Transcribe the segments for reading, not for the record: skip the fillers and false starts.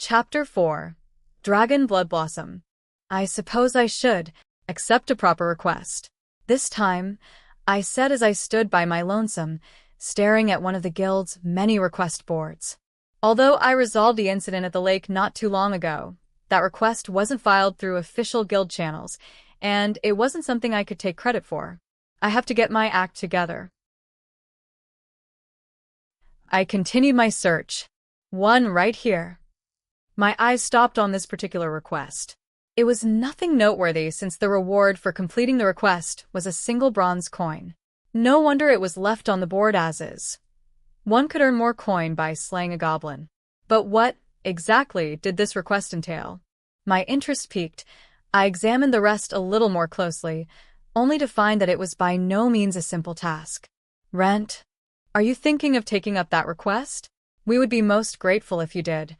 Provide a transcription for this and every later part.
Chapter 4. Dragon Blood Blossom. I suppose I should accept a proper request. This time, I said as I stood by my lonesome, staring at one of the guild's many request boards. Although I resolved the incident at the lake not too long ago, that request wasn't filed through official guild channels, and it wasn't something I could take credit for. I have to get my act together. I continued my search. One right here. My eyes stopped on this particular request. It was nothing noteworthy since the reward for completing the request was a single bronze coin. No wonder it was left on the board as is. One could earn more coin by slaying a goblin. But what, exactly, did this request entail? My interest piqued. I examined the rest a little more closely, only to find that it was by no means a simple task. Rent? Are you thinking of taking up that request? We would be most grateful if you did.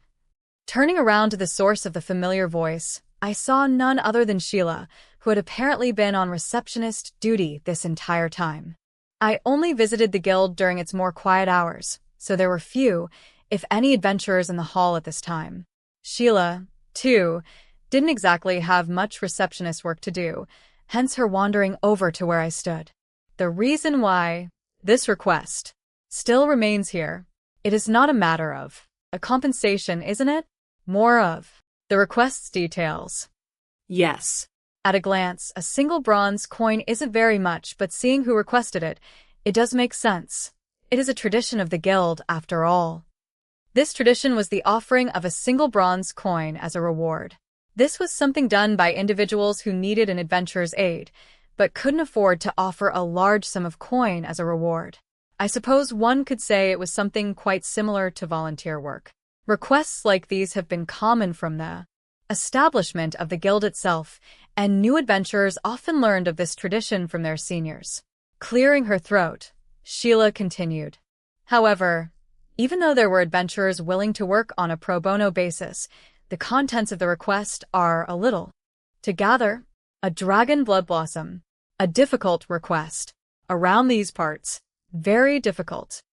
Turning around to the source of the familiar voice, I saw none other than Sheila, who had apparently been on receptionist duty this entire time. I only visited the guild during its more quiet hours, so there were few, if any, adventurers in the hall at this time. Sheila, too, didn't exactly have much receptionist work to do, hence her wandering over to where I stood. The reason why this request still remains here, it is not a matter of a compensation, isn't it? More of the request's details. Yes. At a glance, a single bronze coin isn't very much, but seeing who requested it, it does make sense. It is a tradition of the guild, after all. This tradition was the offering of a single bronze coin as a reward. This was something done by individuals who needed an adventurer's aid, but couldn't afford to offer a large sum of coin as a reward. I suppose one could say it was something quite similar to volunteer work. Requests like these have been common from the establishment of the guild itself, and new adventurers often learned of this tradition from their seniors. Clearing her throat, Sheila continued. However, even though there were adventurers willing to work on a pro bono basis, the contents of the request are a little. To gather a dragon blood blossom, a difficult request. Around these parts, very difficult.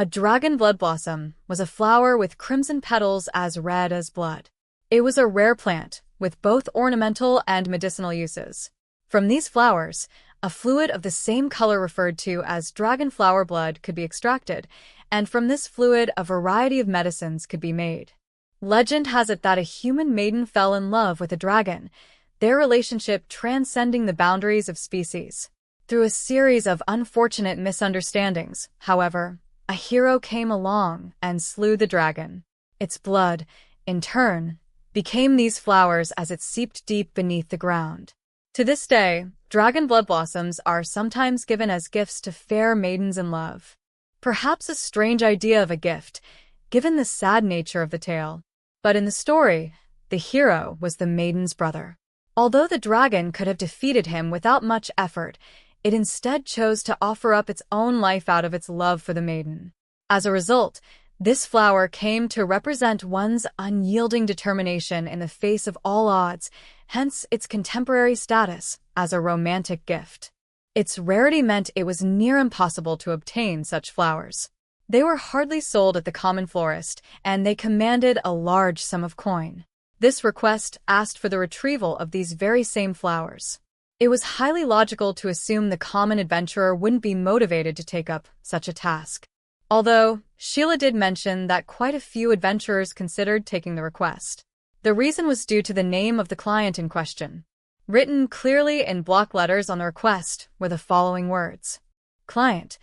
A dragon blood blossom was a flower with crimson petals as red as blood. It was a rare plant, with both ornamental and medicinal uses. From these flowers, a fluid of the same color referred to as dragon flower blood could be extracted, and from this fluid a variety of medicines could be made. Legend has it that a human maiden fell in love with a dragon, their relationship transcending the boundaries of species. Through a series of unfortunate misunderstandings, however, a hero came along and slew the dragon. Its blood, in turn, became these flowers as it seeped deep beneath the ground. To this day, dragon blood blossoms are sometimes given as gifts to fair maidens in love. Perhaps a strange idea of a gift, given the sad nature of the tale. But in the story, the hero was the maiden's brother. Although the dragon could have defeated him without much effort, it instead chose to offer up its own life out of its love for the maiden. As a result, this flower came to represent one's unyielding determination in the face of all odds, hence its contemporary status as a romantic gift. Its rarity meant it was near impossible to obtain such flowers. They were hardly sold at the common florist, and they commanded a large sum of coin. This request asked for the retrieval of these very same flowers. It was highly logical to assume the common adventurer wouldn't be motivated to take up such a task. Although, Sheila did mention that quite a few adventurers considered taking the request. The reason was due to the name of the client in question. Written clearly in block letters on the request were the following words. Client,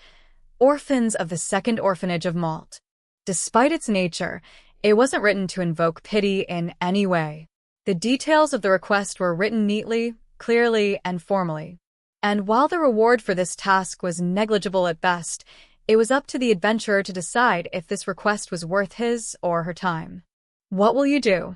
Orphans of the Second Orphanage of Malt. Despite its nature, it wasn't written to invoke pity in any way. The details of the request were written neatly, clearly, and formally. And while the reward for this task was negligible at best, it was up to the adventurer to decide if this request was worth his or her time. What will you do?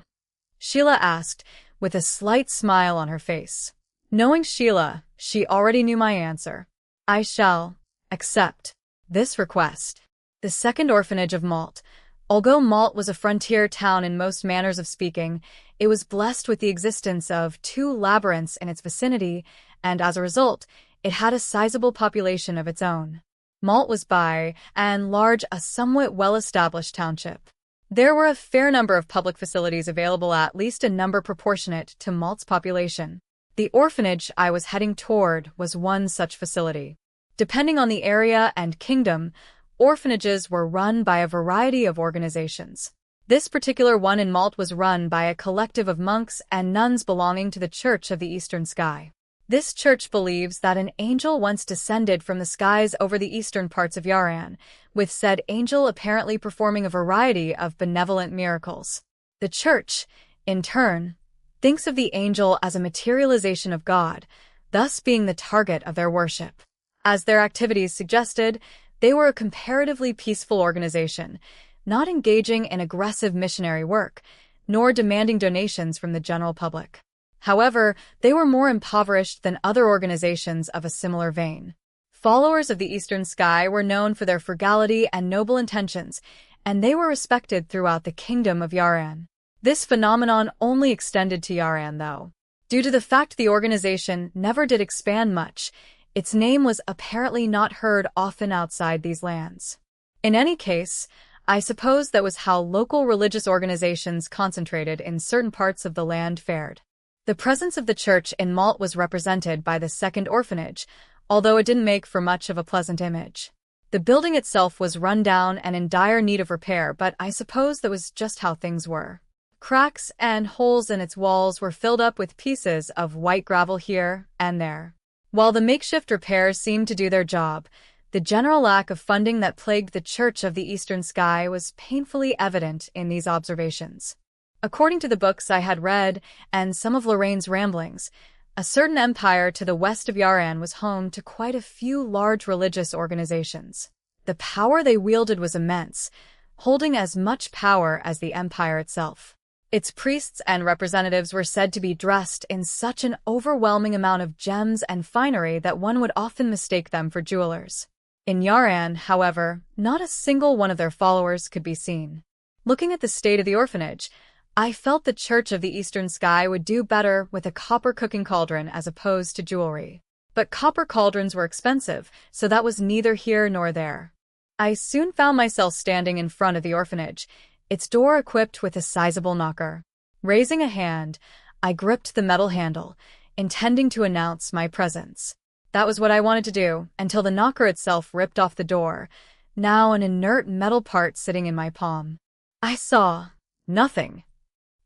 Sheila asked, with a slight smile on her face. Knowing Sheila, she already knew my answer. I shall accept this request. The Second Orphanage of Malt. Although Malt was a frontier town in most manners of speaking, it was blessed with the existence of 2 labyrinths in its vicinity, and as a result, it had a sizable population of its own. Malt was by and large a somewhat well-established township. There were a fair number of public facilities available, at least a number proportionate to Malt's population. The orphanage I was heading toward was one such facility. Depending on the area and kingdom, orphanages were run by a variety of organizations. This particular one in Malt was run by a collective of monks and nuns belonging to the Church of the Eastern Sky. This church believes that an angel once descended from the skies over the eastern parts of Yaran, with said angel apparently performing a variety of benevolent miracles. The church, in turn, thinks of the angel as a materialization of God, thus being the target of their worship. As their activities suggested, they were a comparatively peaceful organization, not engaging in aggressive missionary work, nor demanding donations from the general public. However, they were more impoverished than other organizations of a similar vein. Followers of the Eastern Sky were known for their frugality and noble intentions, and they were respected throughout the Kingdom of Yaran. This phenomenon only extended to Yaran, though. Due to the fact the organization never did expand much, its name was apparently not heard often outside these lands. In any case, I suppose that was how local religious organizations concentrated in certain parts of the land fared. The presence of the church in Malt was represented by the second orphanage, although it didn't make for much of a pleasant image. The building itself was run down and in dire need of repair, but I suppose that was just how things were. Cracks and holes in its walls were filled up with pieces of white gravel here and there. While the makeshift repairs seemed to do their job, the general lack of funding that plagued the Church of the Eastern Sky was painfully evident in these observations. According to the books I had read and some of Lorraine's ramblings, a certain empire to the west of Yaran was home to quite a few large religious organizations. The power they wielded was immense, holding as much power as the empire itself. Its priests and representatives were said to be dressed in such an overwhelming amount of gems and finery that one would often mistake them for jewelers. In Yaran, however, not a single one of their followers could be seen. Looking at the state of the orphanage, I felt the Church of the Eastern Sky would do better with a copper cooking cauldron as opposed to jewelry. But copper cauldrons were expensive, so that was neither here nor there. I soon found myself standing in front of the orphanage, its door equipped with a sizable knocker. Raising a hand, I gripped the metal handle, intending to announce my presence. That was what I wanted to do, until the knocker itself ripped off the door, now an inert metal part sitting in my palm. I saw nothing.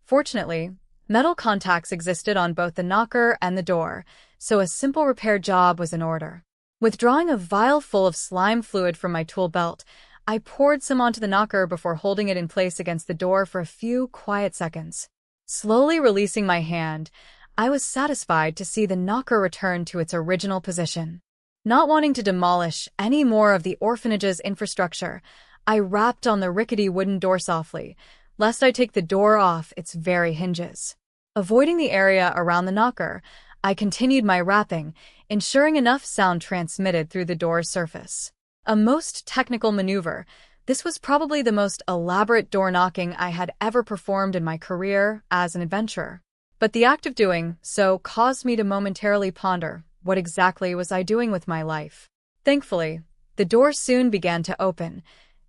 Fortunately, metal contacts existed on both the knocker and the door, so a simple repair job was in order. Withdrawing a vial full of slime fluid from my tool belt, I poured some onto the knocker before holding it in place against the door for a few quiet seconds. Slowly releasing my hand, I was satisfied to see the knocker return to its original position. Not wanting to demolish any more of the orphanage's infrastructure, I rapped on the rickety wooden door softly, lest I take the door off its very hinges. Avoiding the area around the knocker, I continued my rapping, ensuring enough sound transmitted through the door's surface. A most technical maneuver, this was probably the most elaborate door knocking I had ever performed in my career as an adventurer. But the act of doing so caused me to momentarily ponder, what exactly was I doing with my life? Thankfully, the door soon began to open,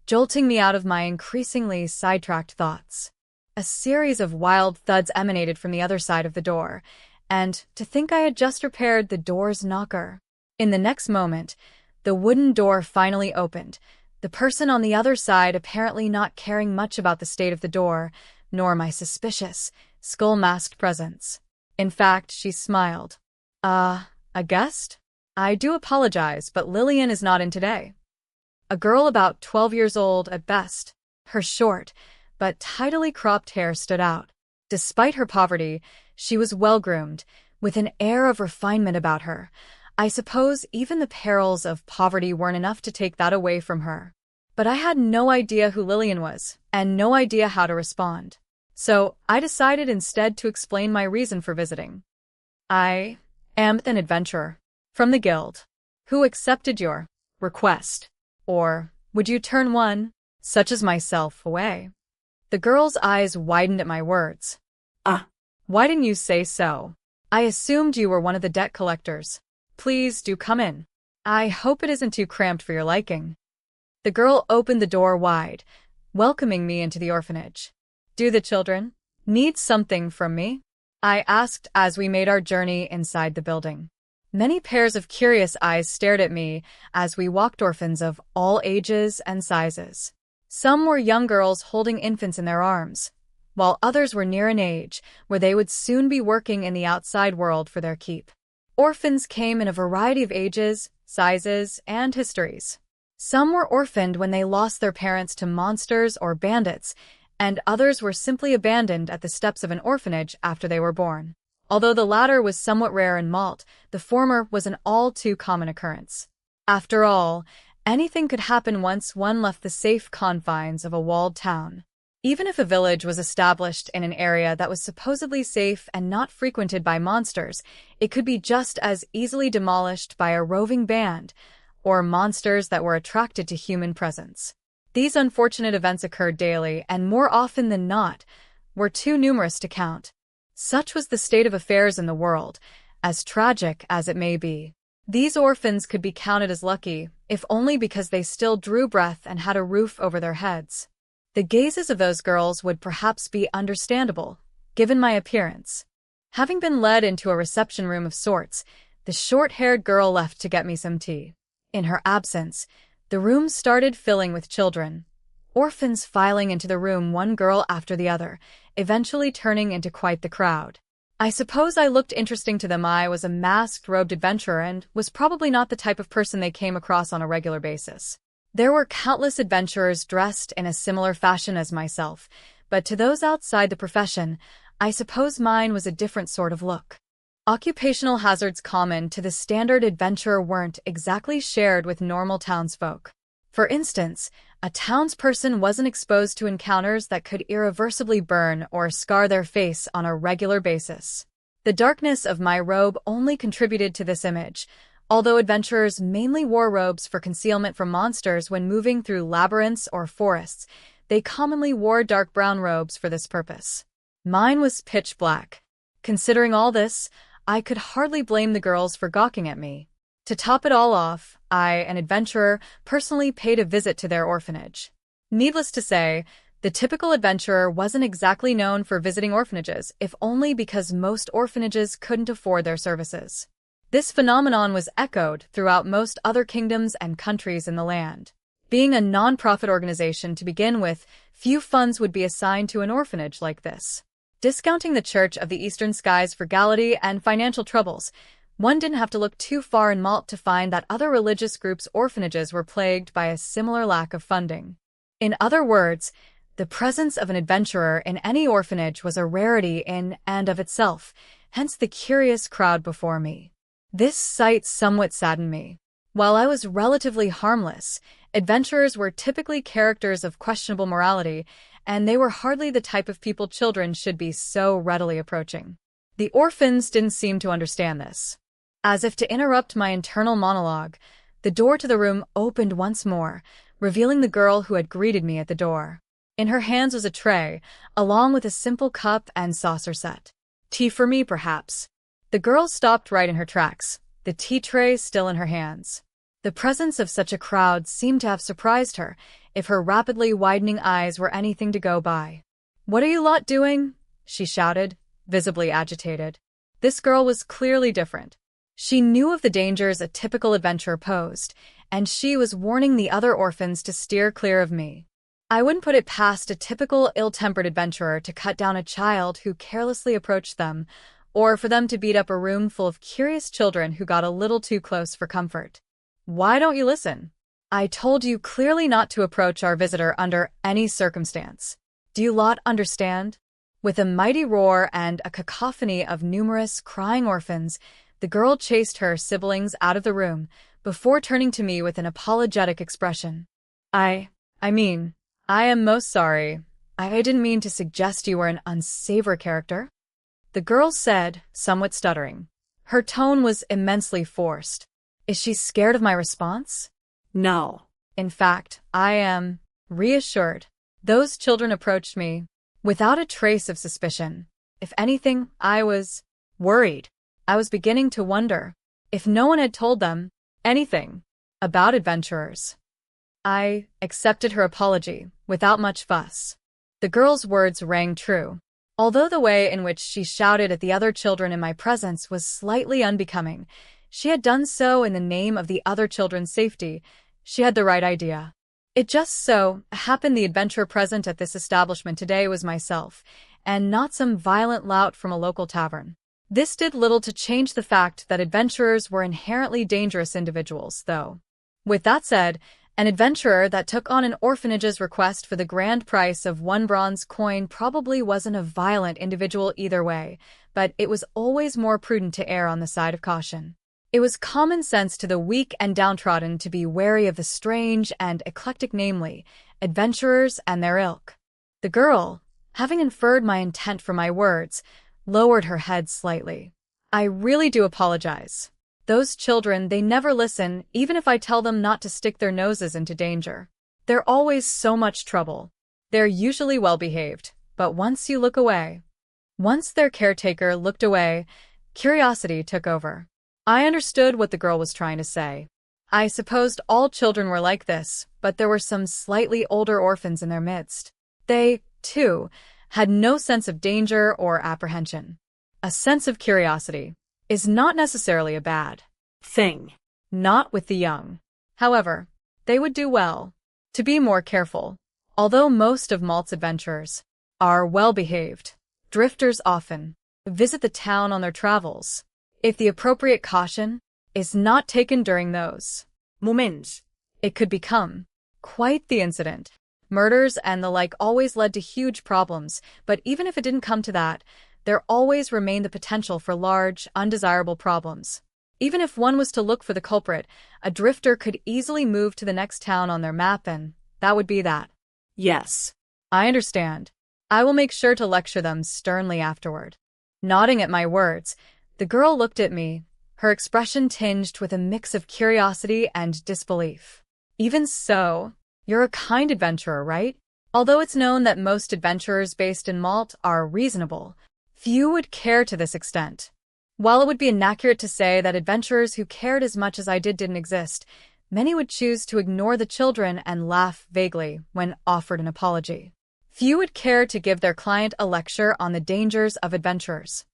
jolting me out of my increasingly sidetracked thoughts. A series of wild thuds emanated from the other side of the door, and to think I had just repaired the door's knocker. In the next moment, the wooden door finally opened, the person on the other side apparently not caring much about the state of the door, nor my suspicious, skull-masked presence. In fact, she smiled. A guest? I do apologize, but Lillian is not in today. A girl about 12 years old at best. Her short, but tidily cropped hair stood out. Despite her poverty, she was well-groomed, with an air of refinement about her. I suppose even the perils of poverty weren't enough to take that away from her. But I had no idea who Lillian was, and no idea how to respond. So I decided instead to explain my reason for visiting. I am an adventurer from the guild who accepted your request. Or would you turn one, such as myself, away? The girl's eyes widened at my words. Why didn't you say so? I assumed you were one of the debt collectors. Please do come in. I hope it isn't too cramped for your liking. The girl opened the door wide, welcoming me into the orphanage. Do the children need something from me? I asked as we made our journey inside the building. Many pairs of curious eyes stared at me as we walked, orphans of all ages and sizes. Some were young girls holding infants in their arms, while others were near an age where they would soon be working in the outside world for their keep. Orphans came in a variety of ages, sizes, and histories. Some were orphaned when they lost their parents to monsters or bandits, and others were simply abandoned at the steps of an orphanage after they were born. Although the latter was somewhat rare in Malt, the former was an all-too-common occurrence. After all, anything could happen once one left the safe confines of a walled town. Even if a village was established in an area that was supposedly safe and not frequented by monsters, it could be just as easily demolished by a roving band or monsters that were attracted to human presence. These unfortunate events occurred daily, and more often than not, were too numerous to count. Such was the state of affairs in the world, as tragic as it may be. These orphans could be counted as lucky, if only because they still drew breath and had a roof over their heads. The gazes of those girls would perhaps be understandable, given my appearance. Having been led into a reception room of sorts, the short-haired girl left to get me some tea. In her absence, the room started filling with children, orphans filing into the room one girl after the other, eventually turning into quite the crowd. I suppose I looked interesting to them. I was a masked, robed adventurer and was probably not the type of person they came across on a regular basis. There were countless adventurers dressed in a similar fashion as myself, but to those outside the profession, I suppose mine was a different sort of look. Occupational hazards common to the standard adventurer weren't exactly shared with normal townsfolk. For instance, a townsperson wasn't exposed to encounters that could irreversibly burn or scar their face on a regular basis. The darkness of my robe only contributed to this image, although adventurers mainly wore robes for concealment from monsters when moving through labyrinths or forests. They commonly wore dark brown robes for this purpose. Mine was pitch black. Considering all this, I could hardly blame the girls for gawking at me. To top it all off, I, an adventurer, personally paid a visit to their orphanage. Needless to say, the typical adventurer wasn't exactly known for visiting orphanages, if only because most orphanages couldn't afford their services. This phenomenon was echoed throughout most other kingdoms and countries in the land. Being a non-profit organization to begin with, few funds would be assigned to an orphanage like this. Discounting the Church of the Eastern Sky's frugality and financial troubles, one didn't have to look too far in Malt to find that other religious groups' orphanages were plagued by a similar lack of funding. In other words, the presence of an adventurer in any orphanage was a rarity in and of itself, hence the curious crowd before me. This sight somewhat saddened me. While I was relatively harmless, adventurers were typically characters of questionable morality, and they were hardly the type of people children should be so readily approaching. The orphans didn't seem to understand this. As if to interrupt my internal monologue, the door to the room opened once more, revealing the girl who had greeted me at the door. In her hands was a tray, along with a simple cup and saucer set. Tea for me, perhaps. The girl stopped right in her tracks, the tea tray still in her hands. The presence of such a crowd seemed to have surprised her, if her rapidly widening eyes were anything to go by. "What are you lot doing?" she shouted, visibly agitated. This girl was clearly different. She knew of the dangers a typical adventurer posed, and she was warning the other orphans to steer clear of me. I wouldn't put it past a typical ill-tempered adventurer to cut down a child who carelessly approached them, or for them to beat up a room full of curious children who got a little too close for comfort. "Why don't you listen? I told you clearly not to approach our visitor under any circumstance. Do you lot understand?" With a mighty roar and a cacophony of numerous crying orphans, the girl chased her siblings out of the room, before turning to me with an apologetic expression. I mean, I am most sorry. I didn't mean to suggest you were an unsavory character," the girl said, somewhat stuttering. Her tone was immensely forced. Is she scared of my response? No. In fact, I am reassured. Those children approached me without a trace of suspicion. If anything, I was worried. I was beginning to wonder if no one had told them anything about adventurers. I accepted her apology, without much fuss. The girl's words rang true. Although the way in which she shouted at the other children in my presence was slightly unbecoming, she had done so in the name of the other children's safety. She had the right idea. It just so happened the adventurer present at this establishment today was myself, and not some violent lout from a local tavern. This did little to change the fact that adventurers were inherently dangerous individuals, though. With that said, an adventurer that took on an orphanage's request for the grand price of 1 bronze coin probably wasn't a violent individual either way, but it was always more prudent to err on the side of caution. It was common sense to the weak and downtrodden to be wary of the strange and eclectic, namely, adventurers and their ilk. The girl, having inferred my intent from my words, lowered her head slightly. I really do apologize. Those children, they never listen, even if I tell them not to stick their noses into danger. They're always so much trouble. They're usually well-behaved, but once you look away. Once their caretaker looked away, curiosity took over. I understood what the girl was trying to say. I supposed all children were like this, but there were some slightly older orphans in their midst. They, too, had no sense of danger or apprehension. A sense of curiosity is not necessarily a bad thing. Not with the young. However, they would do well to be more careful. Although most of Malt's adventurers are well-behaved, drifters often visit the town on their travels. If the appropriate caution is not taken during those moments, it could become quite the incident. Murders and the like always led to huge problems, but even if it didn't come to that, there always remained the potential for large, undesirable problems. Even if one was to look for the culprit, a drifter could easily move to the next town on their map, and that would be that. Yes, I understand. I will make sure to lecture them sternly afterward. Nodding at my words, the girl looked at me, her expression tinged with a mix of curiosity and disbelief. Even so, you're a kind adventurer, right? Although it's known that most adventurers based in Malt are reasonable, few would care to this extent. While it would be inaccurate to say that adventurers who cared as much as I didn't exist, many would choose to ignore the children and laugh vaguely when offered an apology. Few would care to give their client a lecture on the dangers of adventurers.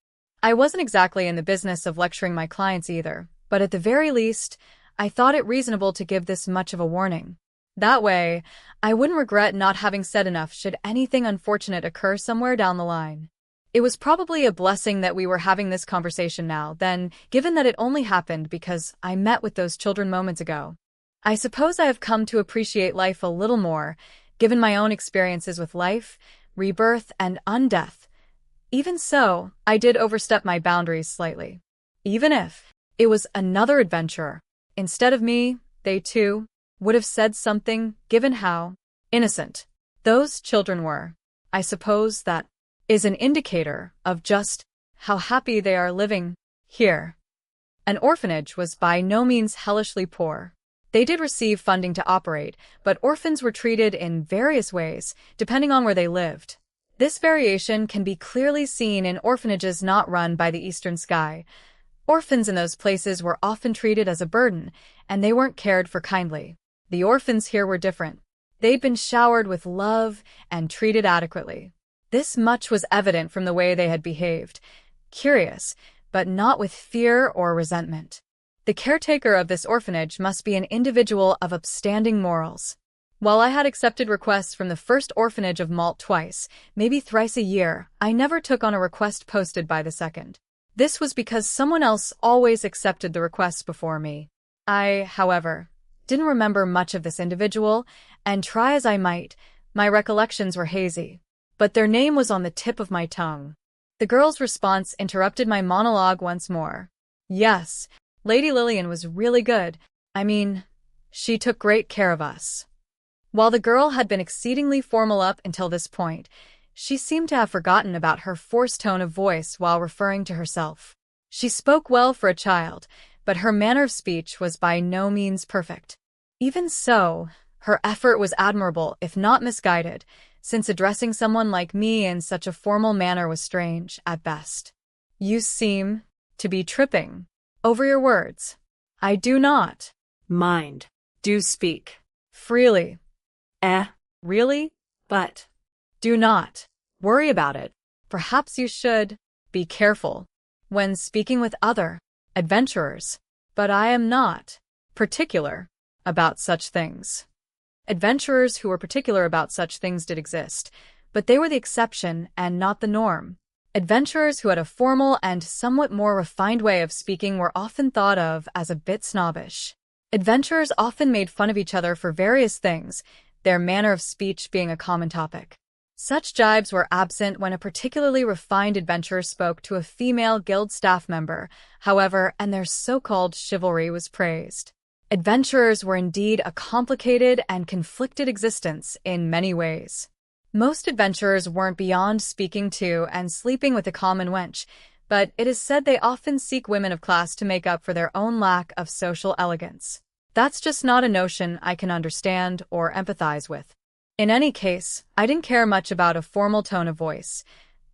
I wasn't exactly in the business of lecturing my clients either, but at the very least, I thought it reasonable to give this much of a warning. That way, I wouldn't regret not having said enough should anything unfortunate occur somewhere down the line. It was probably a blessing that we were having this conversation now, then, given that it only happened because I met with those children moments ago. I suppose I have come to appreciate life a little more, given my own experiences with life, rebirth, and undeath. Even so, I did overstep my boundaries slightly. Even if it was another adventurer, instead of me, they too would have said something, given how innocent those children were. I suppose that is an indicator of just how happy they are living here. An orphanage was by no means hellishly poor. They did receive funding to operate, but orphans were treated in various ways, depending on where they lived. This variation can be clearly seen in orphanages not run by the Eastern Sky. Orphans in those places were often treated as a burden, and they weren't cared for kindly. The orphans here were different. They'd been showered with love and treated adequately. This much was evident from the way they had behaved. Curious, but not with fear or resentment. The caretaker of this orphanage must be an individual of upstanding morals. While I had accepted requests from the first orphanage of Malt twice, maybe thrice a year, I never took on a request posted by the second. This was because someone else always accepted the requests before me. I, however, didn't remember much of this individual, and try as I might, my recollections were hazy. But their name was on the tip of my tongue. The girl's response interrupted my monologue once more. Yes, Lady Lillian was really good. I mean, she took great care of us. While the girl had been exceedingly formal up until this point, she seemed to have forgotten about her forced tone of voice while referring to herself. She spoke well for a child, but her manner of speech was by no means perfect. Even so, her effort was admirable, if not misguided, since addressing someone like me in such a formal manner was strange, at best. You seem to be tripping over your words. I do not mind. Do speak. Freely. Eh, Really? but Do not worry about it. Perhaps you should be careful when speaking with other adventurers, but I am not particular about such things. Adventurers who were particular about such things did exist, but they were the exception and not the norm. Adventurers who had a formal and somewhat more refined way of speaking were often thought of as a bit snobbish. Adventurers often made fun of each other for various things, their manner of speech being a common topic. Such jibes were absent when a particularly refined adventurer spoke to a female guild staff member, however, and their so-called chivalry was praised. Adventurers were indeed a complicated and conflicted existence in many ways. Most adventurers weren't beyond speaking to and sleeping with a common wench, but it is said they often seek women of class to make up for their own lack of social elegance. That's just not a notion I can understand or empathize with. In any case, I didn't care much about a formal tone of voice.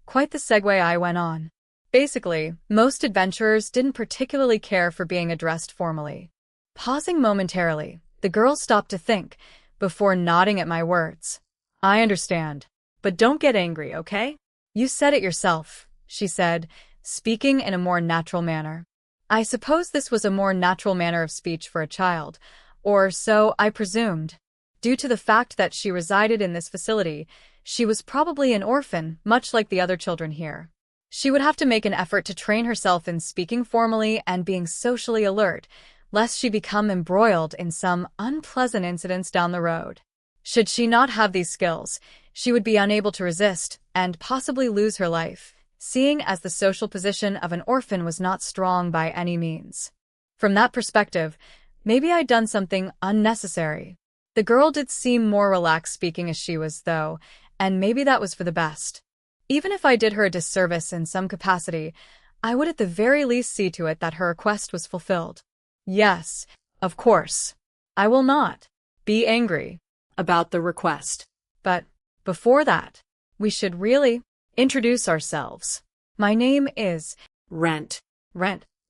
Quite the segue I went on. Basically, most adventurers didn't particularly care for being addressed formally. Pausing momentarily, the girl stopped to think, before nodding at my words. I understand. But don't get angry, okay? You said it yourself, she said, speaking in a more natural manner. I suppose this was a more natural manner of speech for a child, or so I presumed. Due to the fact that she resided in this facility, she was probably an orphan, much like the other children here. She would have to make an effort to train herself in speaking formally and being socially alert, lest she become embroiled in some unpleasant incidents down the road. Should she not have these skills, she would be unable to resist and possibly lose her life, seeing as the social position of an orphan was not strong by any means. From that perspective, maybe I'd done something unnecessary. The girl did seem more relaxed speaking as she was, though, and maybe that was for the best. Even if I did her a disservice in some capacity, I would at the very least see to it that her request was fulfilled. Yes, of course. I will not be angry about the request. But before that, we should really introduce ourselves. My name is Rent.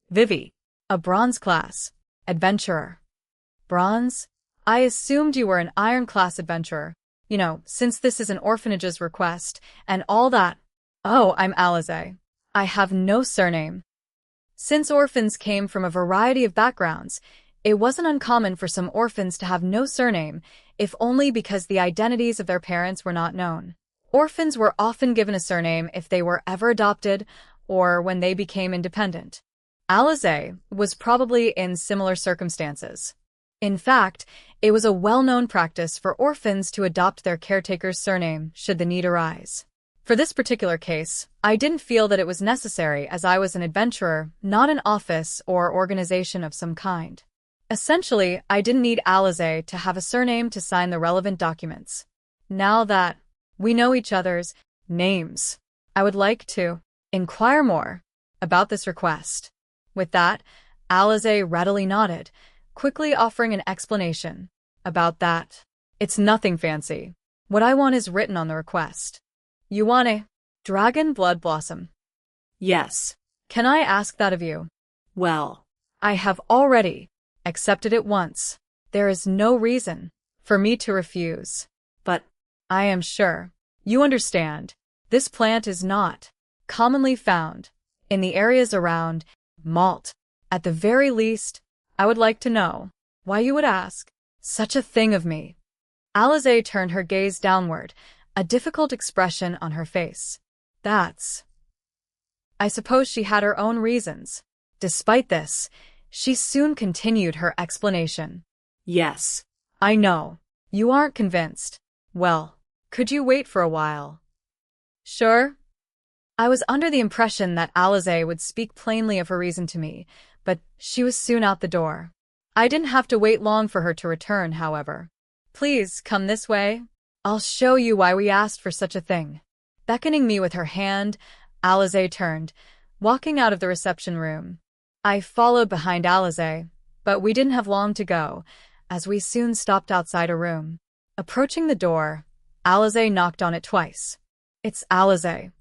Vivi, a bronze class adventurer. Bronze? I assumed you were an iron class adventurer. You know, since this is an orphanage's request and all that. Oh, I'm Alize. I have no surname. Since orphans came from a variety of backgrounds, it wasn't uncommon for some orphans to have no surname, if only because the identities of their parents were not known. Orphans were often given a surname if they were ever adopted or when they became independent. Alize was probably in similar circumstances. In fact, it was a well-known practice for orphans to adopt their caretaker's surname should the need arise. For this particular case, I didn't feel that it was necessary as I was an adventurer, not an office or organization of some kind. Essentially, I didn't need Alize to have a surname to sign the relevant documents. Now that we know each other's names, I would like to inquire more about this request. With that, Alize readily nodded, quickly offering an explanation about that. It's nothing fancy. What I want is written on the request. You want a dragon blood blossom? Yes. Can I ask that of you? Well, I have already accepted it once. There is no reason for me to refuse. But I am sure you understand. This plant is not commonly found in the areas around Malt. At the very least, I would like to know why you would ask such a thing of me. Alize turned her gaze downward, a difficult expression on her face. I suppose she had her own reasons. Despite this, she soon continued her explanation. Yes. I know. You aren't convinced. Well, could you wait for a while? Sure. I was under the impression that Alize would speak plainly of her reason to me, but she was soon out the door. I didn't have to wait long for her to return, however. Please come this way. I'll show you why we asked for such a thing. Beckoning me with her hand, Alize turned, walking out of the reception room. I followed behind Alize, but we didn't have long to go, as we soon stopped outside a room. Approaching the door, Alize knocked on it twice. It's Alize,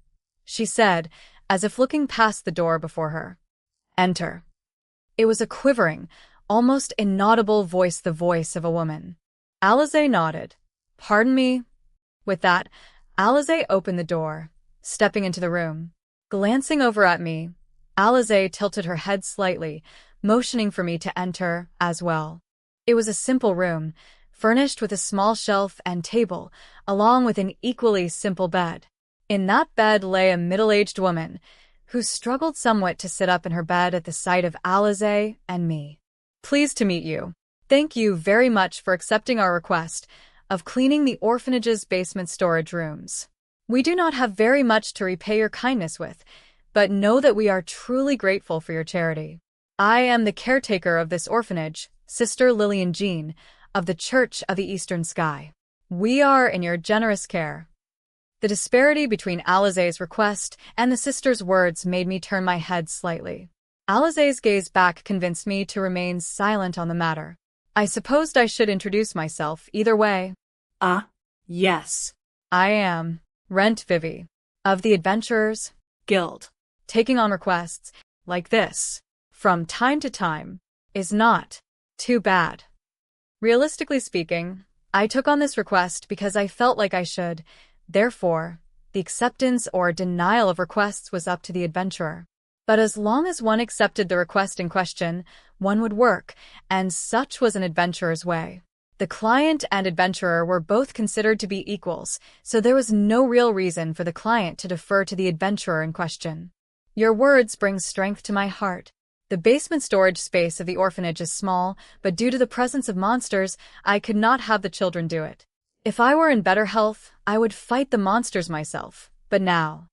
she said, as if looking past the door before her. Enter. It was a quivering, almost inaudible voice, the voice of a woman. Alize nodded. Pardon me? With that, Alize opened the door, stepping into the room. Glancing over at me, Alize tilted her head slightly, motioning for me to enter as well. It was a simple room, furnished with a small shelf and table, along with an equally simple bed. In that bed lay a middle-aged woman, who struggled somewhat to sit up in her bed at the sight of Alize and me. Pleased to meet you. Thank you very much for accepting our request of cleaning the orphanage's basement storage rooms. We do not have very much to repay your kindness with, but know that we are truly grateful for your charity. I am the caretaker of this orphanage, Sister Lillian Jean, of the Church of the Eastern Sky. We are in your generous care. The disparity between Alize's request and the sister's words made me turn my head slightly. Alize's gaze back convinced me to remain silent on the matter. I supposed I should introduce myself either way. Yes. I am Rent Vivi, of the Adventurers Guild. Taking on requests like this, from time to time, is not too bad. Realistically speaking, I took on this request because I felt like I should. Therefore, the acceptance or denial of requests was up to the adventurer. But as long as one accepted the request in question, one would work, and such was an adventurer's way. The client and adventurer were both considered to be equals, so there was no real reason for the client to defer to the adventurer in question. Your words bring strength to my heart. The basement storage space of the orphanage is small, but due to the presence of monsters, I could not have the children do it. If I were in better health, I would fight the monsters myself, but now.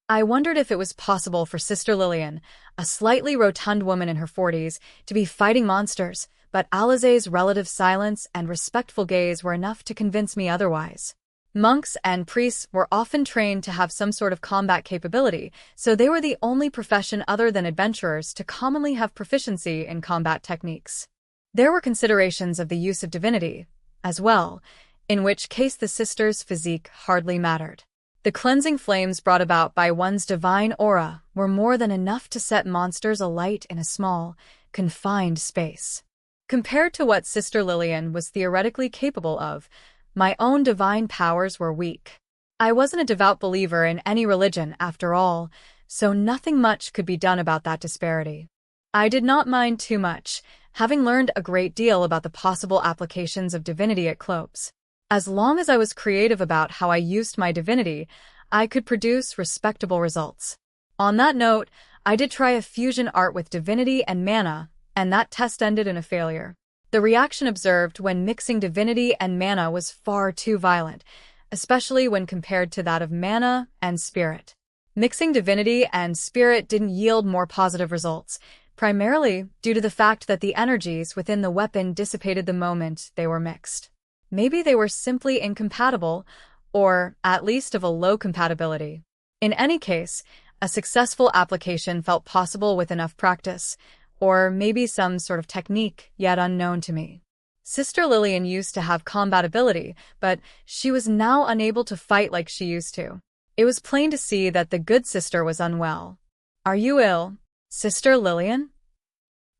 I wondered if it was possible for Sister Lillian, a slightly rotund woman in her 40s, to be fighting monsters, but Alize's relative silence and respectful gaze were enough to convince me otherwise. Monks and priests were often trained to have some sort of combat capability, so they were the only profession other than adventurers to commonly have proficiency in combat techniques. There were considerations of the use of divinity, as well, in which case the sister's physique hardly mattered. The cleansing flames brought about by one's divine aura were more than enough to set monsters alight in a small, confined space. Compared to what Sister Lillian was theoretically capable of, my own divine powers were weak. I wasn't a devout believer in any religion, after all, so nothing much could be done about that disparity. I did not mind too much, having learned a great deal about the possible applications of divinity at Clopes. As long as I was creative about how I used my divinity, I could produce respectable results. On that note, I did try a fusion art with divinity and mana, and that test ended in a failure. The reaction observed when mixing divinity and mana was far too violent, especially when compared to that of mana and spirit. Mixing divinity and spirit didn't yield more positive results, primarily due to the fact that the energies within the weapon dissipated the moment they were mixed. Maybe they were simply incompatible, or at least of a low compatibility. In any case, a successful application felt possible with enough practice, or maybe some sort of technique yet unknown to me. Sister Lillian used to have combat ability, but she was now unable to fight like she used to. It was plain to see that the good sister was unwell. Are you ill, Sister Lillian?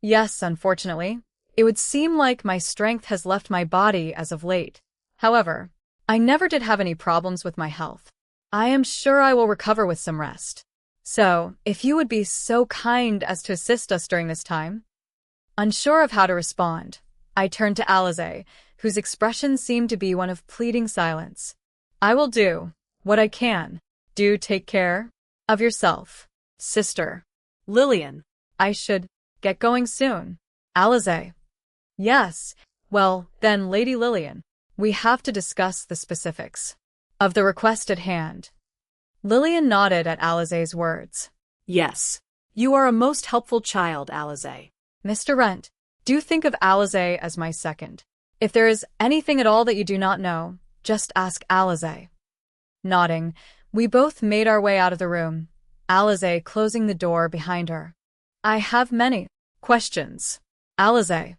Yes, unfortunately. It would seem like my strength has left my body as of late. However, I never did have any problems with my health. I am sure I will recover with some rest. So, if you would be so kind as to assist us during this time? Unsure of how to respond, I turned to Alize, whose expression seemed to be one of pleading silence. I will do what I can. Do take care of yourself, Sister Lillian. I should get going soon. Alize. Yes, well, then Lady Lillian, we have to discuss the specifics of the request at hand. Lillian nodded at Alize's words. Yes. You are a most helpful child, Alize. Mr. Rent, do think of Alize as my second. If there is anything at all that you do not know, just ask Alize. Nodding, we both made our way out of the room, Alize closing the door behind her. I have many questions. Alize.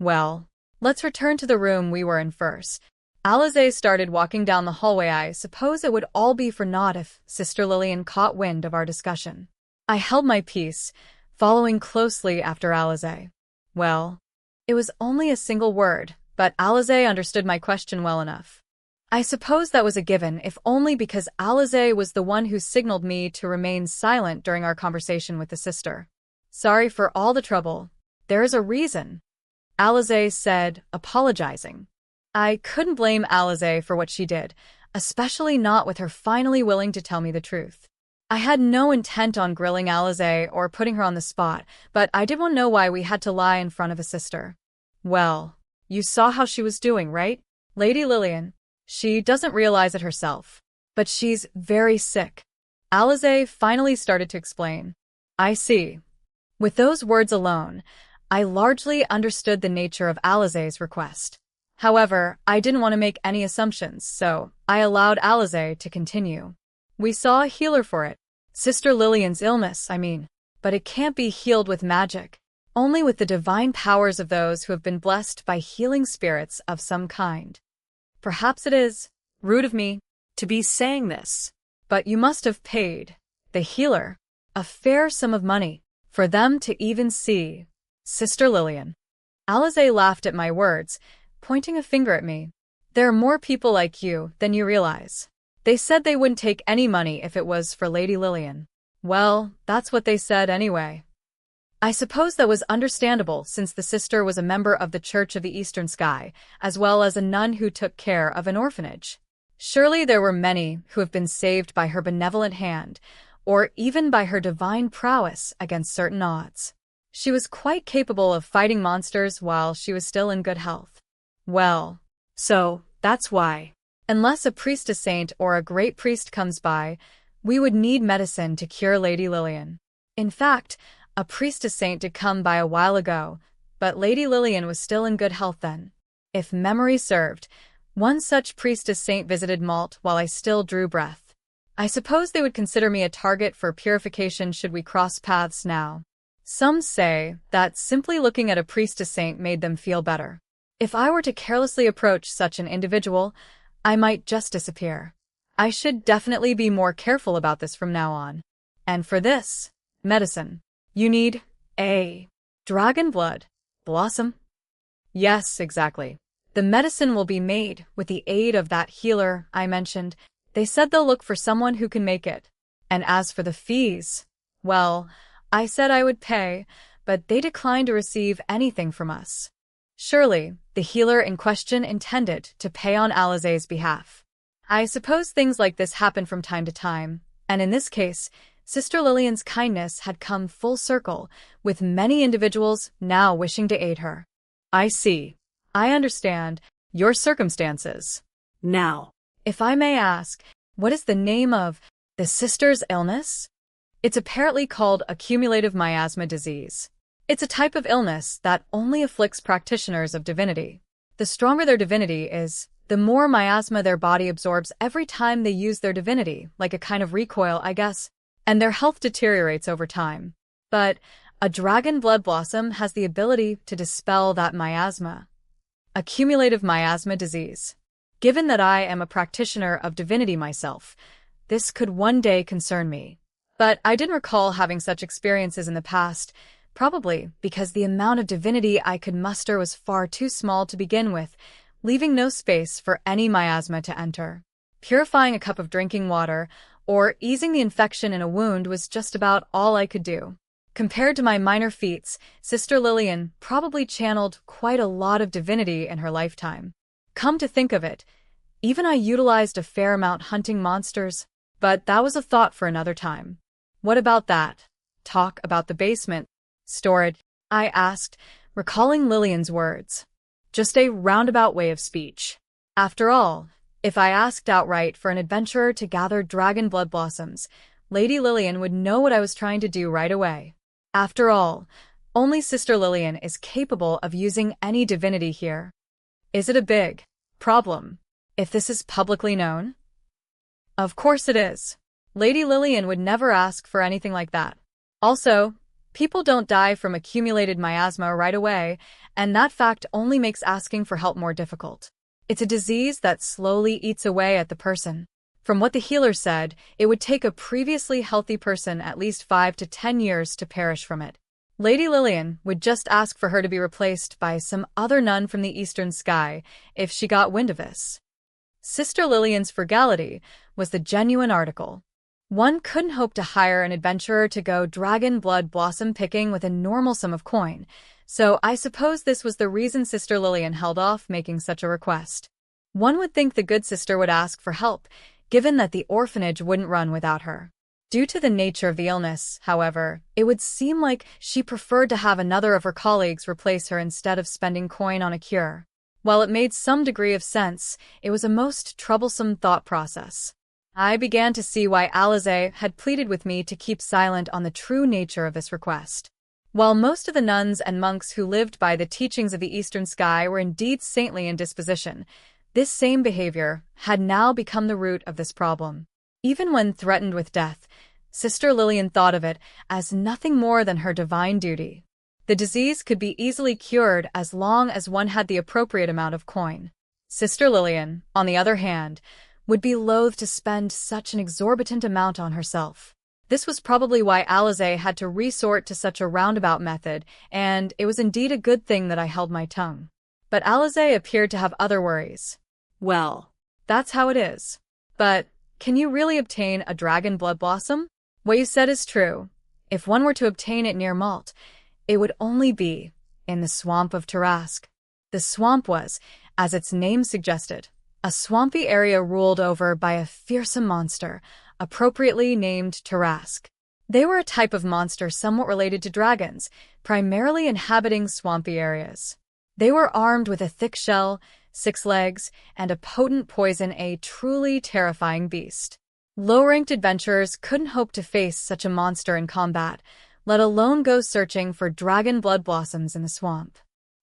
Well, let's return to the room we were in first. Alize started walking down the hallway. I suppose it would all be for naught if Sister Lillian caught wind of our discussion. I held my peace, following closely after Alize. Well, it was only a single word, but Alize understood my question well enough. I suppose that was a given, if only because Alize was the one who signaled me to remain silent during our conversation with the sister. Sorry for all the trouble. There is a reason, Alize said, apologizing. I couldn't blame Alize for what she did, especially not with her finally willing to tell me the truth. I had no intent on grilling Alize or putting her on the spot, but I did want to know why we had to lie in front of a sister. Well, you saw how she was doing, right? Lady Lillian. She doesn't realize it herself, but she's very sick. Alize finally started to explain. I see. With those words alone, I largely understood the nature of Alize's request. However, I didn't want to make any assumptions, so I allowed Alize to continue. We saw a healer for it. Sister Lillian's illness, I mean. But it can't be healed with magic. Only with the divine powers of those who have been blessed by healing spirits of some kind. Perhaps it is rude of me to be saying this, but you must have paid the healer a fair sum of money for them to even see Sister Lillian. Alize laughed at my words, pointing a finger at me. There are more people like you than you realize. They said they wouldn't take any money if it was for Lady Lillian. Well, that's what they said anyway. I suppose that was understandable since the sister was a member of the Church of the Eastern Sky, as well as a nun who took care of an orphanage. Surely there were many who have been saved by her benevolent hand, or even by her divine prowess against certain odds. She was quite capable of fighting monsters while she was still in good health. Well, so that's why. Unless a priestess saint or a great priest comes by, we would need medicine to cure Lady Lillian. In fact, a priestess saint did come by a while ago, but Lady Lillian was still in good health then. If memory served, one such priestess saint visited Malt while I still drew breath. I suppose they would consider me a target for purification should we cross paths now. Some say that simply looking at a priestess saint made them feel better. If I were to carelessly approach such an individual, I might just disappear. I should definitely be more careful about this from now on. And for this, medicine. You need a dragon blood blossom? Yes, exactly. The medicine will be made with the aid of that healer I mentioned. They said they'll look for someone who can make it. And as for the fees, well, I said I would pay, but they declined to receive anything from us. Surely, the healer in question intended to pay on Alize's behalf. I suppose things like this happen from time to time, and in this case, Sister Lillian's kindness had come full circle, with many individuals now wishing to aid her. I see. I understand your circumstances. Now, if I may ask, what is the name of the sister's illness? It's apparently called accumulative miasma disease. It's a type of illness that only afflicts practitioners of divinity. The stronger their divinity is, the more miasma their body absorbs every time they use their divinity, like a kind of recoil, I guess. And their health deteriorates over time. But a dragon blood blossom has the ability to dispel that miasma. Accumulative miasma disease. Given that I am a practitioner of divinity myself, this could one day concern me. But I didn't recall having such experiences in the past, probably because the amount of divinity I could muster was far too small to begin with, leaving no space for any miasma to enter. Purifying a cup of drinking water, or easing the infection in a wound was just about all I could do. Compared to my minor feats, Sister Lillian probably channeled quite a lot of divinity in her lifetime. Come to think of it, even I utilized a fair amount hunting monsters, but that was a thought for another time. What about that? Talk about the basement. Storage, I asked, recalling Lillian's words. Just a roundabout way of speech. After all, if I asked outright for an adventurer to gather dragon blood blossoms, Lady Lillian would know what I was trying to do right away. After all, only Sister Lillian is capable of using any divinity here. Is it a big problem if this is publicly known? Of course it is. Lady Lillian would never ask for anything like that. Also, people don't die from accumulated miasma right away, and that fact only makes asking for help more difficult. It's a disease that slowly eats away at the person. From what the healer said, it would take a previously healthy person at least 5 to 10 years to perish from it. Lady Lillian would just ask for her to be replaced by some other nun from the eastern sky if she got wind of this. Sister Lillian's frugality was the genuine article. One couldn't hope to hire an adventurer to go dragon blood blossom picking with a normal sum of coin, so I suppose this was the reason Sister Lillian held off making such a request. One would think the good sister would ask for help, given that the orphanage wouldn't run without her. Due to the nature of the illness, however, it would seem like she preferred to have another of her colleagues replace her instead of spending coin on a cure. While it made some degree of sense, it was a most troublesome thought process. I began to see why Alize had pleaded with me to keep silent on the true nature of this request. While most of the nuns and monks who lived by the teachings of the eastern sky were indeed saintly in disposition, this same behavior had now become the root of this problem. Even when threatened with death, Sister Lillian thought of it as nothing more than her divine duty. The disease could be easily cured as long as one had the appropriate amount of coin. Sister Lillian, on the other hand, would be loath to spend such an exorbitant amount on herself. This was probably why Alize had to resort to such a roundabout method, and it was indeed a good thing that I held my tongue. But Alize appeared to have other worries. Well, that's how it is. But can you really obtain a dragon blood blossom? What you said is true. If one were to obtain it near Malt, it would only be in the swamp of Tarask. The swamp was, as its name suggested, a swampy area ruled over by a fearsome monster, appropriately named Tarask. They were a type of monster somewhat related to dragons, primarily inhabiting swampy areas. They were armed with a thick shell, 6 legs, and a potent poison, a truly terrifying beast. Low-ranked adventurers couldn't hope to face such a monster in combat, let alone go searching for dragon blood blossoms in the swamp.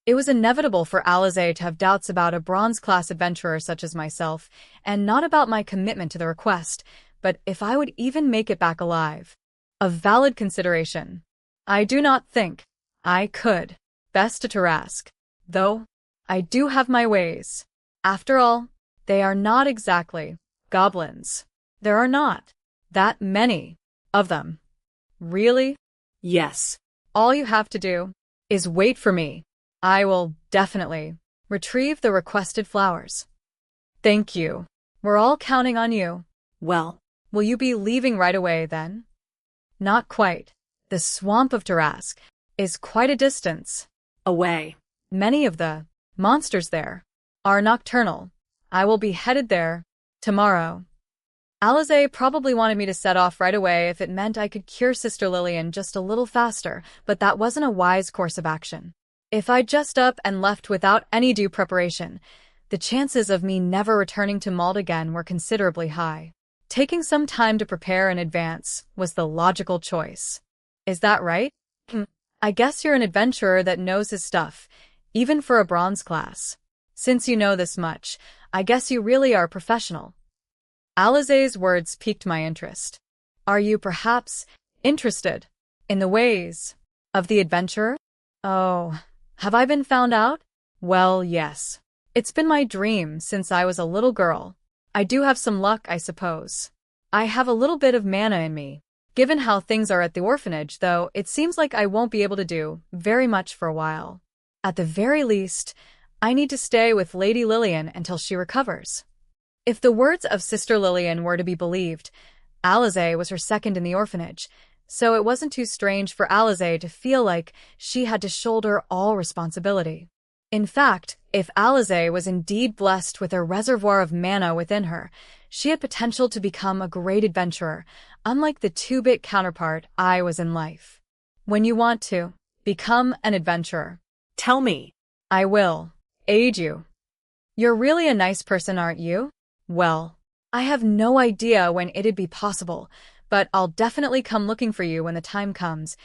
It was inevitable for Alize to have doubts about a bronze-class adventurer such as myself, and not about my commitment to the request, but if I would even make it back alive. A valid consideration. I do not think I could. Best to Tarask. Though, I do have my ways. After all, they are not exactly goblins. There are not that many of them. Really? yes. All you have to do is wait for me. I will definitely retrieve the requested flowers. Thank you. We're all counting on you. Well, Will you be leaving right away, then? Not quite. The swamp of Tarask is quite a distance away. Many of the monsters there are nocturnal. I will be headed there tomorrow. Alize probably wanted me to set off right away if it meant I could cure Sister Lillian just a little faster, but that wasn't a wise course of action. If I'd just up and left without any due preparation, the chances of me never returning to Malt again were considerably high. Taking some time to prepare in advance was the logical choice. Is that right? I guess you're an adventurer that knows his stuff, even for a bronze class. Since you know this much, I guess you really are professional. Alize's words piqued my interest. Are you perhaps interested in the ways of the adventurer? Oh, have I been found out? Well, yes. It's been my dream since I was a little girl. I do have some luck, I suppose. I have a little bit of mana in me. Given how things are at the orphanage, though, it seems like I won't be able to do very much for a while. At the very least, I need to stay with Lady Lillian until she recovers. If the words of Sister Lillian were to be believed, Alize was her second in the orphanage, so it wasn't too strange for Alize to feel like she had to shoulder all responsibility. In fact, if Alize was indeed blessed with a reservoir of mana within her, she had potential to become a great adventurer, unlike the 2-bit counterpart I was in life. When you want to become an adventurer, Tell me. I will aid you. You're really a nice person, aren't you? Well, I have no idea when it'd be possible, but I'll definitely come looking for you when the time comes,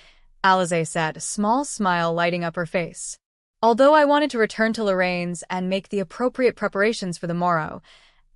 Alize said, a small smile lighting up her face. Although I wanted to return to Lorraine's and make the appropriate preparations for the morrow,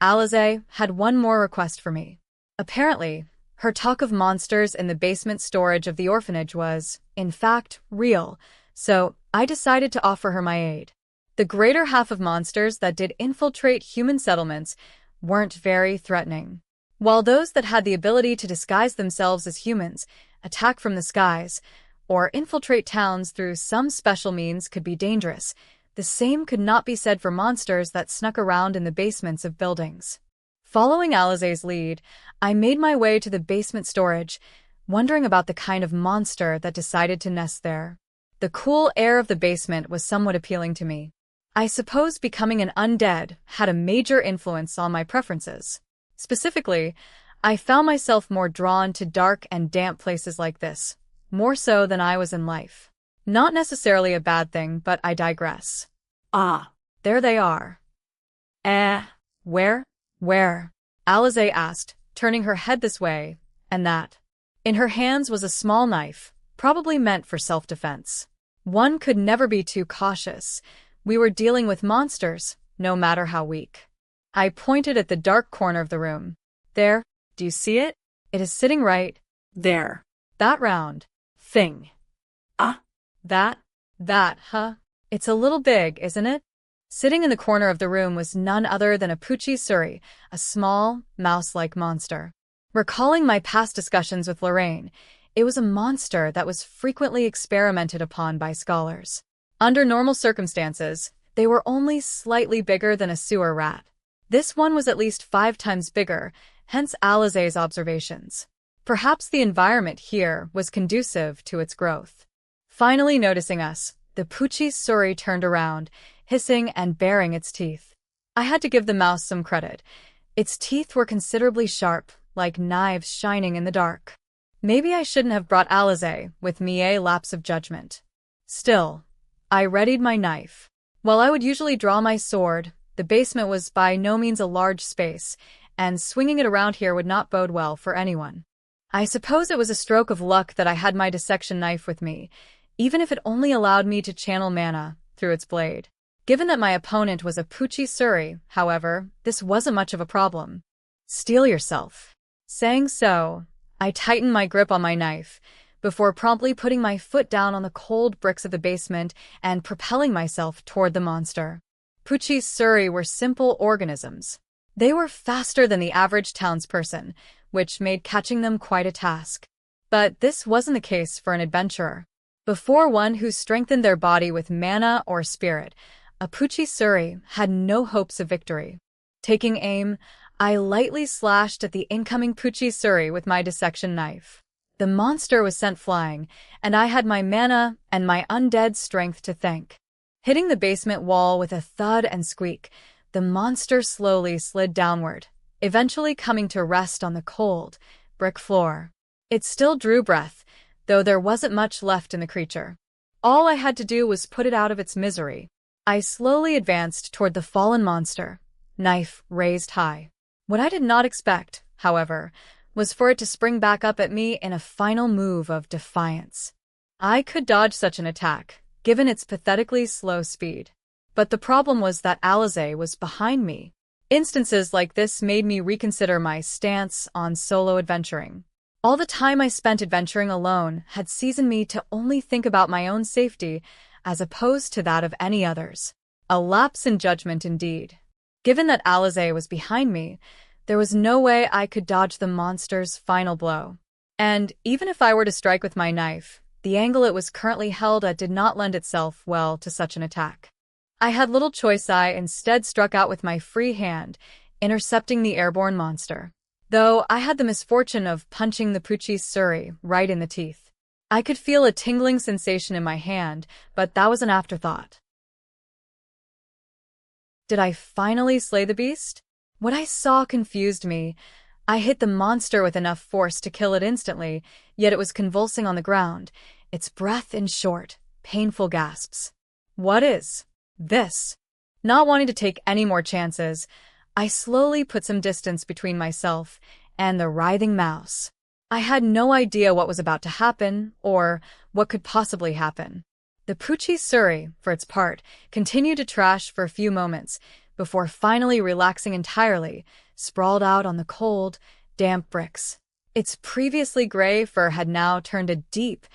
Alize had one more request for me. Apparently, her talk of monsters in the basement storage of the orphanage was, in fact, real, so I decided to offer her my aid. The greater half of monsters that did infiltrate human settlements weren't very threatening, while those that had the ability to disguise themselves as humans, attack from the skies, or infiltrate towns through some special means could be dangerous, the same could not be said for monsters that snuck around in the basements of buildings. Following Alizé's lead, I made my way to the basement storage, wondering about the kind of monster that decided to nest there. The cool air of the basement was somewhat appealing to me. I suppose becoming an undead had a major influence on my preferences. Specifically, I found myself more drawn to dark and damp places like this, more so than I was in life. Not necessarily a bad thing, but I digress. Ah, There they are. Where? Where? Alizé asked, turning her head this way and that. In her hands was a small knife, probably meant for self-defense. One could never be too cautious. We were dealing with monsters, no matter how weak. I pointed at the dark corner of the room. There, do you see it? It is sitting right there. that round thing. Ah, That, huh? It's a little big, isn't it? Sitting in the corner of the room was none other than a Poochie Suri, a small, mouse-like monster. Recalling my past discussions with Lorraine, it was a monster that was frequently experimented upon by scholars. Under normal circumstances, they were only slightly bigger than a sewer rat. This one was at least 5 times bigger, hence Alizé's observations. Perhaps the environment here was conducive to its growth. Finally noticing us, the Poochie Suri turned around, hissing and baring its teeth. I had to give the mouse some credit. Its teeth were considerably sharp, like knives shining in the dark. Maybe I shouldn't have brought Alizé with me, a lapse of judgment. Still, I readied my knife. While I would usually draw my sword, the basement was by no means a large space, and swinging it around here would not bode well for anyone. I suppose it was a stroke of luck that I had my dissection knife with me, even if it only allowed me to channel mana through its blade. Given that my opponent was a Poochie Suri, however, this wasn't much of a problem. Steel yourself. Saying so, I tightened my grip on my knife, before promptly putting my foot down on the cold bricks of the basement and propelling myself toward the monster. Poochie Suri were simple organisms. They were faster than the average townsperson, which made catching them quite a task. But this wasn't the case for an adventurer. Before one who strengthened their body with mana or spirit, a Poochie Suri had no hopes of victory. Taking aim, I lightly slashed at the incoming Poochie Suri with my dissection knife. The monster was sent flying, and I had my mana and my undead strength to thank. Hitting the basement wall with a thud and squeak, the monster slowly slid downward, eventually coming to rest on the cold, brick floor. It still drew breath, though there wasn't much left in the creature. All I had to do was put it out of its misery. I slowly advanced toward the fallen monster, knife raised high. What I did not expect, however, was for it to spring back up at me in a final move of defiance. I could dodge such an attack, given its pathetically slow speed. But the problem was that Alizé was behind me. Instances like this made me reconsider my stance on solo adventuring. All the time I spent adventuring alone had seasoned me to only think about my own safety as opposed to that of any others. A lapse in judgment indeed. Given that Alizé was behind me, there was no way I could dodge the monster's final blow. And even if I were to strike with my knife, the angle it was currently held at did not lend itself well to such an attack. I had little choice. I instead struck out with my free hand, intercepting the airborne monster. Though I had the misfortune of punching the Poochie Suri right in the teeth. I could feel a tingling sensation in my hand, but that was an afterthought. Did I finally slay the beast? What I saw confused me. I hit the monster with enough force to kill it instantly, yet it was convulsing on the ground, its breath in short, painful gasps. What is this? Not wanting to take any more chances, I slowly put some distance between myself and the writhing mouse. I had no idea what was about to happen, or what could possibly happen. The Poochie Suri, for its part, continued to trash for a few moments, before finally relaxing entirely, sprawled out on the cold, damp bricks. Its previously gray fur had now turned a deep,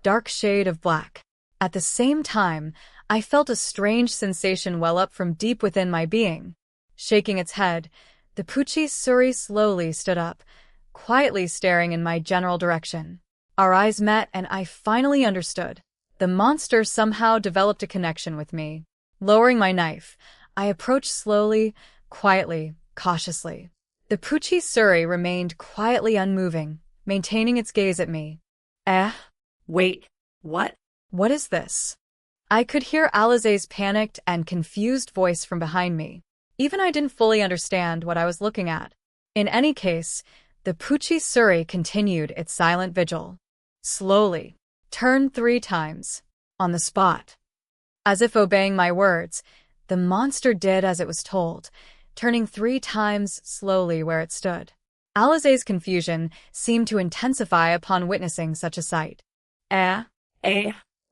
dark shade of black. At the same time, I felt a strange sensation well up from deep within my being. Shaking its head, the Poochie Suri slowly stood up, quietly staring in my general direction. Our eyes met and I finally understood. The monster somehow developed a connection with me. Lowering my knife, I approached slowly, quietly, cautiously. The Poochie Suri remained quietly unmoving, maintaining its gaze at me. Wait, what? What is this? I could hear Alize's panicked and confused voice from behind me. Even I didn't fully understand what I was looking at. In any case, the Poochie Suri continued its silent vigil. Slowly, turned 3 times, on the spot. As if obeying my words, the monster did as it was told, turning 3 times slowly where it stood. Alize's confusion seemed to intensify upon witnessing such a sight.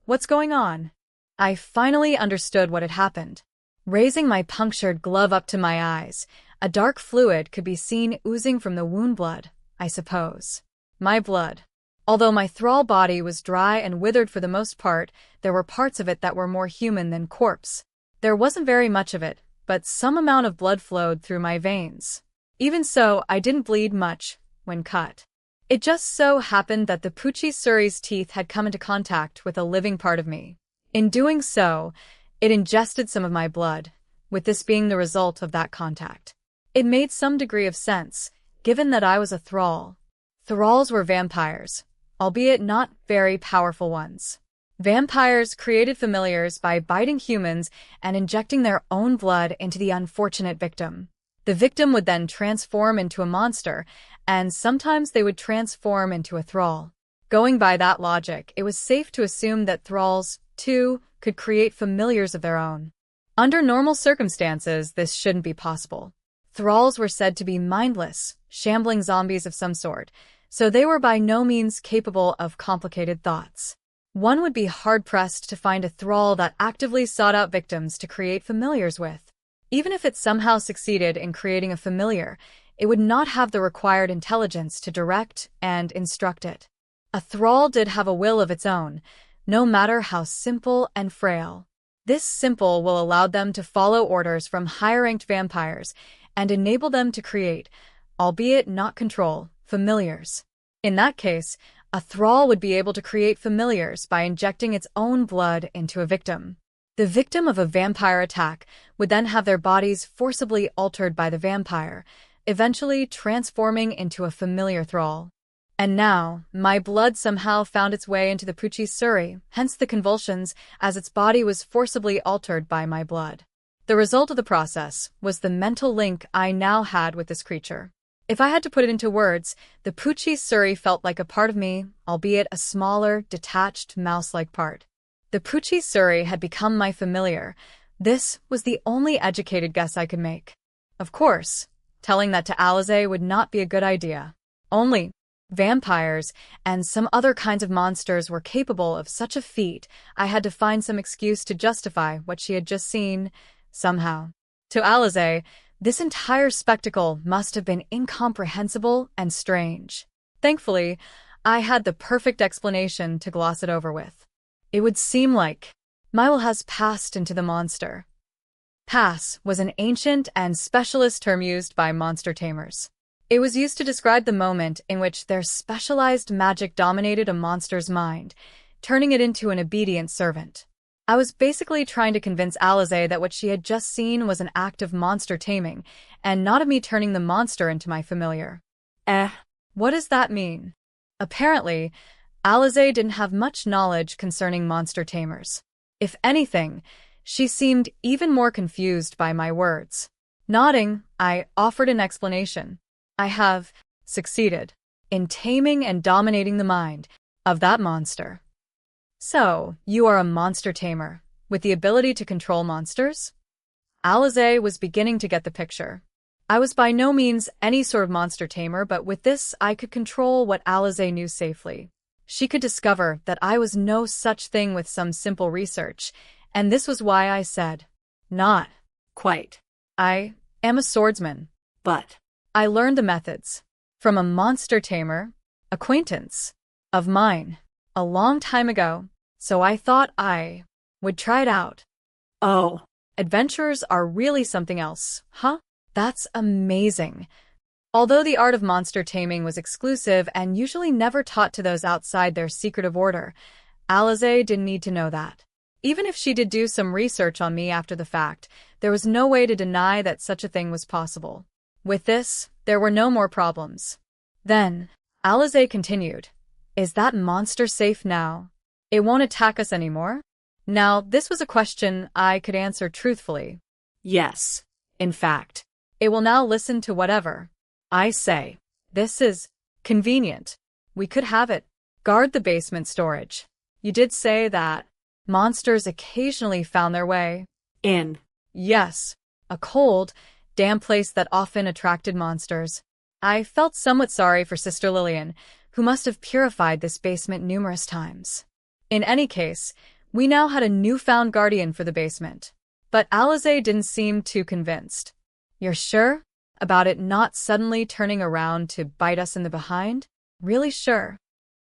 What's going on? I finally understood what had happened. Raising my punctured glove up to my eyes, a dark fluid could be seen oozing from the wound blood, I suppose. My blood. Although my thrall body was dry and withered for the most part, there were parts of it that were more human than corpse. There wasn't very much of it, but some amount of blood flowed through my veins. Even so, I didn't bleed much when cut. It just so happened that the Poochie Suri's teeth had come into contact with a living part of me. In doing so, it ingested some of my blood, with this being the result of that contact. It made some degree of sense, given that I was a thrall. Thralls were vampires, albeit not very powerful ones. Vampires created familiars by biting humans and injecting their own blood into the unfortunate victim. The victim would then transform into a monster, and sometimes they would transform into a thrall. Going by that logic, it was safe to assume that thralls, too, could create familiars of their own. Under normal circumstances, this shouldn't be possible. Thralls were said to be mindless, shambling zombies of some sort, so they were by no means capable of complicated thoughts. One would be hard-pressed to find a thrall that actively sought out victims to create familiars with. Even if it somehow succeeded in creating a familiar, it would not have the required intelligence to direct and instruct it. A thrall did have a will of its own, no matter how simple and frail. This simple will allowed them to follow orders from higher-ranked vampires and enable them to create, albeit not control, familiars. In that case, a thrall would be able to create familiars by injecting its own blood into a victim. The victim of a vampire attack would then have their bodies forcibly altered by the vampire, eventually transforming into a familiar thrall. And now, my blood somehow found its way into the Poochie Suri, hence the convulsions, as its body was forcibly altered by my blood. The result of the process was the mental link I now had with this creature. If I had to put it into words, the Poochie Suri felt like a part of me, albeit a smaller, detached, mouse-like part. The Poochie Suri had become my familiar. This was the only educated guess I could make. Of course, telling that to Alize would not be a good idea. Only vampires and some other kinds of monsters were capable of such a feat. I had to find some excuse to justify what she had just seen, somehow. To Alize, this entire spectacle must have been incomprehensible and strange. Thankfully, I had the perfect explanation to gloss it over with. It would seem like my will has passed into the monster. Pass was an ancient and specialist term used by monster tamers. It was used to describe the moment in which their specialized magic dominated a monster's mind, turning it into an obedient servant. I was basically trying to convince Alize that what she had just seen was an act of monster taming, and not of me turning the monster into my familiar. What does that mean? Apparently, Alize didn't have much knowledge concerning monster tamers. If anything, she seemed even more confused by my words. Nodding, I offered an explanation. I have succeeded in taming and dominating the mind of that monster. So, you are a monster tamer, with the ability to control monsters? Alize was beginning to get the picture. I was by no means any sort of monster tamer, but with this I could control what Alize knew safely. She could discover that I was no such thing with some simple research, and this was why I said, not Quite. I am a swordsman. But I learned the methods from a monster tamer, acquaintance of mine, a long time ago, so I thought I would try it out. oh, Adventurers are really something else, huh? That's amazing. Although the art of monster taming was exclusive and usually never taught to those outside their secretive order, Alize didn't need to know that. Even if she did do some research on me after the fact, there was no way to deny that such a thing was possible. With this, there were no more problems. Then, Alize continued, "Is that monster safe now? It won't attack us anymore?" Now, this was a question I could answer truthfully. Yes. In fact, It will now listen to whatever I say. This is convenient. We could have it guard the basement storage. You did say that monsters occasionally found their way in. Yes, a cold, damp place that often attracted monsters. I felt somewhat sorry for Sister Lillian, who must have purified this basement numerous times. In any case, we now had a newfound guardian for the basement. But Alize didn't seem too convinced. "You're sure about it not suddenly turning around to bite us in the behind? Really sure?"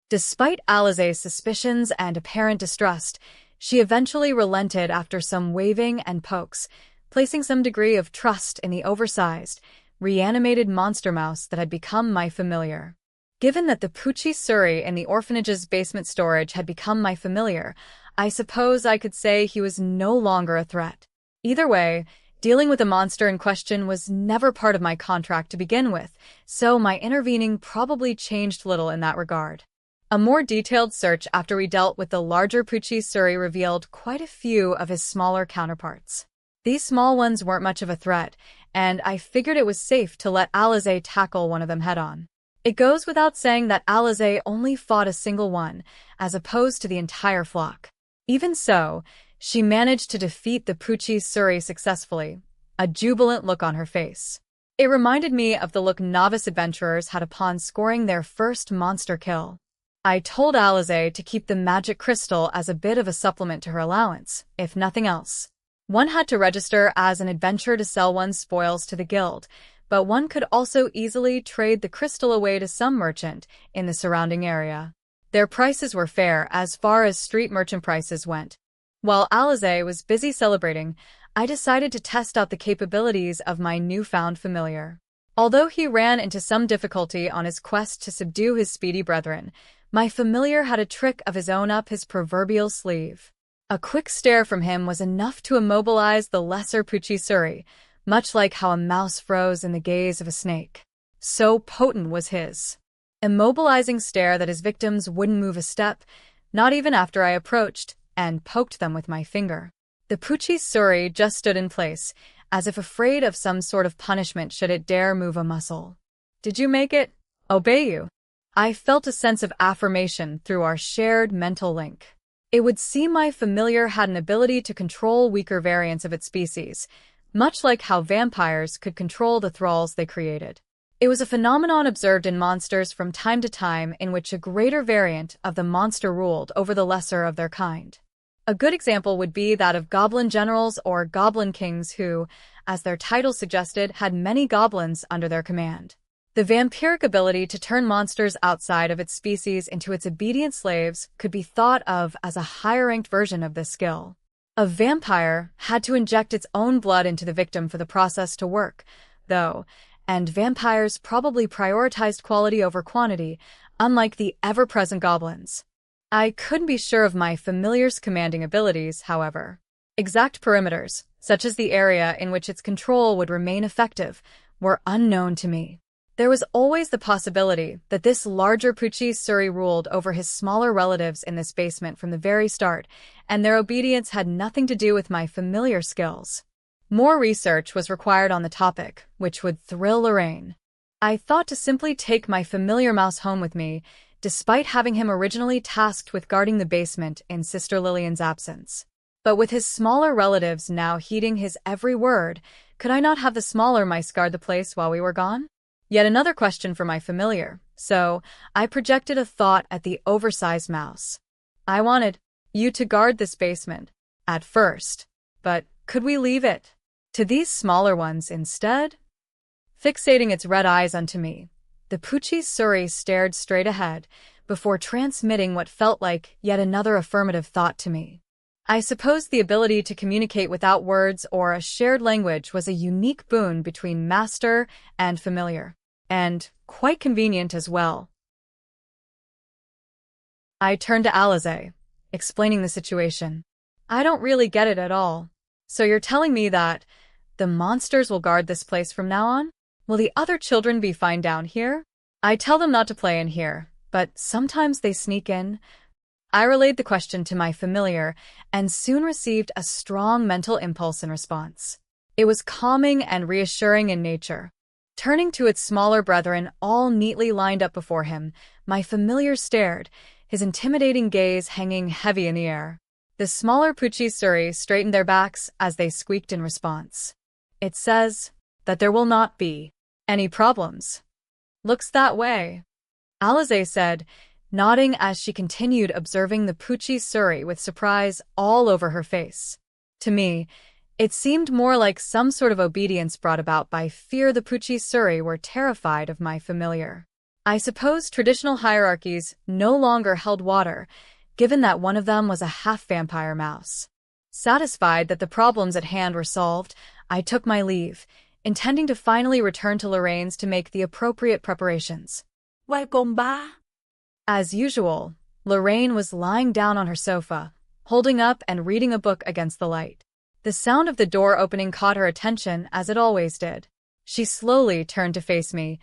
Despite Alize's suspicions and apparent distrust, she eventually relented after some waving and pokes, placing some degree of trust in the oversized, reanimated monster mouse that had become my familiar. Given that the Poochie Suri in the orphanage's basement storage had become my familiar, I suppose I could say he was no longer a threat. Either way, dealing with the monster in question was never part of my contract to begin with, so my intervening probably changed little in that regard. A more detailed search after we dealt with the larger Poochie Suri revealed quite a few of his smaller counterparts. These small ones weren't much of a threat, and I figured it was safe to let Alize tackle one of them head-on. It goes without saying that Alize only fought a single one, as opposed to the entire flock. Even so, she managed to defeat the Poochie Suri successfully, a jubilant look on her face. It reminded me of the look novice adventurers had upon scoring their first monster kill. I told Alize to keep the magic crystal as a bit of a supplement to her allowance, if nothing else. One had to register as an adventurer to sell one's spoils to the guild, but one could also easily trade the crystal away to some merchant in the surrounding area. Their prices were fair as far as street merchant prices went. While Alize was busy celebrating, I decided to test out the capabilities of my newfound familiar. Although he ran into some difficulty on his quest to subdue his speedy brethren, my familiar had a trick of his own up his proverbial sleeve. A quick stare from him was enough to immobilize the lesser Poochie Suri, much like how a mouse froze in the gaze of a snake. So potent was his immobilizing stare that his victims wouldn't move a step, not even after I approached and poked them with my finger. The Poochie Suri just stood in place, as if afraid of some sort of punishment should it dare move a muscle. "Did you make it? Obey you." I felt a sense of affirmation through our shared mental link. It would seem my familiar had an ability to control weaker variants of its species, much like how vampires could control the thralls they created. It was a phenomenon observed in monsters from time to time in which a greater variant of the monster ruled over the lesser of their kind. A good example would be that of goblin generals or goblin kings who, as their title suggested, had many goblins under their command. The vampiric ability to turn monsters outside of its species into its obedient slaves could be thought of as a higher-ranked version of this skill. A vampire had to inject its own blood into the victim for the process to work, though, and vampires probably prioritized quality over quantity, unlike the ever-present goblins. I couldn't be sure of my familiar's commanding abilities, however. Exact perimeters, such as the area in which its control would remain effective, were unknown to me. There was always the possibility that this larger Poochie Suri ruled over his smaller relatives in this basement from the very start, and their obedience had nothing to do with my familiar skills. More research was required on the topic, which would thrill Lorraine. I thought to simply take my familiar mouse home with me, despite having him originally tasked with guarding the basement in Sister Lillian's absence. But with his smaller relatives now heeding his every word, could I not have the smaller mice guard the place while we were gone? Yet another question for my familiar, so I projected a thought at the oversized mouse. "I wanted you to guard this basement, at first, but could we leave it to these smaller ones instead?" Fixating its red eyes onto me, the Poochie Suri stared straight ahead, before transmitting what felt like yet another affirmative thought to me. I suppose the ability to communicate without words or a shared language was a unique boon between master and familiar. and quite convenient as well. I turned to Alize, explaining the situation. I don't really get it at all. So you're telling me that the monsters will guard this place from now on? Will the other children be fine down here? I tell them not to play in here, but sometimes they sneak in. I relayed the question to my familiar and soon received a strong mental impulse in response. It was calming and reassuring in nature. Turning to its smaller brethren, all neatly lined up before him, my familiar stared, his intimidating gaze hanging heavy in the air. The smaller Puchisuri straightened their backs as they squeaked in response. It says that there will not be any problems. Looks that way, Alize said, nodding as she continued observing the Puchisuri with surprise all over her face. To me, it seemed more like some sort of obedience brought about by fear. The Puchisuri were terrified of my familiar. I suppose traditional hierarchies no longer held water, given that one of them was a half-vampire mouse. Satisfied that the problems at hand were solved, I took my leave, intending to finally return to Lorraine's to make the appropriate preparations. Welcome ba. As usual, Lorraine was lying down on her sofa, holding up and reading a book against the light. The sound of the door opening caught her attention, as it always did. She slowly turned to face me,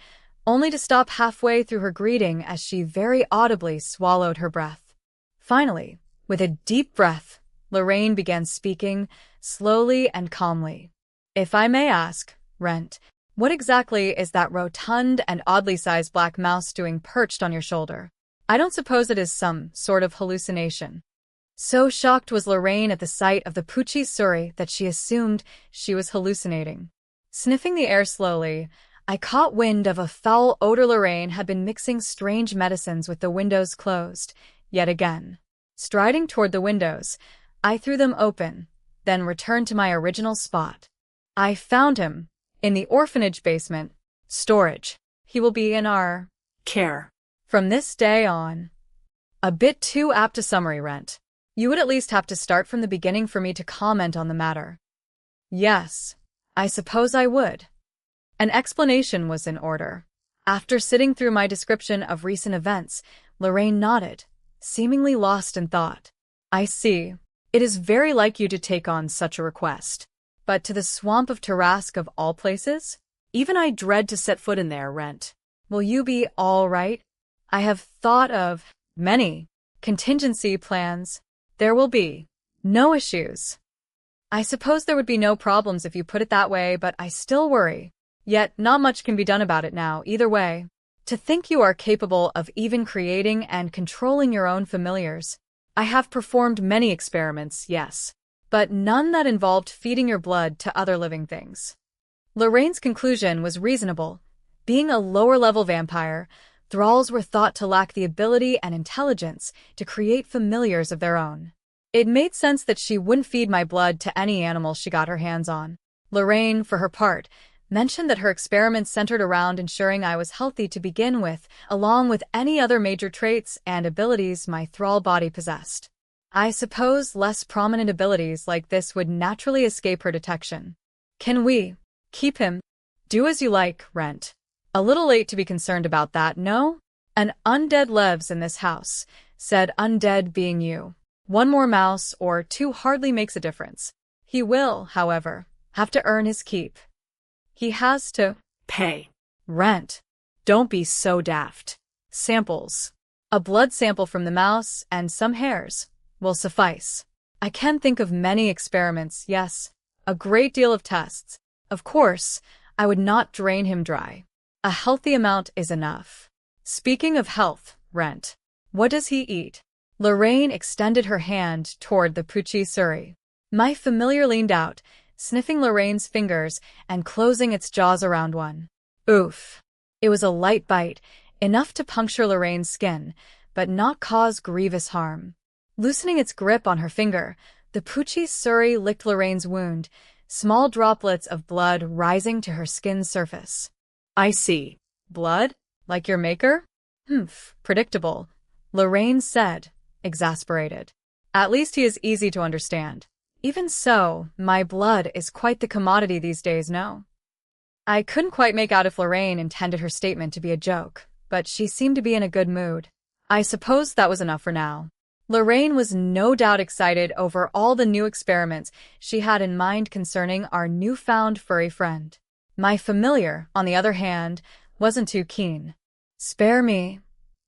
only to stop halfway through her greeting as she very audibly swallowed her breath. Finally, with a deep breath, Lorraine began speaking, slowly and calmly. If I may ask, Rent, what exactly is that rotund and oddly sized black mouse doing perched on your shoulder? I don't suppose it is some sort of hallucination. So shocked was Lorraine at the sight of the Puchisuri that she assumed she was hallucinating. Sniffing the air slowly, I caught wind of a foul odor. Lorraine had been mixing strange medicines with the windows closed, yet again. Striding toward the windows, I threw them open, then returned to my original spot. I found him, in the orphanage basement, storage. He will be in our care from this day on. A bit too apt a summary, Rent. You would at least have to start from the beginning for me to comment on the matter. Yes, I suppose I would. An explanation was in order. After sitting through my description of recent events, Lorraine nodded, seemingly lost in thought. I see. It is very like you to take on such a request. But to the swamp of Tarask of all places? Even I dread to set foot in there, Rent. Will you be all right? I have thought of many contingency plans. There will be no issues. I suppose there would be no problems if you put it that way, but I still worry. Yet not much can be done about it now, either way. To think you are capable of even creating and controlling your own familiars. I have performed many experiments, yes, but none that involved feeding your blood to other living things. Lorraine's conclusion was reasonable. Being a lower-level vampire, thralls were thought to lack the ability and intelligence to create familiars of their own. It made sense that she wouldn't feed my blood to any animal she got her hands on. Lorraine, for her part, mentioned that her experiments centered around ensuring I was healthy to begin with, along with any other major traits and abilities my thrall body possessed. I suppose less prominent abilities like this would naturally escape her detection. Can we keep him? Do as you like, Rent. A little late to be concerned about that, no? An undead lives in this house, said undead being you. One more mouse or two hardly makes a difference. He will, however, have to earn his keep. He has to pay rent. Don't be so daft. Samples. A blood sample from the mouse and some hairs will suffice. I can think of many experiments, yes, a great deal of tests. Of course, I would not drain him dry. A healthy amount is enough. Speaking of health, Rent, what does he eat? Lorraine extended her hand toward the Puchisuri. My familiar leaned out, sniffing Lorraine's fingers and closing its jaws around one. Oof. It was a light bite, enough to puncture Lorraine's skin, but not cause grievous harm. Loosening its grip on her finger, the Puchisuri licked Lorraine's wound, small droplets of blood rising to her skin's surface. I see. Blood? Like your maker? Predictable, Lorraine said, exasperated. At least he is easy to understand. Even so, my blood is quite the commodity these days, no? I couldn't quite make out if Lorraine intended her statement to be a joke, but she seemed to be in a good mood. I suppose that was enough for now. Lorraine was no doubt excited over all the new experiments she had in mind concerning our newfound furry friend. My familiar, on the other hand, wasn't too keen. "Spare me,"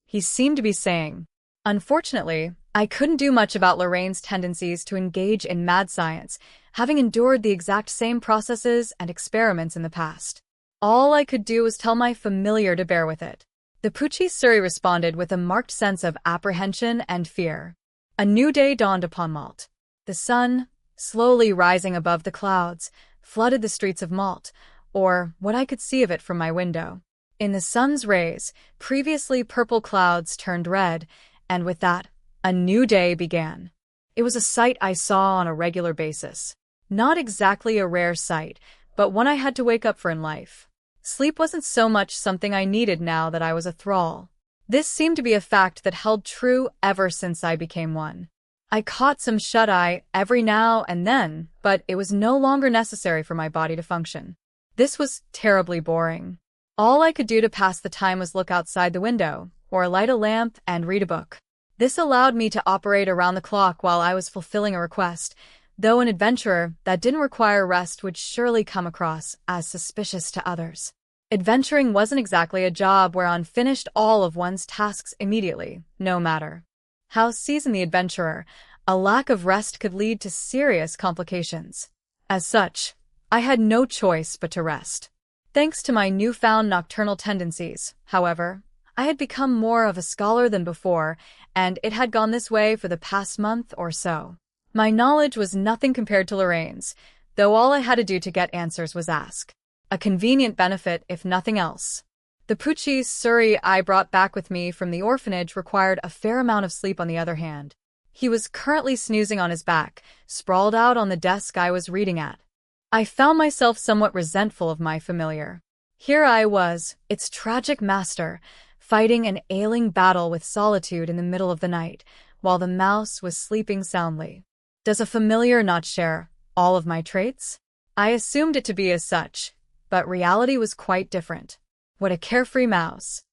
he seemed to be saying. Unfortunately, I couldn't do much about Lorraine's tendencies to engage in mad science, having endured the exact same processes and experiments in the past. All I could do was tell my familiar to bear with it. The Poochie Surrey responded with a marked sense of apprehension and fear. A new day dawned upon Malt. The sun, slowly rising above the clouds, flooded the streets of Malt, or what I could see of it from my window. In the sun's rays, previously purple clouds turned red, and with that, a new day began. It was a sight I saw on a regular basis. Not exactly a rare sight, but one I had to wake up for in life. Sleep wasn't so much something I needed now that I was a thrall. This seemed to be a fact that held true ever since I became one. I caught some shut-eye every now and then, but it was no longer necessary for my body to function. This was terribly boring. All I could do to pass the time was look outside the window, or light a lamp and read a book. This allowed me to operate around the clock while I was fulfilling a request, though an adventurer that didn't require rest would surely come across as suspicious to others. Adventuring wasn't exactly a job whereon finished all of one's tasks immediately, no matter how seasoned the adventurer. A lack of rest could lead to serious complications. As such, I had no choice but to rest. Thanks to my newfound nocturnal tendencies, however, I had become more of a scholar than before, and it had gone this way for the past month or so. My knowledge was nothing compared to Lorraine's, though all I had to do to get answers was ask. A convenient benefit, if nothing else. The Poochie Surrey I brought back with me from the orphanage required a fair amount of sleep on the other hand. He was currently snoozing on his back, sprawled out on the desk I was reading at. I found myself somewhat resentful of my familiar. Here I was, its tragic master, fighting an ailing battle with solitude in the middle of the night, while the mouse was sleeping soundly. Does a familiar not share all of my traits? I assumed it to be as such, but reality was quite different. What a carefree mouse.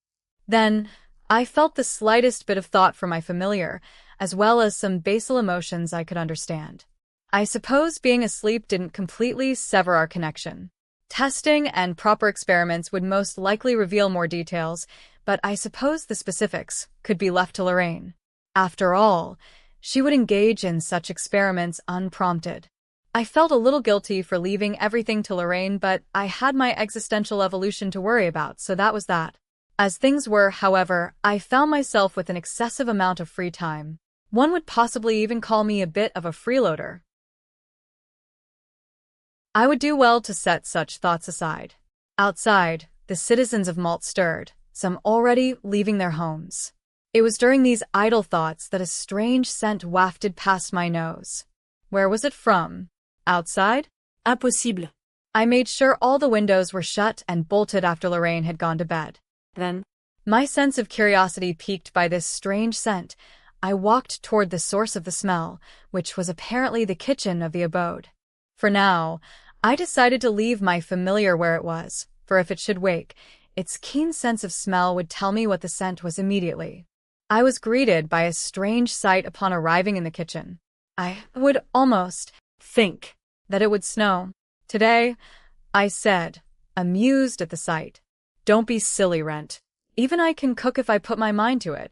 Then, I felt the slightest bit of thought for my familiar, as well as some basal emotions I could understand. I suppose being asleep didn't completely sever our connection. Testing and proper experiments would most likely reveal more details, but I suppose the specifics could be left to Lorraine. After all, she would engage in such experiments unprompted. I felt a little guilty for leaving everything to Lorraine, but I had my existential evolution to worry about, so that was that. As things were, however, I found myself with an excessive amount of free time. One would possibly even call me a bit of a freeloader. I would do well to set such thoughts aside. Outside, the citizens of Malt stirred, some already leaving their homes. It was during these idle thoughts that a strange scent wafted past my nose. Where was it from? Outside? Impossible. I made sure all the windows were shut and bolted after Lorraine had gone to bed. Then, my sense of curiosity piqued by this strange scent, I walked toward the source of the smell, which was apparently the kitchen of the abode. For now, I decided to leave my familiar where it was, for if it should wake, its keen sense of smell would tell me what the scent was immediately. I was greeted by a strange sight upon arriving in the kitchen. I would almost think that it would snow. Today, I said, amused at the sight. Don't be silly, Rent. Even I can cook if I put my mind to it.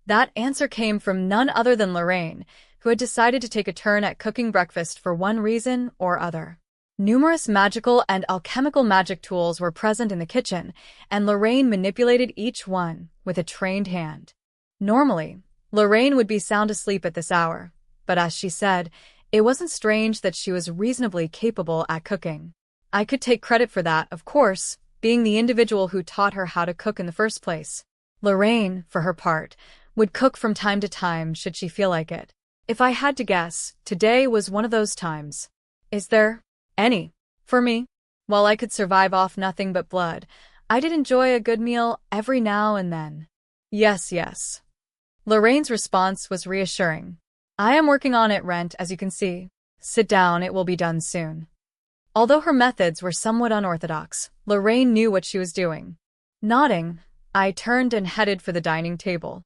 That answer came from none other than Lorraine, who had decided to take a turn at cooking breakfast for one reason or other. Numerous magical and alchemical magic tools were present in the kitchen, and Lorraine manipulated each one with a trained hand. Normally, Lorraine would be sound asleep at this hour, but as she said, it wasn't strange that she was reasonably capable at cooking. I could take credit for that, of course, being the individual who taught her how to cook in the first place. Lorraine, for her part, would cook from time to time should she feel like it. If I had to guess, today was one of those times. Is there any for me? While I could survive off nothing but blood, I did enjoy a good meal every now and then. Yes. Lorraine's response was reassuring. I am working on it, Rent, as you can see. Sit down, it will be done soon. Although her methods were somewhat unorthodox, Lorraine knew what she was doing. Nodding, I turned and headed for the dining table.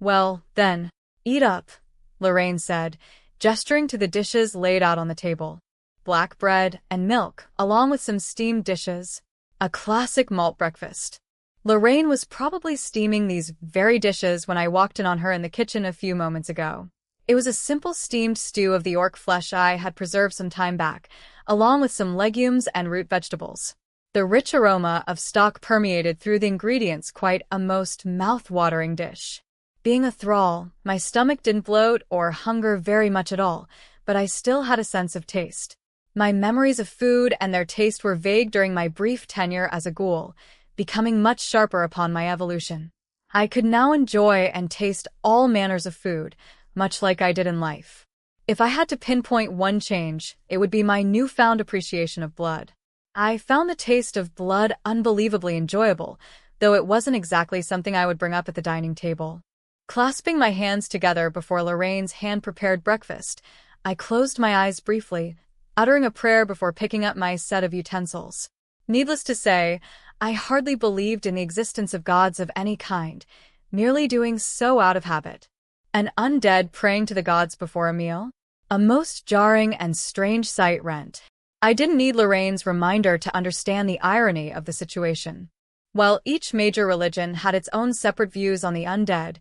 "Well, then, eat up," Lorraine said, gesturing to the dishes laid out on the table. Black bread and milk, along with some steamed dishes. A classic malt breakfast. Lorraine was probably steaming these very dishes when I walked in on her in the kitchen a few moments ago. It was a simple steamed stew of the orc flesh I had preserved some time back, along with some legumes and root vegetables. The rich aroma of stock permeated through the ingredients, quite a most mouth-watering dish. Being a thrall, my stomach didn't bloat or hunger very much at all, but I still had a sense of taste. My memories of food and their taste were vague during my brief tenure as a ghoul, becoming much sharper upon my evolution. I could now enjoy and taste all manners of food, much like I did in life. If I had to pinpoint one change, it would be my newfound appreciation of blood. I found the taste of blood unbelievably enjoyable, though it wasn't exactly something I would bring up at the dining table. Clasping my hands together before Lorraine's hand-prepared breakfast, I closed my eyes briefly, uttering a prayer before picking up my set of utensils. Needless to say, I hardly believed in the existence of gods of any kind, merely doing so out of habit. An undead praying to the gods before a meal? A most jarring and strange sight, Rent. I didn't need Lorraine's reminder to understand the irony of the situation. While each major religion had its own separate views on the undead,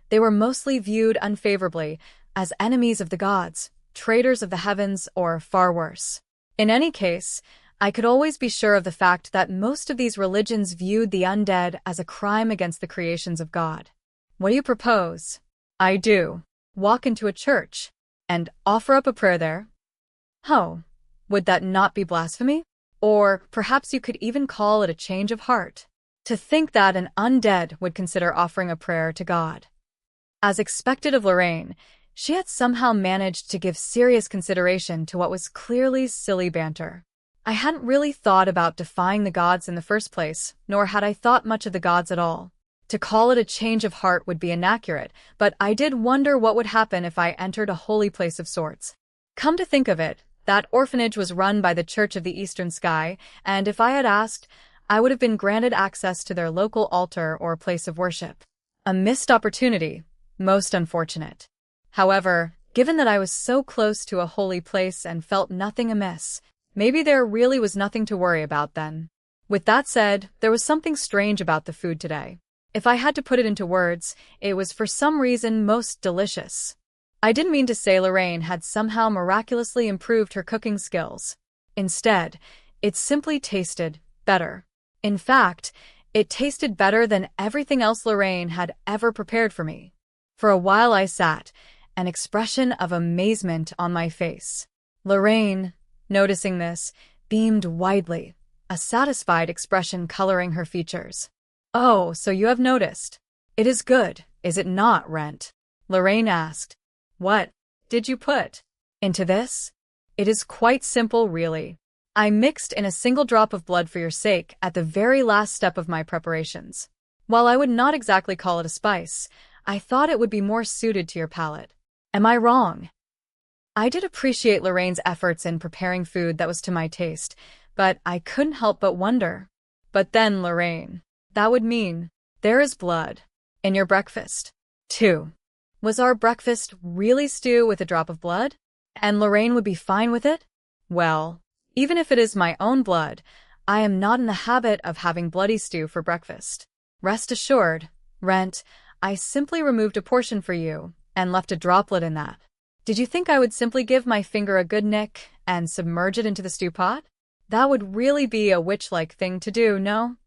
they were mostly viewed unfavorably as enemies of the gods, traitors of the heavens, or far worse. In any case, I could always be sure of the fact that most of these religions viewed the undead as a crime against the creations of God. What do you propose? I do. Walk into a church and offer up a prayer there? Oh, would that not be blasphemy? Or perhaps you could even call it a change of heart. To think that an undead would consider offering a prayer to God. As expected of Lorraine, she had somehow managed to give serious consideration to what was clearly silly banter. I hadn't really thought about defying the gods in the first place, nor had I thought much of the gods at all. To call it a change of heart would be inaccurate, but I did wonder what would happen if I entered a holy place of sorts. Come to think of it, that orphanage was run by the Church of the Eastern Sky, and if I had asked, I would have been granted access to their local altar or place of worship. A missed opportunity, most unfortunate. However, given that I was so close to a holy place and felt nothing amiss, maybe there really was nothing to worry about then. With that said, there was something strange about the food today. If I had to put it into words, it was for some reason most delicious. I didn't mean to say Lorraine had somehow miraculously improved her cooking skills. Instead, it simply tasted better. In fact, it tasted better than everything else Lorraine had ever prepared for me. For a while I sat, an expression of amazement on my face. Lorraine, noticing this, beamed widely, a satisfied expression coloring her features. "Oh, so you have noticed. It is good, is it not, Rent?" Lorraine asked. "What did you put into this?" "It is quite simple, really. I mixed in a single drop of blood for your sake at the very last step of my preparations. While I would not exactly call it a spice, I thought it would be more suited to your palate. Am I wrong?" I did appreciate Lorraine's efforts in preparing food that was to my taste, but I couldn't help but wonder. But then, Lorraine, that would mean there is blood in your breakfast, too. Was our breakfast really stew with a drop of blood? And Lorraine would be fine with it? Well, even if it is my own blood, I am not in the habit of having bloody stew for breakfast. Rest assured, Rent, I simply removed a portion for you and left a droplet in that. Did you think I would simply give my finger a good nick and submerge it into the stew pot? That would really be a witch-like thing to do, no?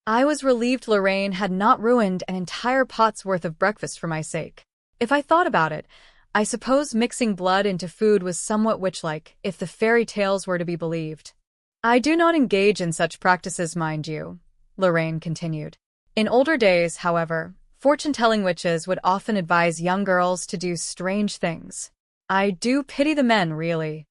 I was relieved Lorraine had not ruined an entire pot's worth of breakfast for my sake. If I thought about it, I suppose mixing blood into food was somewhat witch-like, if the fairy tales were to be believed. I do not engage in such practices, mind you, Lorraine continued. In older days, however, fortune-telling witches would often advise young girls to do strange things. I do pity the men, really.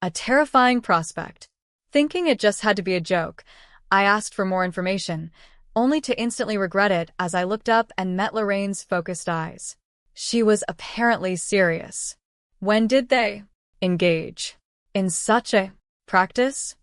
A terrifying prospect. Thinking it just had to be a joke, I asked for more information, only to instantly regret it as I looked up and met Lorraine's focused eyes. She was apparently serious. When did they engage in such a Practice?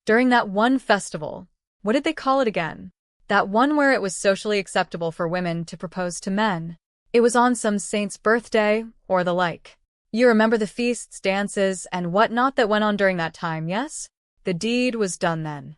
During that one festival, what did they call it again? That one where it was socially acceptable for women to propose to men. It was on some saint's birthday, or the like. You remember the feasts, dances, and whatnot that went on during that time, yes? The deed was done then.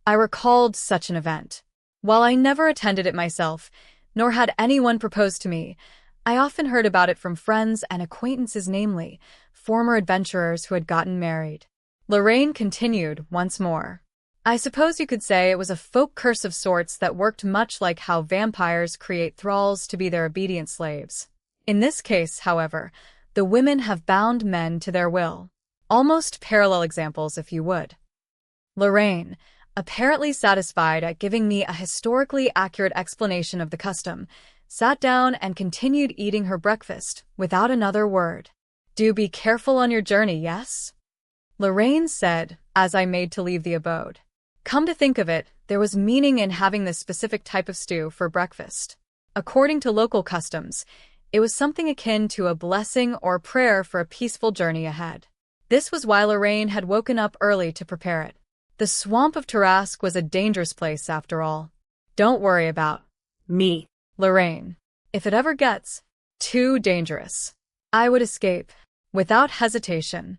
I recalled such an event. While I never attended it myself, nor had anyone propose to me, I often heard about it from friends and acquaintances, namely, former adventurers who had gotten married. Lorraine continued once more. I suppose you could say it was a folk curse of sorts that worked much like how vampires create thralls to be their obedient slaves. In this case, however, the women have bound men to their will. Almost parallel examples, if you would. Lorraine, apparently satisfied at giving me a historically accurate explanation of the custom, sat down and continued eating her breakfast without another word. Do be careful on your journey, yes? Lorraine said, as I made to leave the abode. Come to think of it, there was meaning in having this specific type of stew for breakfast. According to local customs, it was something akin to a blessing or prayer for a peaceful journey ahead. This was why Lorraine had woken up early to prepare it. The swamp of Tarask was a dangerous place after all. Don't worry about Me. Lorraine. If it ever gets too dangerous, I would escape, without hesitation.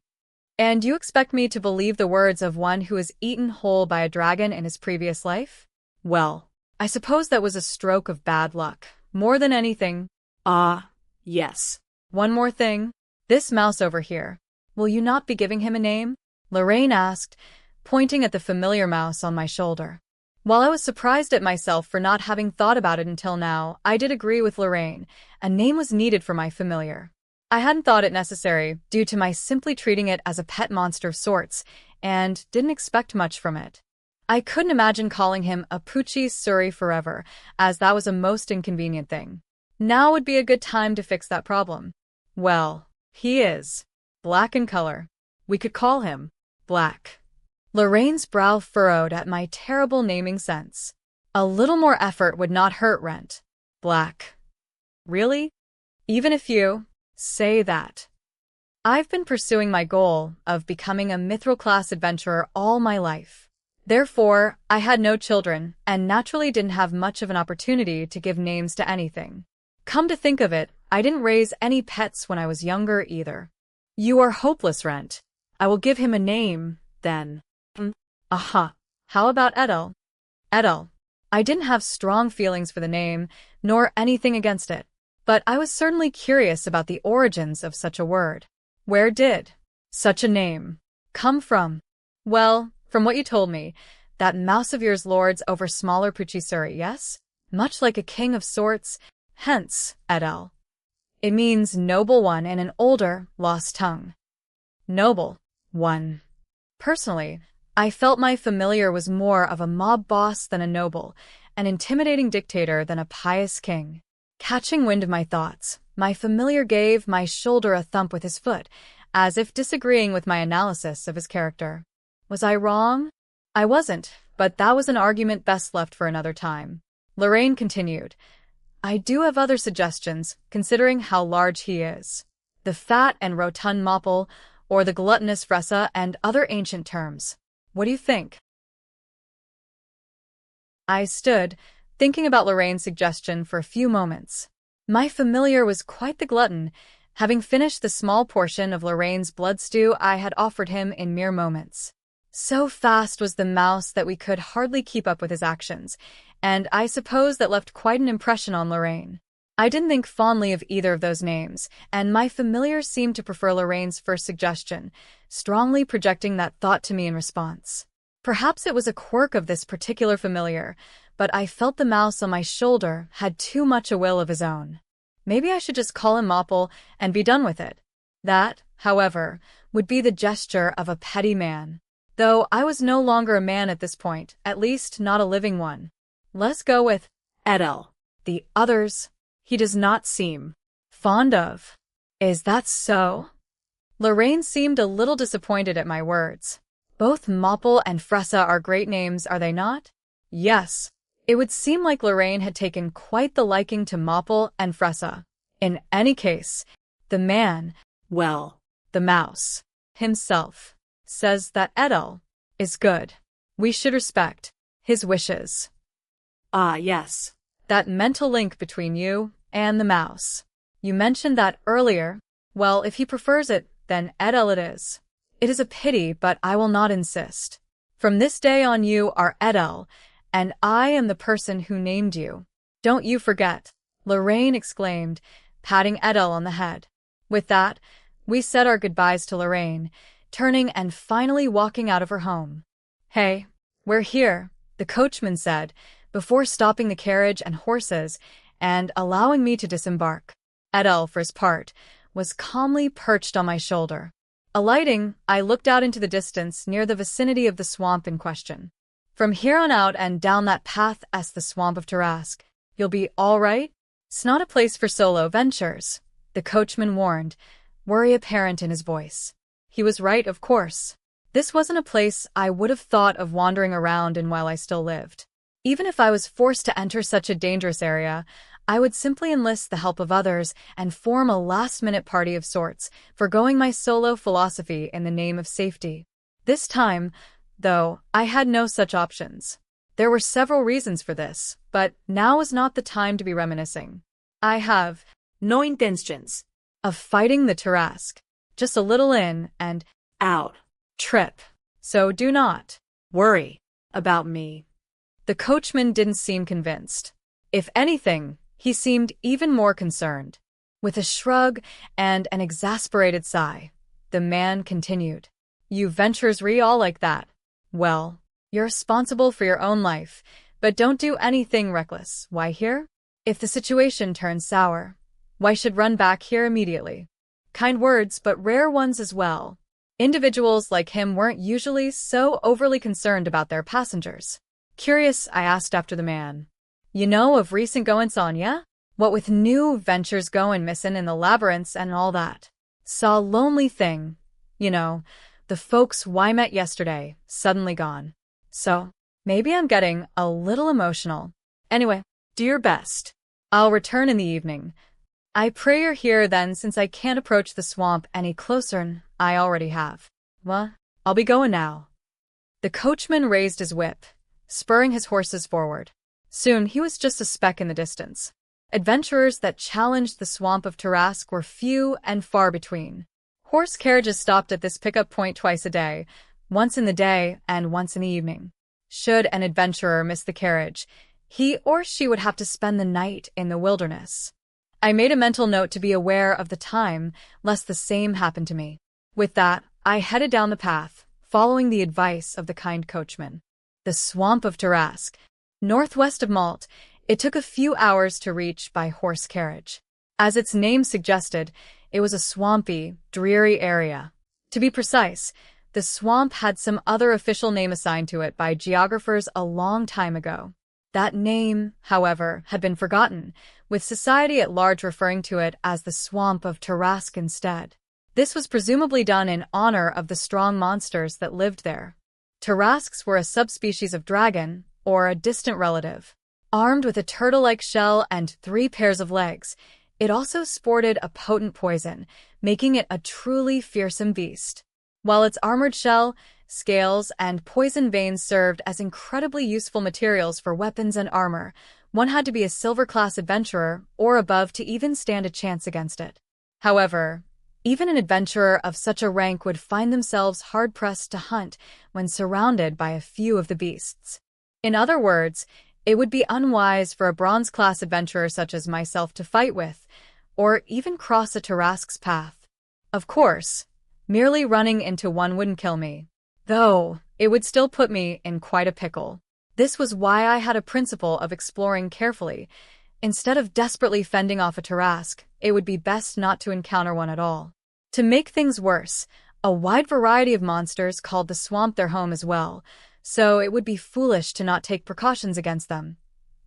And you expect me to believe the words of one who was eaten whole by a dragon in his previous life? Well, I suppose that was a stroke of bad luck, more than anything. Yes. One more thing. This mouse over here, will you not be giving him a name? Lorraine asked, pointing at the familiar mouse on my shoulder. While I was surprised at myself for not having thought about it until now, I did agree with Lorraine. A name was needed for my familiar. I hadn't thought it necessary, due to my simply treating it as a pet monster of sorts, and didn't expect much from it. I couldn't imagine calling him a Poochie Surrey forever, as that was a most inconvenient thing. Now would be a good time to fix that problem. Well, he is black in color. We could call him Black. Lorraine's brow furrowed at my terrible naming sense. A little more effort would not hurt, Rent. Black. Really? Even if you say that. I've been pursuing my goal of becoming a mithril-class adventurer all my life. Therefore, I had no children, and naturally didn't have much of an opportunity to give names to anything. Come to think of it, I didn't raise any pets when I was younger either. You are hopeless, Rent. I will give him a name, then. Aha. How about Edel? Edel. I didn't have strong feelings for the name, nor anything against it. But I was certainly curious about the origins of such a word. Where did such a name come from? Well, from what you told me, that mouse of yours lords over smaller Puchisuri, yes? Much like a king of sorts, hence, Edel. It means noble one in an older, lost tongue. Noble one. Personally, I felt my familiar was more of a mob boss than a noble, an intimidating dictator than a pious king. Catching wind of my thoughts, my familiar gave my shoulder a thump with his foot, as if disagreeing with my analysis of his character. Was I wrong? I wasn't, but that was an argument best left for another time. Lorraine continued. I do have other suggestions, considering how large he is. The fat and rotund Mopple, or the gluttonous Fressa, and other ancient terms. What do you think? I stood, thinking about Lorraine's suggestion for a few moments. My familiar was quite the glutton, having finished the small portion of Lorraine's blood stew I had offered him in mere moments. So fast was the mouse that we could hardly keep up with his actions, and I suppose that left quite an impression on Lorraine. I didn't think fondly of either of those names, and my familiar seemed to prefer Lorraine's first suggestion, strongly projecting that thought to me in response. Perhaps it was a quirk of this particular familiar, but I felt the mouse on my shoulder had too much a will of his own. Maybe I should just call him Mopple and be done with it. That, however, would be the gesture of a petty man. Though I was no longer a man at this point, at least not a living one. Let's go with Edel. The others he does not seem fond of. Is that so? Lorraine seemed a little disappointed at my words. Both Mopple and Fressa are great names, are they not? Yes. It would seem like Lorraine had taken quite the liking to Mopple and Fressa. In any case, the man, well, the mouse, himself, says that Edel is good. We should respect his wishes. Ah, yes. That mental link between you and the mouse. You mentioned that earlier. Well, if he prefers it, then Edel it is. It is a pity, but I will not insist. From this day on you are Edel, and I am the person who named you. Don't you forget, Lorraine exclaimed, patting Edel on the head. With that, we said our goodbyes to Lorraine, turning and finally walking out of her home. Hey, we're here, the coachman said, before stopping the carriage and horses and allowing me to disembark. Edel, for his part, was calmly perched on my shoulder. Alighting, I looked out into the distance near the vicinity of the swamp in question. From here on out and down that path as the swamp of Tarask, you'll be all right? It's not a place for solo ventures, the coachman warned, worry apparent in his voice. He was right, of course. This wasn't a place I would have thought of wandering around in while I still lived. Even if I was forced to enter such a dangerous area, I would simply enlist the help of others and form a last-minute party of sorts, forgoing my solo philosophy in the name of safety. This time, though, I had no such options. There were several reasons for this, but now is not the time to be reminiscing. I have No intentions. of fighting the Tarask, just a little in and Out. trip, so do not Worry. About me. The coachman didn't seem convinced. If anything, he seemed even more concerned. With a shrug and an exasperated sigh, the man continued. You ventures all like that. Well, you're responsible for your own life, but don't do anything reckless. Why here? If the situation turns sour, why should run back here immediately? Kind words, but rare ones as well. Individuals like him weren't usually so overly concerned about their passengers. Curious, I asked after the man. You know of recent goings on, yeah? What with new ventures goin' missin' in the labyrinths and all that. Saw a lonely thing. You know, the folks I met yesterday, suddenly gone. So, maybe I'm getting a little emotional. Anyway, do your best. I'll return in the evening. I pray you're here then, since I can't approach the swamp any closer'n I already have. Well, I'll be going now. The coachman raised his whip, spurring his horses forward. Soon he was just a speck in the distance. Adventurers that challenged the swamp of Tarask were few and far between. Horse carriages stopped at this pickup point twice a day, once in the day and once in the evening. Should an adventurer miss the carriage, he or she would have to spend the night in the wilderness. I made a mental note to be aware of the time, lest the same happen to me. With that, I headed down the path, following the advice of the kind coachman. The swamp of Tarask, northwest of Malt, it took a few hours to reach by horse carriage. As its name suggested, it was a swampy, dreary area. To be precise, the swamp had some other official name assigned to it by geographers a long time ago. That name, however, had been forgotten, with society at large referring to it as the Swamp of Tarask instead. This was presumably done in honor of the strong monsters that lived there. Tarasks were a subspecies of dragon, or a distant relative. Armed with a turtle-like shell and 3 pairs of legs, it also sported a potent poison, making it a truly fearsome beast. While its armored shell, scales, and poison veins served as incredibly useful materials for weapons and armor, one had to be a silver-class adventurer or above to even stand a chance against it. However, even an adventurer of such a rank would find themselves hard-pressed to hunt when surrounded by a few of the beasts. In other words, it would be unwise for a bronze-class adventurer such as myself to fight with, or even cross a Tarask's path. Of course, merely running into one wouldn't kill me, though it would still put me in quite a pickle. This was why I had a principle of exploring carefully. Instead of desperately fending off a Tarask, it would be best not to encounter one at all. To make things worse, a wide variety of monsters called the swamp their home as well, so it would be foolish to not take precautions against them.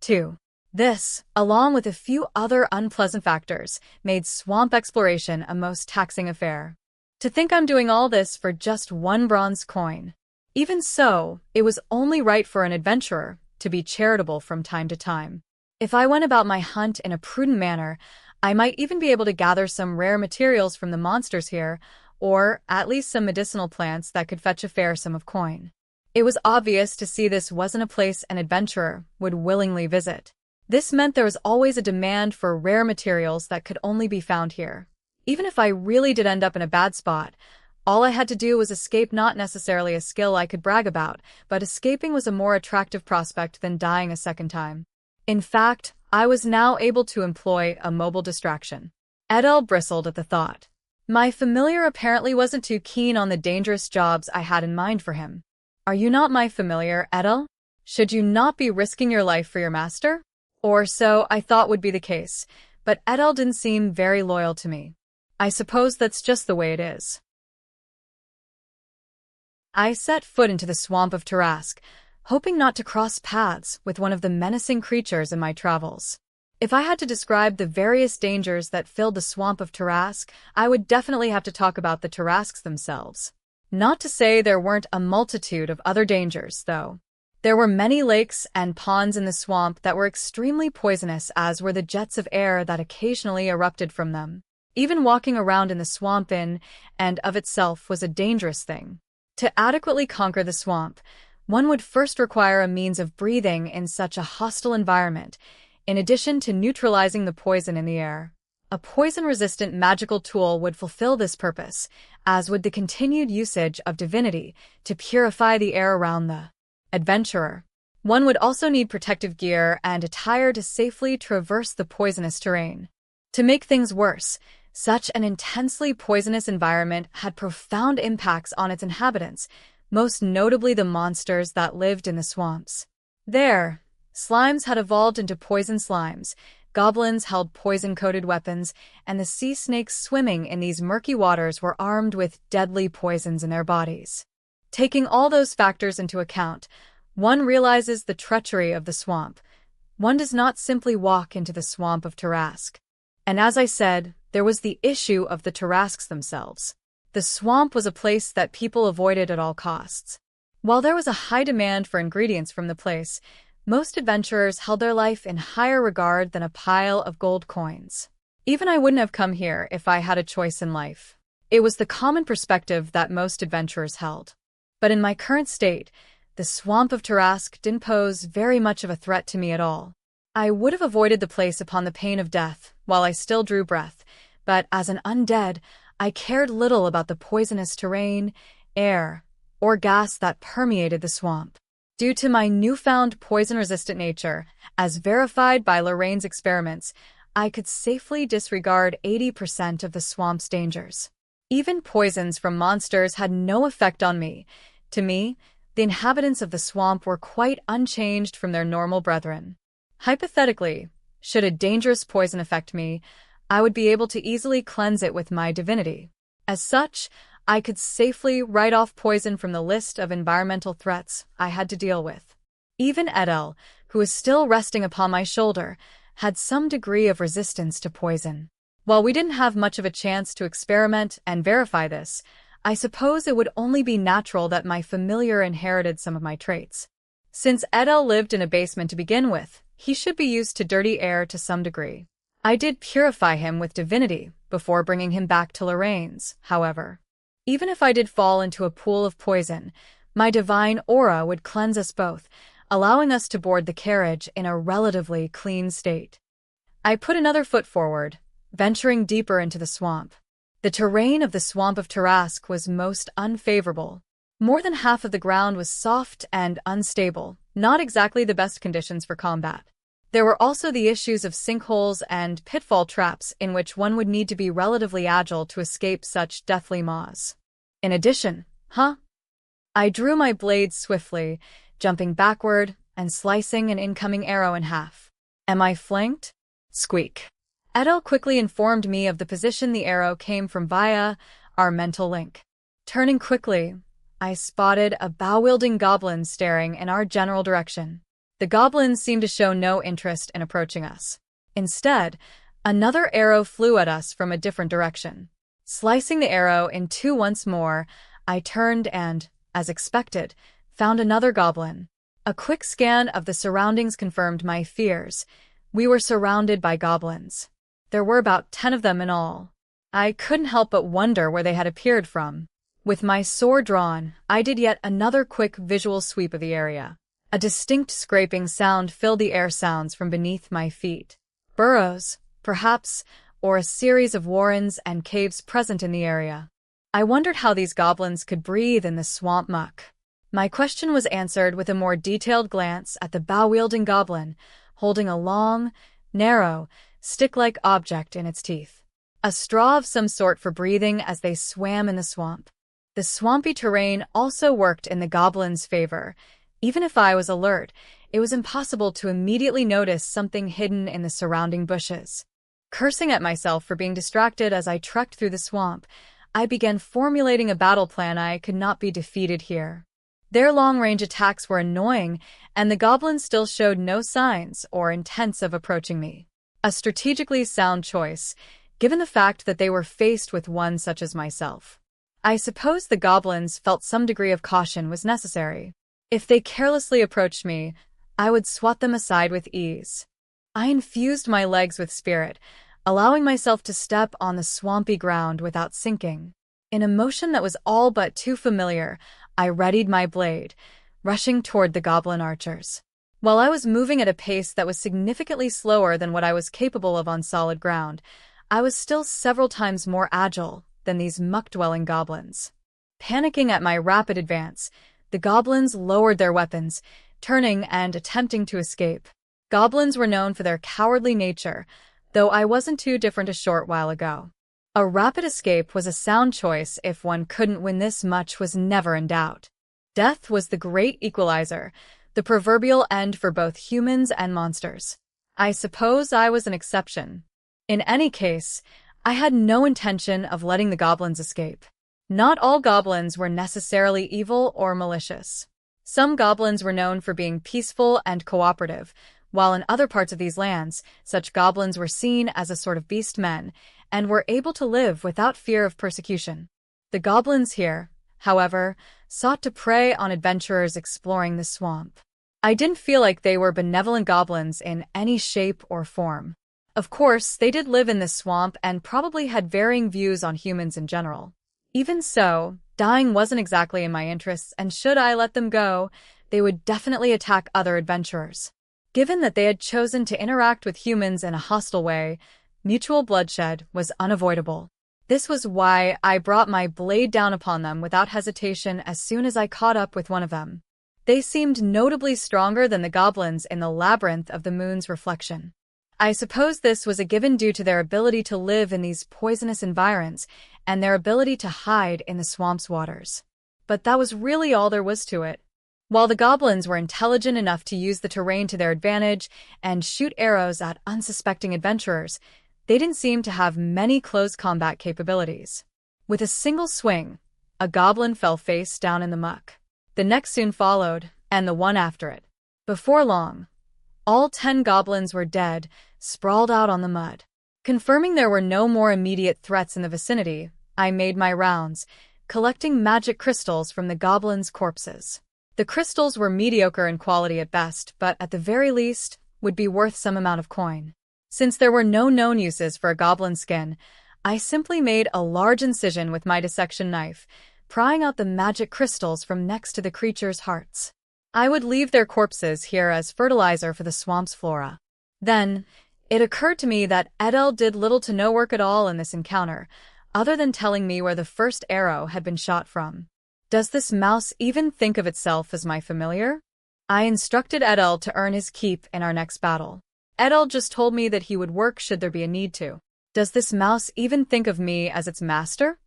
2. This, along with a few other unpleasant factors, made swamp exploration a most taxing affair. To think I'm doing all this for just 1 bronze coin. Even so, it was only right for an adventurer to be charitable from time to time. If I went about my hunt in a prudent manner, I might even be able to gather some rare materials from the monsters here, or at least some medicinal plants that could fetch a fair sum of coin. It was obvious to see this wasn't a place an adventurer would willingly visit. This meant there was always a demand for rare materials that could only be found here. Even if I really did end up in a bad spot, all I had to do was escape, not necessarily a skill I could brag about, but escaping was a more attractive prospect than dying a second time. In fact, I was now able to employ a mobile distraction. Edel bristled at the thought. My familiar apparently wasn't too keen on the dangerous jobs I had in mind for him. Are you not my familiar, Edel? Should you not be risking your life for your master? Or so I thought would be the case, but Edel didn't seem very loyal to me. I suppose that's just the way it is. I set foot into the swamp of Tarask, hoping not to cross paths with one of the menacing creatures in my travels. If I had to describe the various dangers that filled the swamp of Tarask, I would definitely have to talk about the Tarasks themselves. Not to say there weren't a multitude of other dangers, though. There were many lakes and ponds in the swamp that were extremely poisonous, as were the jets of air that occasionally erupted from them. Even walking around in the swamp in and of itself was a dangerous thing. To adequately conquer the swamp, one would first require a means of breathing in such a hostile environment, in addition to neutralizing the poison in the air. A poison-resistant magical tool would fulfill this purpose, as would the continued usage of divinity to purify the air around the adventurer. One would also need protective gear and attire to safely traverse the poisonous terrain. To make things worse, such an intensely poisonous environment had profound impacts on its inhabitants, most notably the monsters that lived in the swamps. There, slimes had evolved into poison slimes, goblins held poison-coated weapons, and the sea snakes swimming in these murky waters were armed with deadly poisons in their bodies. Taking all those factors into account, one realizes the treachery of the swamp. One does not simply walk into the swamp of Tarask. And as I said, there was the issue of the Tarasks themselves. The swamp was a place that people avoided at all costs. While there was a high demand for ingredients from the place, most adventurers held their life in higher regard than a pile of gold coins. Even I wouldn't have come here if I had a choice in life. It was the common perspective that most adventurers held. But in my current state, the swamp of Tarask didn't pose very much of a threat to me at all. I would have avoided the place upon the pain of death while I still drew breath, but as an undead, I cared little about the poisonous terrain, air, or gas that permeated the swamp. Due to my newfound poison-resistant nature, as verified by Lorraine's experiments, I could safely disregard 80% of the swamp's dangers. Even poisons from monsters had no effect on me. To me, the inhabitants of the swamp were quite unchanged from their normal brethren. Hypothetically, should a dangerous poison affect me, I would be able to easily cleanse it with my divinity. As such, I could safely write off poison from the list of environmental threats I had to deal with. Even Edel, who was still resting upon my shoulder, had some degree of resistance to poison. While we didn't have much of a chance to experiment and verify this, I suppose it would only be natural that my familiar inherited some of my traits. Since Edel lived in a basement to begin with, he should be used to dirty air to some degree. I did purify him with divinity before bringing him back to Lorraine's, however. Even if I did fall into a pool of poison, my divine aura would cleanse us both, allowing us to board the carriage in a relatively clean state. I put another foot forward, venturing deeper into the swamp. The terrain of the swamp of Tarask was most unfavorable. More than half of the ground was soft and unstable, not exactly the best conditions for combat. There were also the issues of sinkholes and pitfall traps in which one would need to be relatively agile to escape such deathly maws. In addition, I drew my blade swiftly, jumping backward and slicing an incoming arrow in half. Am I flanked? Squeak. Edel quickly informed me of the position the arrow came from via our mental link. Turning quickly, I spotted a bow-wielding goblin staring in our general direction. The goblin seemed to show no interest in approaching us. Instead, another arrow flew at us from a different direction. Slicing the arrow in two once more, I turned and, as expected, found another goblin. A quick scan of the surroundings confirmed my fears. We were surrounded by goblins. There were about 10 of them in all. I couldn't help but wonder where they had appeared from. With my sword drawn, I did yet another quick visual sweep of the area. A distinct scraping sound filled the air sounds from beneath my feet. Burrows, perhaps, or a series of warrens and caves present in the area. I wondered how these goblins could breathe in the swamp muck. My question was answered with a more detailed glance at the bow-wielding goblin, holding a long, narrow, stick-like object in its teeth. A straw of some sort for breathing as they swam in the swamp. The swampy terrain also worked in the goblin's favor. Even if I was alert, it was impossible to immediately notice something hidden in the surrounding bushes. Cursing at myself for being distracted as I trekked through the swamp, I began formulating a battle plan. I could not be defeated here. Their long-range attacks were annoying, and the goblins still showed no signs or intents of approaching me. A strategically sound choice, given the fact that they were faced with one such as myself. I suppose the goblins felt some degree of caution was necessary. If they carelessly approached me, I would swat them aside with ease. I infused my legs with spirit, allowing myself to step on the swampy ground without sinking. In a motion that was all but too familiar, I readied my blade, rushing toward the goblin archers. While I was moving at a pace that was significantly slower than what I was capable of on solid ground, I was still several times more agile than these muck-dwelling goblins. Panicking at my rapid advance, the goblins lowered their weapons, turning and attempting to escape. Goblins were known for their cowardly nature, though I wasn't too different a short while ago. A rapid escape was a sound choice if one couldn't win. This much was never in doubt. Death was the great equalizer, the proverbial end for both humans and monsters. I suppose I was an exception. In any case, I had no intention of letting the goblins escape. Not all goblins were necessarily evil or malicious. Some goblins were known for being peaceful and cooperative, while in other parts of these lands, such goblins were seen as a sort of beast men, and were able to live without fear of persecution. The goblins here, however, sought to prey on adventurers exploring the swamp. I didn't feel like they were benevolent goblins in any shape or form. Of course, they did live in this swamp and probably had varying views on humans in general. Even so, dying wasn't exactly in my interests, and should I let them go, they would definitely attack other adventurers. Given that they had chosen to interact with humans in a hostile way, mutual bloodshed was unavoidable. This was why I brought my blade down upon them without hesitation as soon as I caught up with one of them. They seemed notably stronger than the goblins in the labyrinth of the moon's reflection. I suppose this was a given due to their ability to live in these poisonous environs and their ability to hide in the swamp's waters. But that was really all there was to it. While the goblins were intelligent enough to use the terrain to their advantage and shoot arrows at unsuspecting adventurers, they didn't seem to have many close combat capabilities. With a single swing, a goblin fell face down in the muck. The next soon followed, and the one after it. Before long, all 10 goblins were dead, sprawled out on the mud. Confirming there were no more immediate threats in the vicinity, I made my rounds, collecting magic crystals from the goblins' corpses. The crystals were mediocre in quality at best, but at the very least, would be worth some amount of coin. Since there were no known uses for a goblin skin, I simply made a large incision with my dissection knife, prying out the magic crystals from next to the creatures' hearts. I would leave their corpses here as fertilizer for the swamp's flora. Then, it occurred to me that Edel did little to no work at all in this encounter, other than telling me where the first arrow had been shot from. Does this mouse even think of itself as my familiar? I instructed Edel to earn his keep in our next battle. Edel just told me that he would work should there be a need to. Does this mouse even think of me as its master?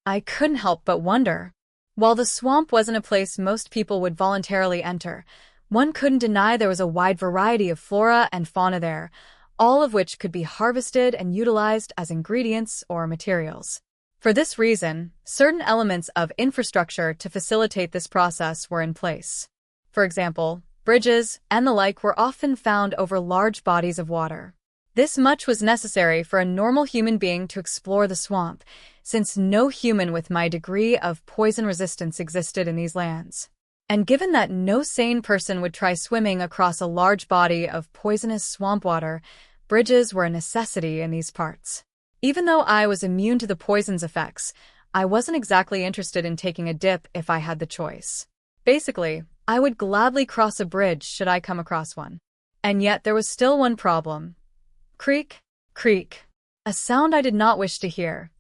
I couldn't help but wonder. While the swamp wasn't a place most people would voluntarily enter, one couldn't deny there was a wide variety of flora and fauna there, all of which could be harvested and utilized as ingredients or materials. For this reason, certain elements of infrastructure to facilitate this process were in place. For example, bridges and the like were often found over large bodies of water. This much was necessary for a normal human being to explore the swamp, since no human with my degree of poison resistance existed in these lands. And given that no sane person would try swimming across a large body of poisonous swamp water, bridges were a necessity in these parts. Even though I was immune to the poison's effects, I wasn't exactly interested in taking a dip if I had the choice. Basically, I would gladly cross a bridge should I come across one. And yet there was still one problem. Creak, creak. A sound I did not wish to hear.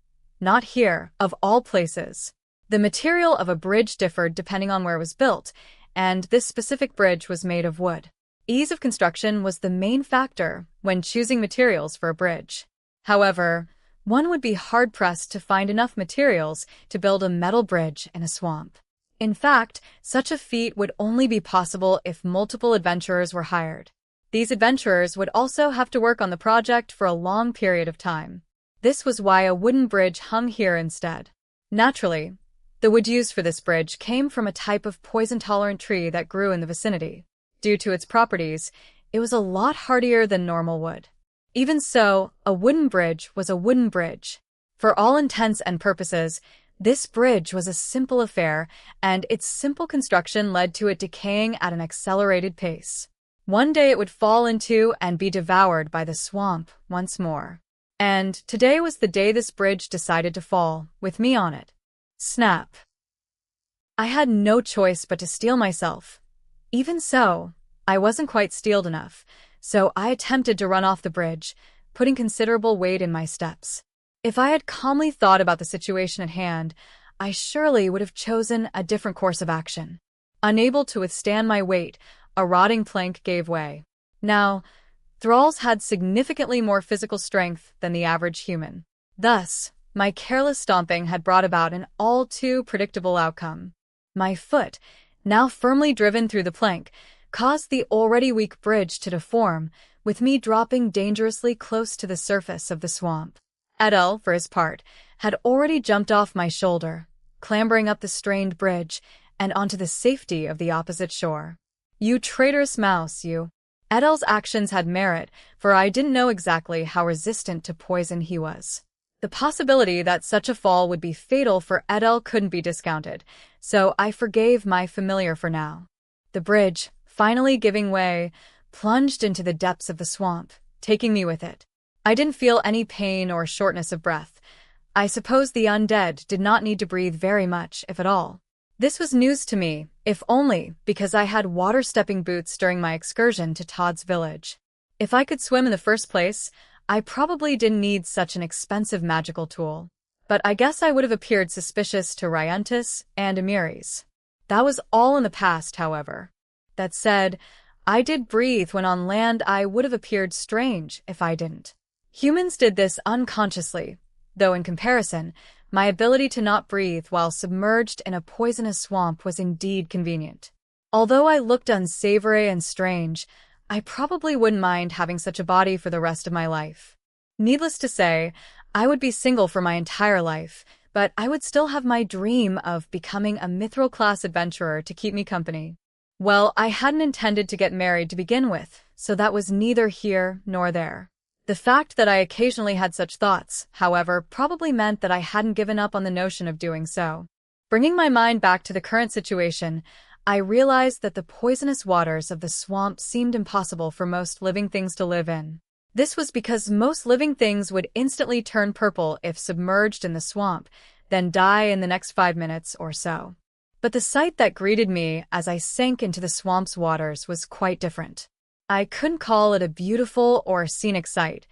Not here, of all places. The material of a bridge differed depending on where it was built, and this specific bridge was made of wood. Ease of construction was the main factor when choosing materials for a bridge. However, one would be hard-pressed to find enough materials to build a metal bridge in a swamp. In fact, such a feat would only be possible if multiple adventurers were hired. These adventurers would also have to work on the project for a long period of time. This was why a wooden bridge hung here instead. Naturally, the wood used for this bridge came from a type of poison-tolerant tree that grew in the vicinity. Due to its properties, it was a lot hardier than normal wood. Even so, a wooden bridge was a wooden bridge. For all intents and purposes, this bridge was a simple affair, and its simple construction led to it decaying at an accelerated pace. One day it would fall into and be devoured by the swamp once more. And today was the day this bridge decided to fall, with me on it. Snap. I had no choice but to steel myself. Even so, I wasn't quite steeled enough, so I attempted to run off the bridge, putting considerable weight in my steps. If I had calmly thought about the situation at hand, I surely would have chosen a different course of action. Unable to withstand my weight, a rotting plank gave way. Now, thralls had significantly more physical strength than the average human. Thus, my careless stomping had brought about an all too predictable outcome. My foot, now firmly driven through the plank, caused the already weak bridge to deform, with me dropping dangerously close to the surface of the swamp. Edel, for his part, had already jumped off my shoulder, clambering up the strained bridge and onto the safety of the opposite shore. You traitorous mouse, you. Edel's actions had merit, for I didn't know exactly how resistant to poison he was. The possibility that such a fall would be fatal for Edel couldn't be discounted, so I forgave my familiar for now. The bridge, finally giving way, plunged into the depths of the swamp, taking me with it. I didn't feel any pain or shortness of breath. I suppose the undead did not need to breathe very much, if at all. This was news to me, if only because I had water-stepping boots during my excursion to Todd's village. If I could swim in the first place, I probably didn't need such an expensive magical tool. But I guess I would have appeared suspicious to Ryantis and Emiris. That was all in the past, however. That said, I did breathe when on land. I would have appeared strange if I didn't. Humans did this unconsciously, though in comparison, my ability to not breathe while submerged in a poisonous swamp was indeed convenient. Although I looked unsavory and strange, I probably wouldn't mind having such a body for the rest of my life. Needless to say, I would be single for my entire life, but I would still have my dream of becoming a mithril-class adventurer to keep me company. Well, I hadn't intended to get married to begin with, so that was neither here nor there. The fact that I occasionally had such thoughts, however, probably meant that I hadn't given up on the notion of doing so. Bringing my mind back to the current situation, I realized that the poisonous waters of the swamp seemed impossible for most living things to live in. This was because most living things would instantly turn purple if submerged in the swamp, then die in the next 5 minutes or so. But the sight that greeted me as I sank into the swamp's waters was quite different. I couldn't call it a beautiful or scenic sight,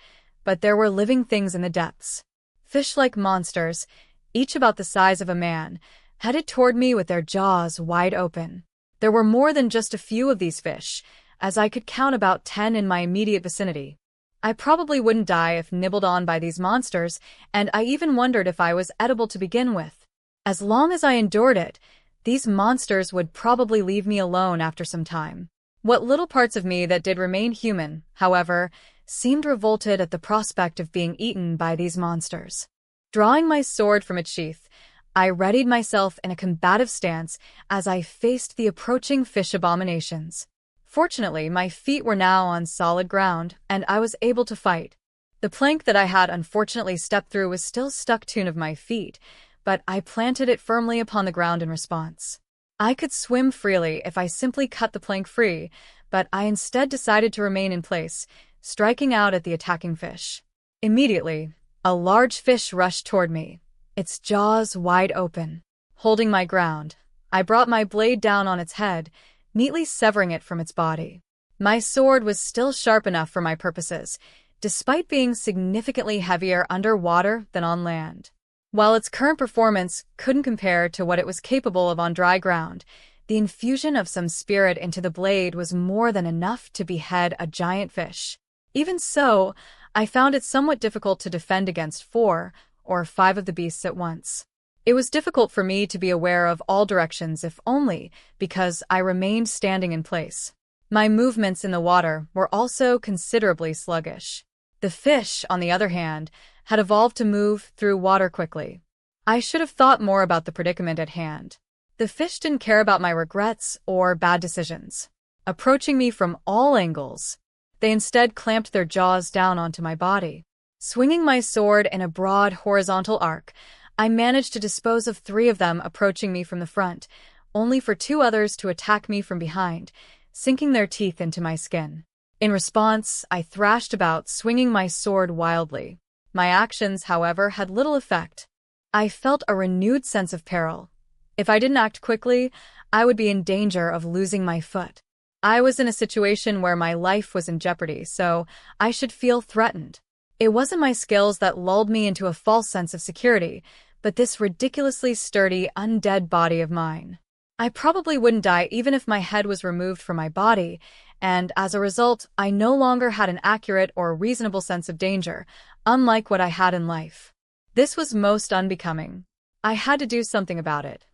but there were living things in the depths. Fish-like monsters, each about the size of a man, headed toward me with their jaws wide open. There were more than just a few of these fish, as I could count about 10 in my immediate vicinity. I probably wouldn't die if nibbled on by these monsters, and I even wondered if I was edible to begin with. As long as I endured it, these monsters would probably leave me alone after some time. What little parts of me that did remain human, however, seemed revolted at the prospect of being eaten by these monsters. Drawing my sword from its sheath, I readied myself in a combative stance as I faced the approaching fish abominations. Fortunately, my feet were now on solid ground, and I was able to fight. The plank that I had unfortunately stepped through was still stuck to of my feet, but I planted it firmly upon the ground in response. I could swim freely if I simply cut the plank free, but I instead decided to remain in place, striking out at the attacking fish. Immediately, A large fish rushed toward me, its jaws wide open. Holding my ground, I brought my blade down on its head, neatly severing it from its body. My sword was still sharp enough for my purposes, despite being significantly heavier underwater than on land. While its current performance couldn't compare to what it was capable of on dry ground, the infusion of some spirit into the blade was more than enough to behead a giant fish. Even so, I found it somewhat difficult to defend against 4 or 5 of the beasts at once. It was difficult for me to be aware of all directions, if only because I remained standing in place. My movements in the water were also considerably sluggish. The fish, on the other hand, had evolved to move through water quickly. I should have thought more about the predicament at hand. The fish didn't care about my regrets or bad decisions. Approaching me from all angles, they instead clamped their jaws down onto my body. Swinging my sword in a broad horizontal arc, I managed to dispose of 3 of them approaching me from the front, only for 2 others to attack me from behind, sinking their teeth into my skin. In response, I thrashed about, swinging my sword wildly. My actions, however, had little effect. I felt a renewed sense of peril. If I didn't act quickly, I would be in danger of losing my foot. I was in a situation where my life was in jeopardy, so I should feel threatened. It wasn't my skills that lulled me into a false sense of security, but this ridiculously sturdy, undead body of mine. I probably wouldn't die even if my head was removed from my body, and as a result, I no longer had an accurate or reasonable sense of danger, unlike what I had in life. This was most unbecoming. I had to do something about it.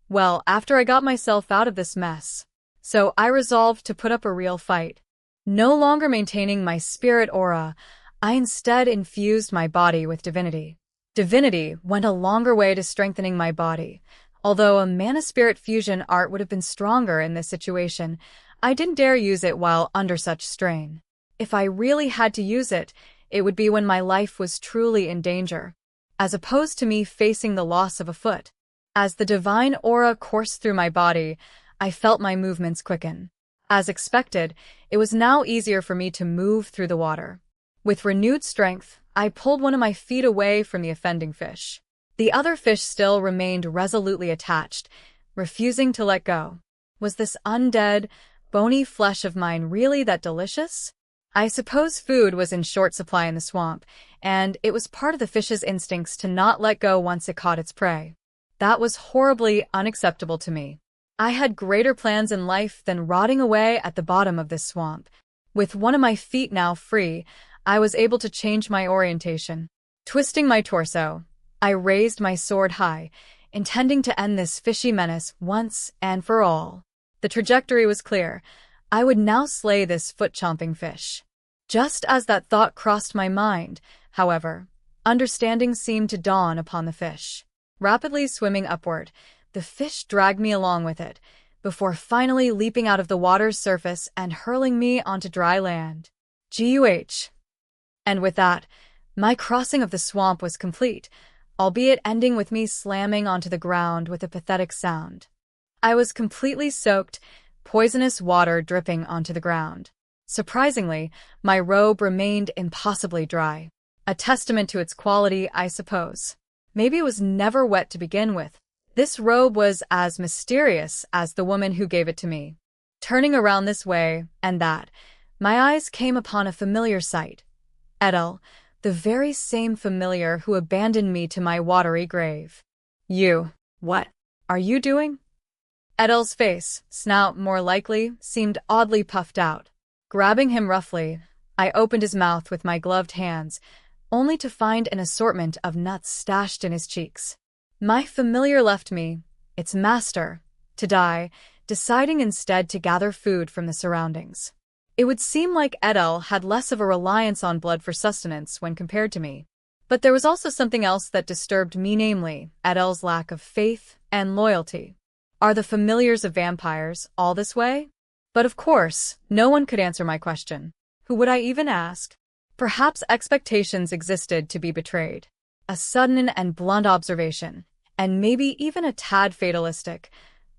Well, after I got myself out of this mess, so I resolved to put up a real fight. No longer maintaining my spirit aura, I instead infused my body with divinity. Divinity went a longer way to strengthening my body. Although a mana-spirit fusion art would have been stronger in this situation, I didn't dare use it while under such strain. If I really had to use it, it would be when my life was truly in danger, as opposed to me facing the loss of a foot. As the divine aura coursed through my body, I felt my movements quicken. As expected, it was now easier for me to move through the water. With renewed strength, I pulled one of my feet away from the offending fish. The other fish still remained resolutely attached, refusing to let go. Was this undead, bony flesh of mine really that delicious? I suppose food was in short supply in the swamp, and it was part of the fish's instincts to not let go once it caught its prey. That was horribly unacceptable to me. I had greater plans in life than rotting away at the bottom of this swamp. With one of my feet now free, I was able to change my orientation. Twisting my torso, I raised my sword high, intending to end this fishy menace once and for all. The trajectory was clear. I would now slay this foot-chomping fish. Just as that thought crossed my mind, however, understanding seemed to dawn upon the fish. Rapidly swimming upward, the fish dragged me along with it, before finally leaping out of the water's surface and hurling me onto dry land. Guh. And with that, my crossing of the swamp was complete, albeit ending with me slamming onto the ground with a pathetic sound. I was completely soaked, poisonous water dripping onto the ground. Surprisingly, my robe remained impossibly dry. A testament to its quality, I suppose. Maybe it was never wet to begin with. This robe was as mysterious as the woman who gave it to me. Turning around this way and that, my eyes came upon a familiar sight. Edel, the very same familiar who abandoned me to my watery grave. You, what are you doing? Edel's face, snout more likely, seemed oddly puffed out. Grabbing him roughly, I opened his mouth with my gloved hands, only to find an assortment of nuts stashed in his cheeks. My familiar left me, its master, to die, deciding instead to gather food from the surroundings. It would seem like Edel had less of a reliance on blood for sustenance when compared to me. But there was also something else that disturbed me, namely, Edel's lack of faith and loyalty. Are the familiars of vampires all this way? But of course, no one could answer my question. Who would I even ask? Perhaps expectations existed to be betrayed. A sudden and blunt observation, and maybe even a tad fatalistic.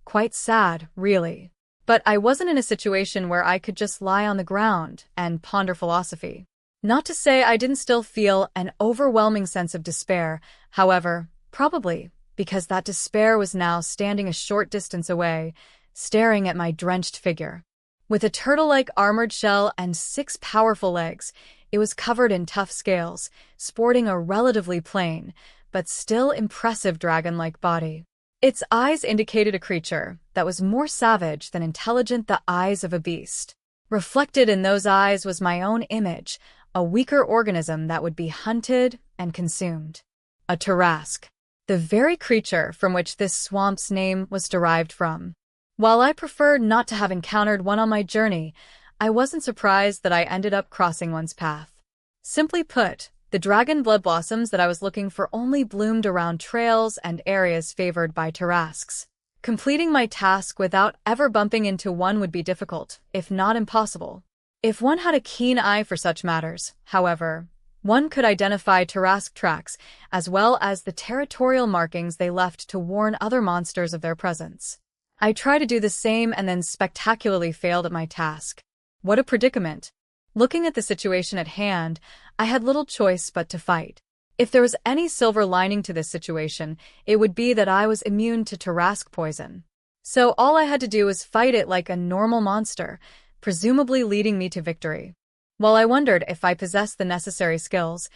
Quite sad, really. But I wasn't in a situation where I could just lie on the ground and ponder philosophy. Not to say I didn't still feel an overwhelming sense of despair, however, probably because that despair was now standing a short distance away, staring at my drenched figure. With a turtle-like armored shell and 6 powerful legs, it was covered in tough scales, sporting a relatively plain, but still impressive dragon-like body. Its eyes indicated a creature that was more savage than intelligent, the eyes of a beast. Reflected in those eyes was my own image, a weaker organism that would be hunted and consumed. A Tarrasque, the very creature from which this swamp's name was derived from. While I preferred not to have encountered one on my journey, I wasn't surprised that I ended up crossing one's path. Simply put, the dragon blood blossoms that I was looking for only bloomed around trails and areas favored by Tarrasques. Completing my task without ever bumping into one would be difficult, if not impossible. If one had a keen eye for such matters, however, one could identify Tarrasque tracks as well as the territorial markings they left to warn other monsters of their presence. I tried to do the same and then spectacularly failed at my task. What a predicament! Looking at the situation at hand, I had little choice but to fight. If there was any silver lining to this situation, it would be that I was immune to Tarrasque poison. So all I had to do was fight it like a normal monster, presumably leading me to victory. While I wondered if I possessed the necessary skills,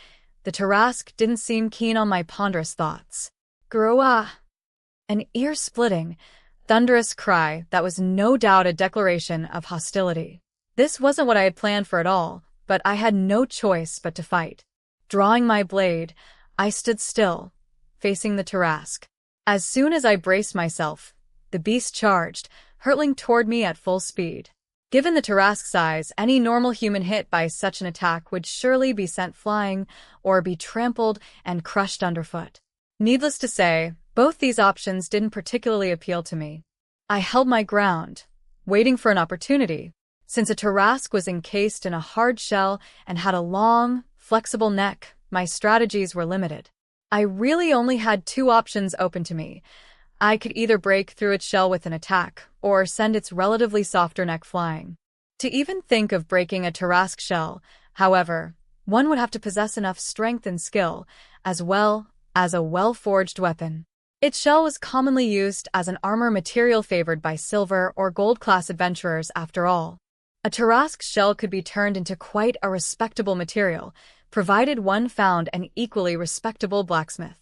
the Tarrasque didn't seem keen on my ponderous thoughts. Grua! An ear-splitting, thunderous cry that was no doubt a declaration of hostility. This wasn't what I had planned for at all, but I had no choice but to fight. Drawing my blade, I stood still, facing the Tarrasque. As soon as I braced myself, the beast charged, hurtling toward me at full speed. Given the Tarrasque's size, any normal human hit by such an attack would surely be sent flying or be trampled and crushed underfoot. Needless to say, both these options didn't particularly appeal to me. I held my ground, waiting for an opportunity. Since a Tarrasque was encased in a hard shell and had a long, flexible neck, my strategies were limited. I really only had 2 options open to me. I could either break through its shell with an attack, or send its relatively softer neck flying. To even think of breaking a Tarrasque shell, however, one would have to possess enough strength and skill, as well as a well-forged weapon. Its shell was commonly used as an armor material favored by silver or gold-class adventurers after all. A Tarrasque shell could be turned into quite a respectable material, provided one found an equally respectable blacksmith.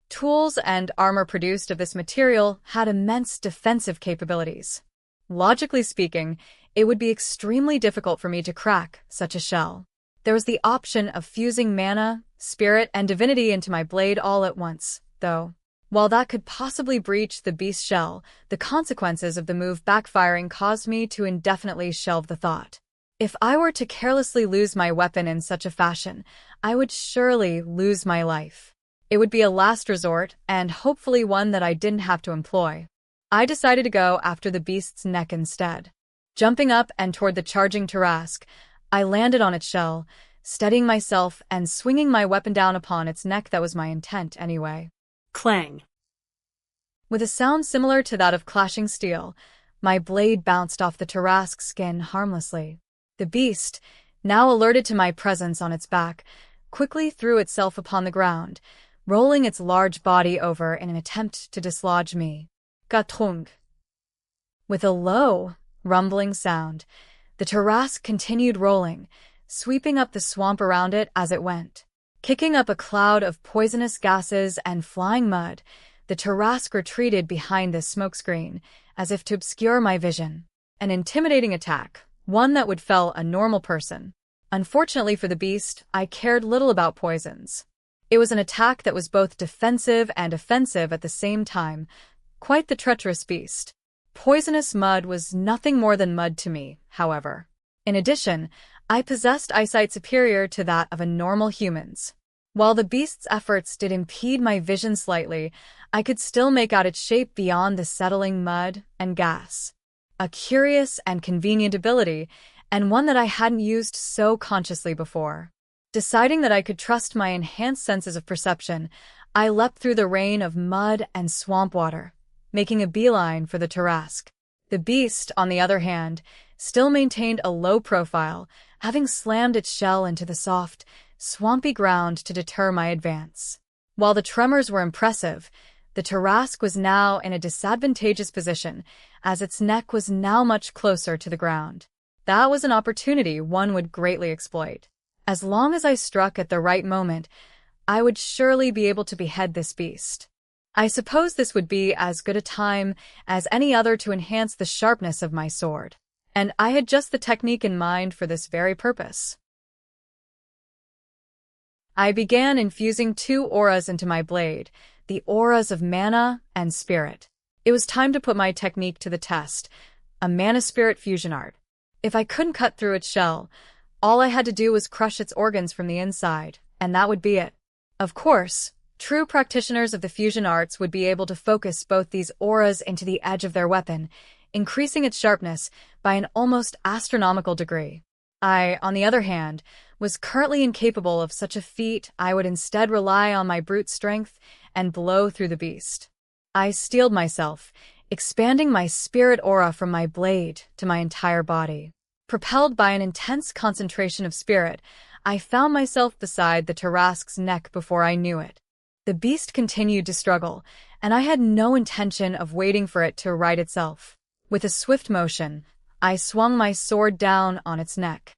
Tools and armor produced of this material had immense defensive capabilities. Logically speaking, it would be extremely difficult for me to crack such a shell. There was the option of fusing mana, spirit, and divinity into my blade all at once, though. While that could possibly breach the beast's shell, the consequences of the move backfiring caused me to indefinitely shelve the thought. If I were to carelessly lose my weapon in such a fashion, I would surely lose my life. It would be a last resort, and hopefully one that I didn't have to employ. I decided to go after the beast's neck instead. Jumping up and toward the charging Tarrasque, I landed on its shell, steadying myself and swinging my weapon down upon its neck. That was my intent anyway. Clang. With a sound similar to that of clashing steel, my blade bounced off the Tarrasque's skin harmlessly. The beast, now alerted to my presence on its back, quickly threw itself upon the ground, rolling its large body over in an attempt to dislodge me. Gatung. With a low, rumbling sound, the Tarrasque continued rolling, sweeping up the swamp around it as it went. Kicking up a cloud of poisonous gases and flying mud, the Tarrasque retreated behind this smokescreen, as if to obscure my vision. An intimidating attack, one that would fell a normal person. Unfortunately for the beast, I cared little about poisons. It was an attack that was both defensive and offensive at the same time. Quite the treacherous beast. Poisonous mud was nothing more than mud to me, however. In addition, I possessed eyesight superior to that of a normal human's. While the beast's efforts did impede my vision slightly, I could still make out its shape beyond the settling mud and gas. A curious and convenient ability, and one that I hadn't used so consciously before. Deciding that I could trust my enhanced senses of perception, I leapt through the rain of mud and swamp water, making a beeline for the Tarrasque. The beast, on the other hand, still maintained a low profile, having slammed its shell into the soft, swampy ground to deter my advance. While the tremors were impressive, the Tarrasque was now in a disadvantageous position, as its neck was now much closer to the ground. That was an opportunity one would greatly exploit. As long as I struck at the right moment, I would surely be able to behead this beast. I suppose this would be as good a time as any other to enhance the sharpness of my sword, and I had just the technique in mind for this very purpose. I began infusing 2 auras into my blade, the auras of mana and spirit. It was time to put my technique to the test, a mana-spirit fusion art. If I couldn't cut through its shell, all I had to do was crush its organs from the inside, and that would be it. Of course, true practitioners of the fusion arts would be able to focus both these auras into the edge of their weapon, increasing its sharpness by an almost astronomical degree. I, on the other hand, was currently incapable of such a feat. I would instead rely on my brute strength and blow through the beast. I steeled myself, expanding my spirit aura from my blade to my entire body. Propelled by an intense concentration of spirit, I found myself beside the Tarrasque's neck before I knew it. The beast continued to struggle, and I had no intention of waiting for it to right itself. With a swift motion, I swung my sword down on its neck.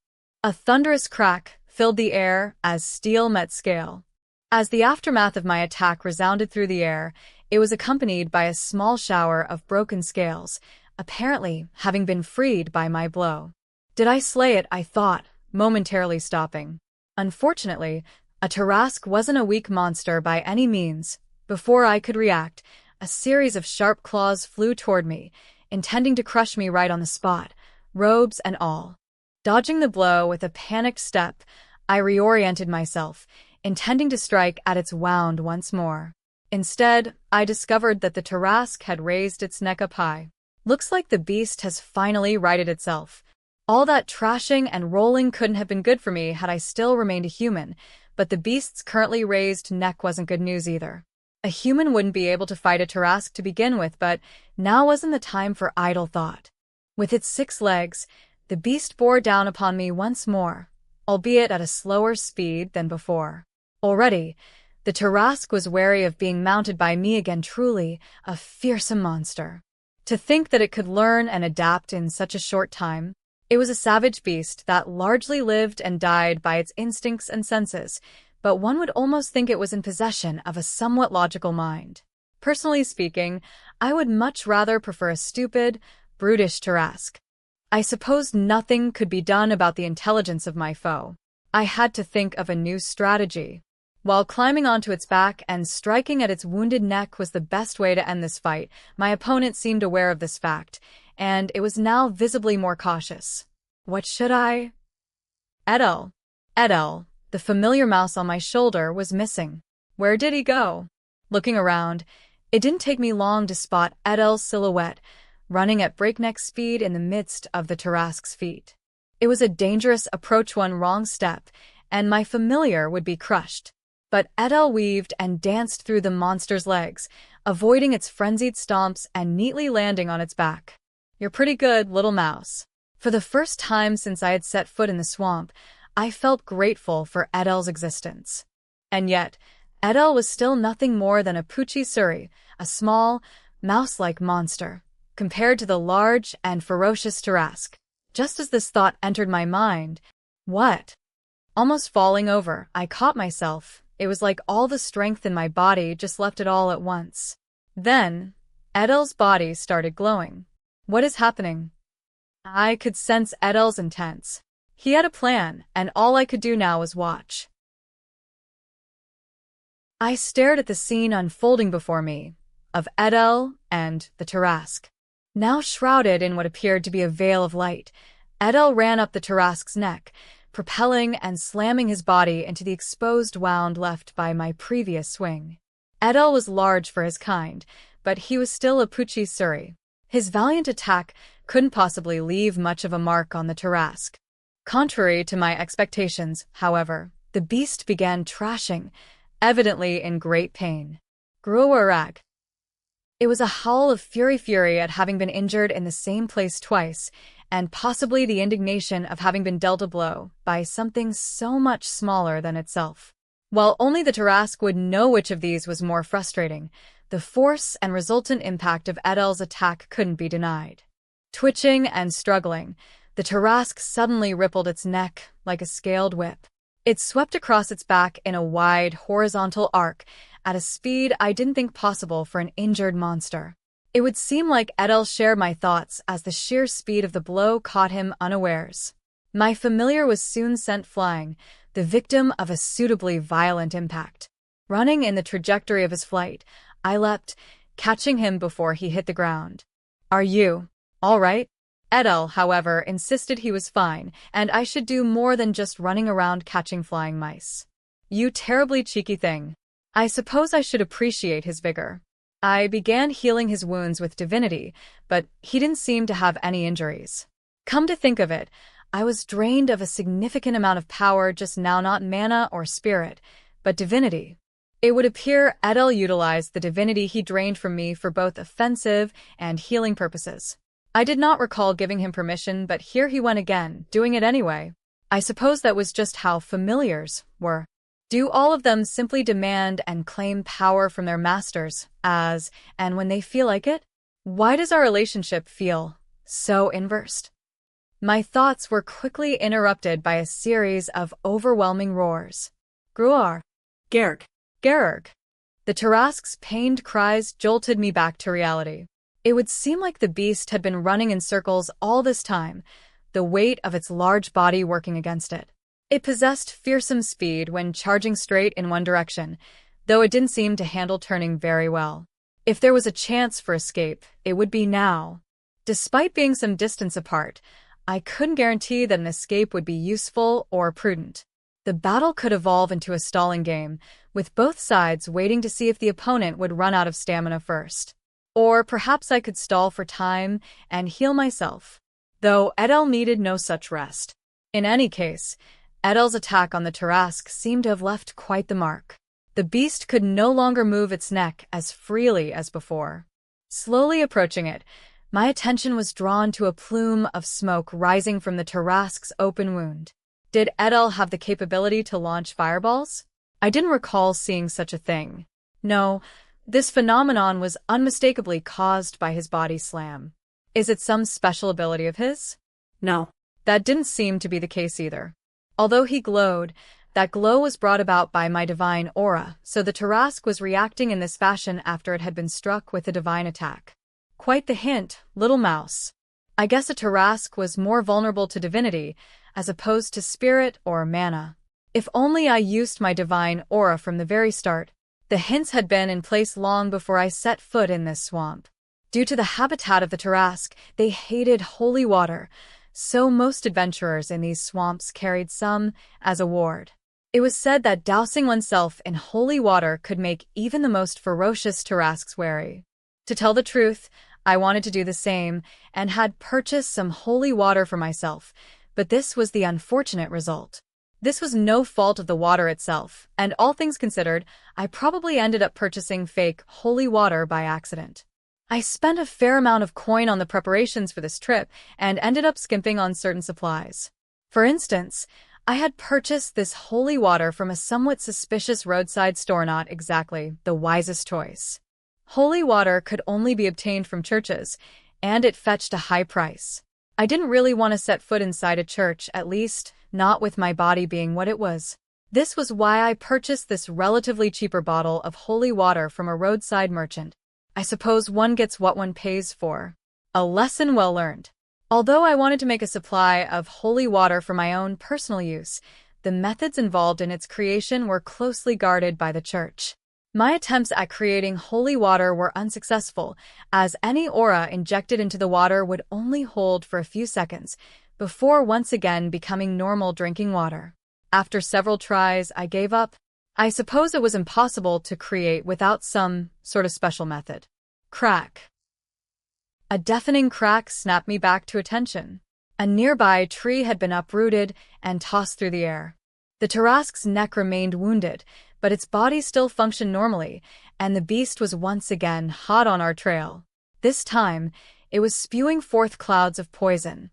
A thunderous crack filled the air as steel met scale. As the aftermath of my attack resounded through the air, it was accompanied by a small shower of broken scales, apparently having been freed by my blow. Did I slay it, I thought, momentarily stopping. Unfortunately, a Tarrasque wasn't a weak monster by any means. Before I could react, a series of sharp claws flew toward me, intending to crush me right on the spot, robes and all. Dodging the blow with a panicked step, I reoriented myself, intending to strike at its wound once more. Instead, I discovered that the Tarrasque had raised its neck up high. Looks like the beast has finally righted itself. All that trashing and rolling couldn't have been good for me had I still remained a human, but the beast's currently raised neck wasn't good news either. A human wouldn't be able to fight a Tarrasque to begin with, but now wasn't the time for idle thought. With its 6 legs, the beast bore down upon me once more, albeit at a slower speed than before. Already, the Tarrasque was wary of being mounted by me again, truly a fearsome monster. To think that it could learn and adapt in such a short time. It was a savage beast that largely lived and died by its instincts and senses, but one would almost think it was in possession of a somewhat logical mind. Personally speaking, I would much rather prefer a stupid, brutish Tarrasque. I supposed nothing could be done about the intelligence of my foe. I had to think of a new strategy. While climbing onto its back and striking at its wounded neck was the best way to end this fight, my opponent seemed aware of this fact, and it was now visibly more cautious. What should I? Edel, the familiar mouse on my shoulder, was missing. Where did he go? Looking around, it didn't take me long to spot Edel's silhouette, running at breakneck speed in the midst of the Tarrasque's feet. It was a dangerous approach, one wrong step, and my familiar would be crushed. But Edel weaved and danced through the monster's legs, avoiding its frenzied stomps and neatly landing on its back. You're pretty good, little mouse. For the first time since I had set foot in the swamp, I felt grateful for Edel's existence. And yet, Edel was still nothing more than a Pucci-Suri, a small, mouse-like monster, compared to the large and ferocious Tarrasque. Just as this thought entered my mind, what? Almost falling over, I caught myself. It was like all the strength in my body just left it all at once. Then, Edel's body started glowing. What is happening? I could sense Edel's intents. He had a plan, and all I could do now was watch. I stared at the scene unfolding before me, of Edel and the Tarrasque. Now shrouded in what appeared to be a veil of light, Edel ran up the Tarrasque's neck, propelling and slamming his body into the exposed wound left by my previous swing. Edel was large for his kind, but he was still a Pucci-Suri. His valiant attack couldn't possibly leave much of a mark on the Tarrasque. Contrary to my expectations, however, the beast began trashing, evidently in great pain. Gruarag. It was a howl of fury at having been injured in the same place twice, and possibly the indignation of having been dealt a blow by something so much smaller than itself. While only the Tarrasque would know which of these was more frustrating, the force and resultant impact of Edel's attack couldn't be denied. Twitching and struggling, the Tarrasque suddenly rippled its neck like a scaled whip. It swept across its back in a wide, horizontal arc at a speed I didn't think possible for an injured monster. It would seem like Edel shared my thoughts as the sheer speed of the blow caught him unawares. My familiar was soon sent flying, the victim of a suitably violent impact. Running in the trajectory of his flight, I leapt, catching him before he hit the ground. "Are you all right?" Edel, however, insisted he was fine, and I should do more than just running around catching flying mice. "You terribly cheeky thing." I suppose I should appreciate his vigor. I began healing his wounds with divinity, but he didn't seem to have any injuries. Come to think of it, I was drained of a significant amount of power just now, not mana or spirit, but divinity. It would appear Edel utilized the divinity he drained from me for both offensive and healing purposes. I did not recall giving him permission, but here he went again, doing it anyway. I suppose that was just how familiars were. Do all of them simply demand and claim power from their masters as and when they feel like it? Why does our relationship feel so inversed? My thoughts were quickly interrupted by a series of overwhelming roars. Gruar. Gerg. Gerg. The Tarrasque's pained cries jolted me back to reality. It would seem like the beast had been running in circles all this time, the weight of its large body working against it. It possessed fearsome speed when charging straight in one direction, though it didn't seem to handle turning very well. If there was a chance for escape, it would be now. Despite being some distance apart, I couldn't guarantee that an escape would be useful or prudent. The battle could evolve into a stalling game, with both sides waiting to see if the opponent would run out of stamina first. Or perhaps I could stall for time and heal myself, though Edel needed no such rest. In any case, Edel's attack on the Tarrasque seemed to have left quite the mark. The beast could no longer move its neck as freely as before. Slowly approaching it, my attention was drawn to a plume of smoke rising from the Tarrasque's open wound. Did Edel have the capability to launch fireballs? I didn't recall seeing such a thing. No, this phenomenon was unmistakably caused by his body slam. Is it some special ability of his? No. That didn't seem to be the case either. Although he glowed, that glow was brought about by my divine aura, so the Tarrasque was reacting in this fashion after it had been struck with a divine attack. Quite the hint, little mouse. I guess a Tarrasque was more vulnerable to divinity, as opposed to spirit or mana. If only I used my divine aura from the very start. The hints had been in place long before I set foot in this swamp. Due to the habitat of the Tarrasque, they hated holy water, so most adventurers in these swamps carried some as a ward. It was said that dousing oneself in holy water could make even the most ferocious Tarrasques wary. To tell the truth, I wanted to do the same and had purchased some holy water for myself, but this was the unfortunate result. This was no fault of the water itself, and all things considered, I probably ended up purchasing fake holy water by accident. I spent a fair amount of coin on the preparations for this trip and ended up skimping on certain supplies. For instance, I had purchased this holy water from a somewhat suspicious roadside store, not exactly the wisest choice. Holy water could only be obtained from churches, and it fetched a high price. I didn't really want to set foot inside a church, at least not with my body being what it was. This was why I purchased this relatively cheaper bottle of holy water from a roadside merchant. I suppose one gets what one pays for. A lesson well learned. Although I wanted to make a supply of holy water for my own personal use, the methods involved in its creation were closely guarded by the church. My attempts at creating holy water were unsuccessful, as any aura injected into the water would only hold for a few seconds, before once again becoming normal drinking water. After several tries, I gave up. I suppose it was impossible to create without some sort of special method. Crack. A deafening crack snapped me back to attention. A nearby tree had been uprooted and tossed through the air. The Tarrasque's neck remained wounded, but its body still functioned normally, and the beast was once again hot on our trail. This time, it was spewing forth clouds of poison.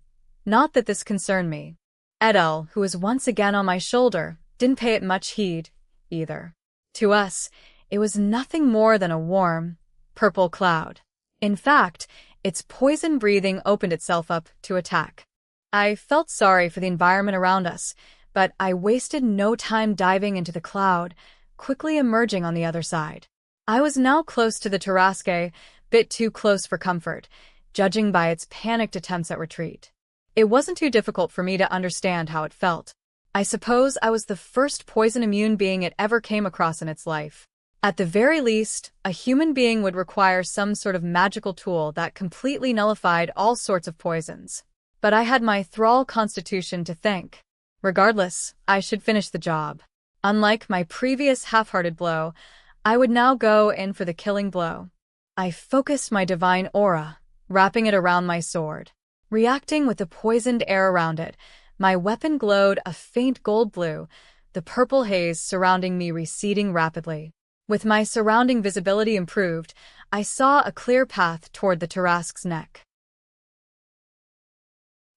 Not that this concerned me. Edel, who was once again on my shoulder, didn't pay it much heed, either. To us, it was nothing more than a warm, purple cloud. In fact, its poison breathing opened itself up to attack. I felt sorry for the environment around us, but I wasted no time diving into the cloud, quickly emerging on the other side. I was now close to the Tarrasque, bit too close for comfort, judging by its panicked attempts at retreat. It wasn't too difficult for me to understand how it felt. I suppose I was the first poison-immune being it ever came across in its life. At the very least, a human being would require some sort of magical tool that completely nullified all sorts of poisons. But I had my thrall constitution to thank. Regardless, I should finish the job. Unlike my previous half-hearted blow, I would now go in for the killing blow. I focused my divine aura, wrapping it around my sword. Reacting with the poisoned air around it, my weapon glowed a faint gold blue, the purple haze surrounding me receding rapidly. With my surrounding visibility improved, I saw a clear path toward the Tarrasque's neck.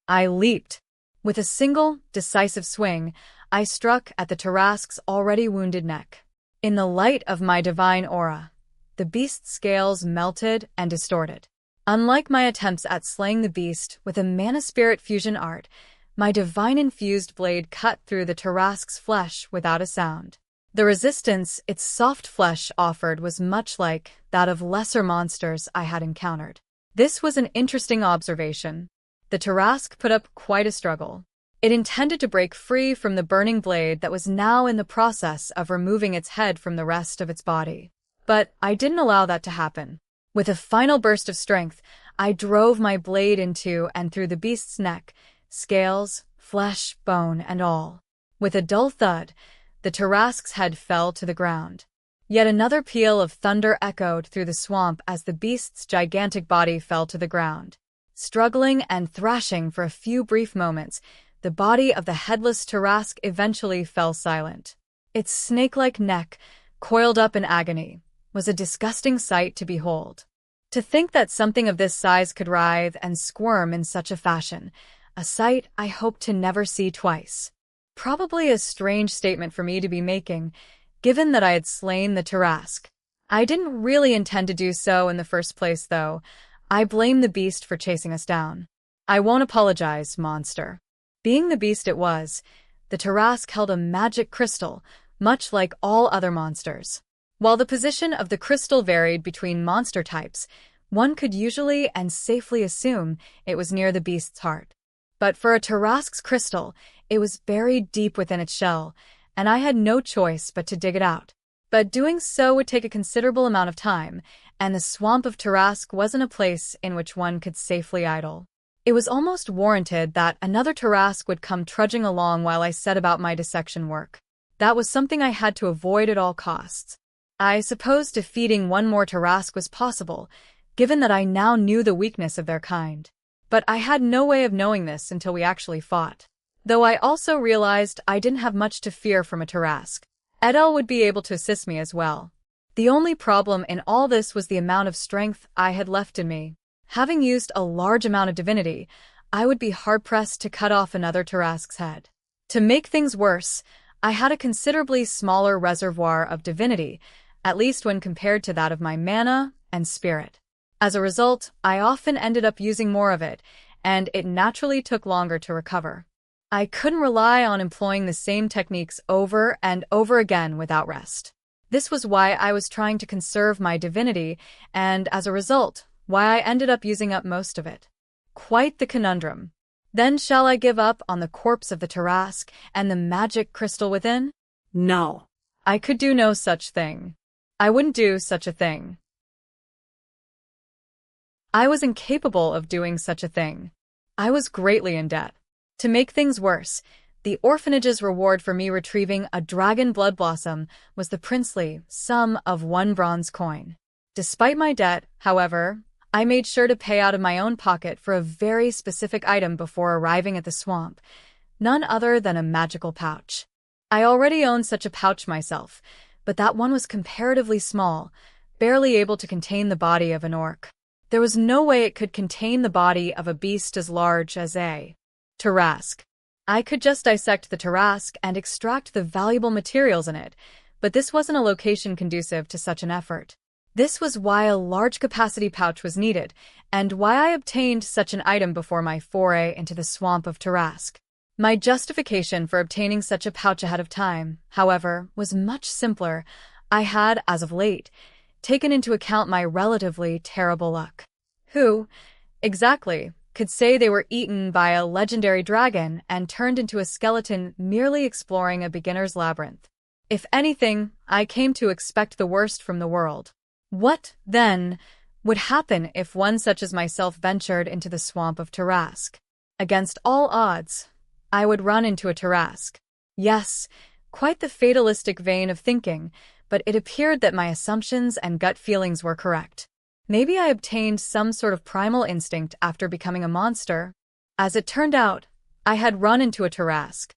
I leaped. With a single, decisive swing, I struck at the Tarrasque's already wounded neck. In the light of my divine aura, the beast's scales melted and distorted. Unlike my attempts at slaying the beast with a mana-spirit fusion art, my divine-infused blade cut through the Tarrasque's flesh without a sound. The resistance its soft flesh offered was much like that of lesser monsters I had encountered. This was an interesting observation. The Tarrasque put up quite a struggle. It intended to break free from the burning blade that was now in the process of removing its head from the rest of its body. But I didn't allow that to happen. With a final burst of strength, I drove my blade into and through the beast's neck, scales, flesh, bone, and all. With a dull thud, the Tarrasque's head fell to the ground. Yet another peal of thunder echoed through the swamp as the beast's gigantic body fell to the ground. Struggling and thrashing for a few brief moments, the body of the headless Tarrasque eventually fell silent. Its snake-like neck, coiled up in agony, was a disgusting sight to behold. To think that something of this size could writhe and squirm in such a fashion, a sight I hope to never see twice. Probably a strange statement for me to be making, given that I had slain the Tarrasque. I didn't really intend to do so in the first place, though. I blame the beast for chasing us down. I won't apologize, monster. Being the beast it was, the Tarrasque held a magic crystal, much like all other monsters. While the position of the crystal varied between monster types, one could usually and safely assume it was near the beast's heart. But for a Tarrasque's crystal, it was buried deep within its shell, and I had no choice but to dig it out. But doing so would take a considerable amount of time, and the swamp of Tarrasque wasn't a place in which one could safely idle. It was almost warranted that another Tarrasque would come trudging along while I set about my dissection work. That was something I had to avoid at all costs. I suppose defeating one more Tarrasque was possible, given that I now knew the weakness of their kind. But I had no way of knowing this until we actually fought. Though I also realized I didn't have much to fear from a Tarrasque. Edel would be able to assist me as well. The only problem in all this was the amount of strength I had left in me. Having used a large amount of divinity, I would be hard-pressed to cut off another Tarrasque's head. To make things worse, I had a considerably smaller reservoir of divinity, at least when compared to that of my mana and spirit. As a result, I often ended up using more of it, and it naturally took longer to recover. I couldn't rely on employing the same techniques over and over again without rest. This was why I was trying to conserve my divinity, and as a result, why I ended up using up most of it. Quite the conundrum. Then shall I give up on the corpse of the Tarrasque and the magic crystal within? No. I could do no such thing. I wouldn't do such a thing. I was incapable of doing such a thing. I was greatly in debt. To make things worse, the orphanage's reward for me retrieving a dragon blood blossom was the princely sum of 1 bronze coin. Despite my debt, however, I made sure to pay out of my own pocket for a very specific item before arriving at the swamp, none other than a magical pouch. I already owned such a pouch myself, but that one was comparatively small, barely able to contain the body of an orc. There was no way it could contain the body of a beast as large as a Tarask. I could just dissect the Tarask and extract the valuable materials in it, but this wasn't a location conducive to such an effort. This was why a large capacity pouch was needed, and why I obtained such an item before my foray into the swamp of Tarask. My justification for obtaining such a pouch ahead of time, however, was much simpler. I had, as of late, taken into account my relatively terrible luck. Who, exactly, could say they were eaten by a legendary dragon and turned into a skeleton merely exploring a beginner's labyrinth? If anything, I came to expect the worst from the world. What, then, would happen if one such as myself ventured into the swamp of Tarask? Against all odds, I would run into a Tarask. Yes, quite the fatalistic vein of thinking, but it appeared that my assumptions and gut feelings were correct. Maybe I obtained some sort of primal instinct after becoming a monster. As it turned out, I had run into a Tarask.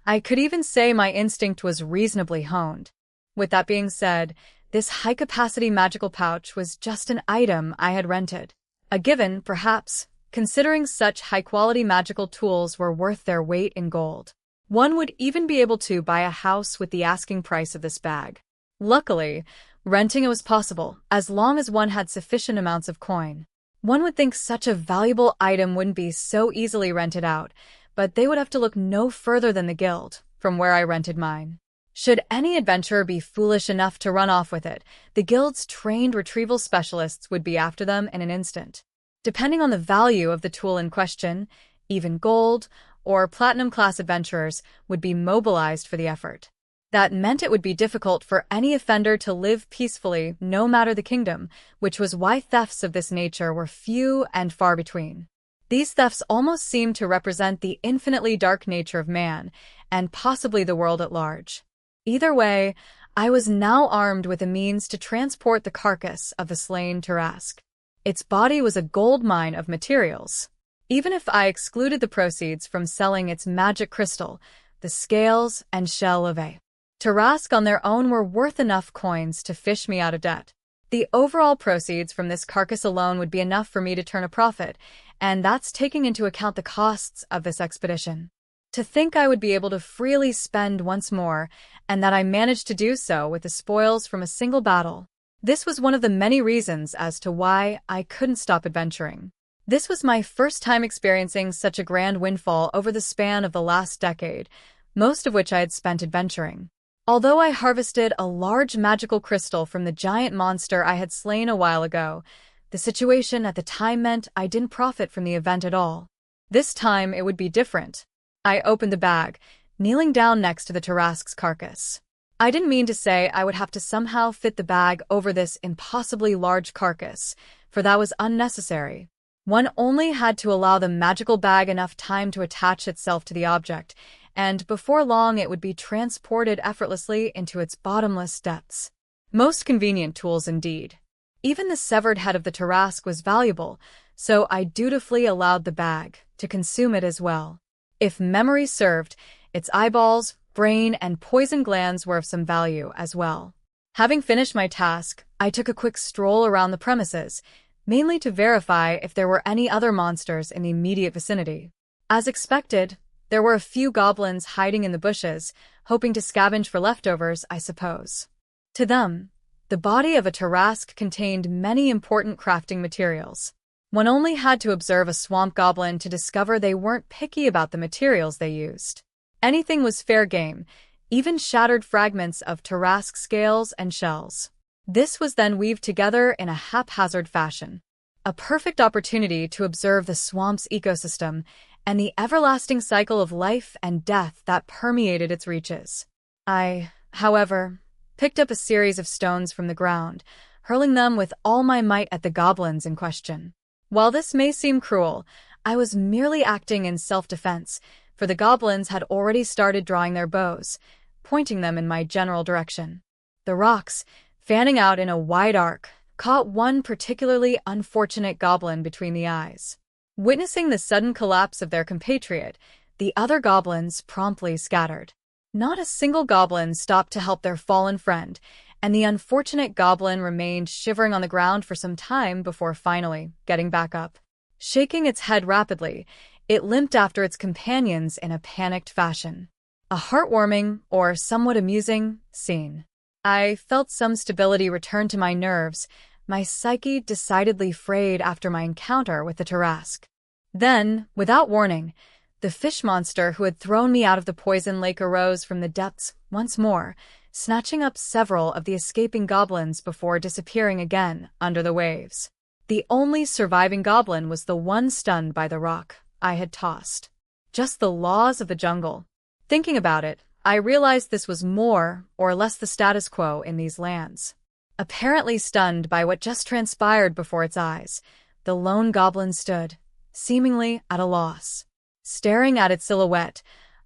I could even say my instinct was reasonably honed. With that being said, this high-capacity magical pouch was just an item I had rented. A given, perhaps, considering such high-quality magical tools were worth their weight in gold. One would even be able to buy a house with the asking price of this bag. Luckily, renting it was possible, as long as one had sufficient amounts of coin. One would think such a valuable item wouldn't be so easily rented out, but they would have to look no further than the guild, from where I rented mine. Should any adventurer be foolish enough to run off with it, the guild's trained retrieval specialists would be after them in an instant. Depending on the value of the tool in question, even gold or platinum-class adventurers would be mobilized for the effort. That meant it would be difficult for any offender to live peacefully no matter the kingdom, which was why thefts of this nature were few and far between. These thefts almost seemed to represent the infinitely dark nature of man, and possibly the world at large. Either way, I was now armed with a means to transport the carcass of the slain Tarask. Its body was a gold mine of materials. Even if I excluded the proceeds from selling its magic crystal, the scales and shell of a Tarask on their own were worth enough coins to fish me out of debt. The overall proceeds from this carcass alone would be enough for me to turn a profit, and that's taking into account the costs of this expedition. To think I would be able to freely spend once more, and that I managed to do so with the spoils from a single battle. This was one of the many reasons as to why I couldn't stop adventuring. This was my first time experiencing such a grand windfall over the span of the last decade, most of which I had spent adventuring. Although I harvested a large magical crystal from the giant monster I had slain a while ago, the situation at the time meant I didn't profit from the event at all. This time it would be different. I opened the bag, kneeling down next to the Tarask's carcass. I didn't mean to say I would have to somehow fit the bag over this impossibly large carcass, for that was unnecessary. One only had to allow the magical bag enough time to attach itself to the object, and before long it would be transported effortlessly into its bottomless depths. Most convenient tools indeed. Even the severed head of the Tarask was valuable, so I dutifully allowed the bag to consume it as well. If memory served, its eyeballs, brain, and poison glands were of some value as well. Having finished my task, I took a quick stroll around the premises, mainly to verify if there were any other monsters in the immediate vicinity. As expected, there were a few goblins hiding in the bushes, hoping to scavenge for leftovers, I suppose. To them, the body of a Tarask contained many important crafting materials. One only had to observe a swamp goblin to discover they weren't picky about the materials they used. Anything was fair game, even shattered fragments of Tarask scales and shells. This was then weaved together in a haphazard fashion. A perfect opportunity to observe the swamp's ecosystem and the everlasting cycle of life and death that permeated its reaches. I, however, picked up a series of stones from the ground, hurling them with all my might at the goblins in question. While this may seem cruel, I was merely acting in self-defense, for the goblins had already started drawing their bows, pointing them in my general direction. The rocks, fanning out in a wide arc, caught one particularly unfortunate goblin between the eyes. Witnessing the sudden collapse of their compatriot, the other goblins promptly scattered. Not a single goblin stopped to help their fallen friend, and the unfortunate goblin remained shivering on the ground for some time before finally getting back up. Shaking its head rapidly, It limped after its companions in a panicked fashion. A heartwarming, or somewhat amusing, scene. I felt some stability return to my nerves, my psyche decidedly frayed after my encounter with the Tarrasque. Then, without warning, the fish monster who had thrown me out of the poison lake arose from the depths once more, snatching up several of the escaping goblins before disappearing again under the waves. The only surviving goblin was the one stunned by the rock I had tossed. Just the laws of the jungle. Thinking about it, I realized this was more or less the status quo in these lands. Apparently stunned by what just transpired before its eyes, the lone goblin stood, seemingly at a loss. Staring at its silhouette,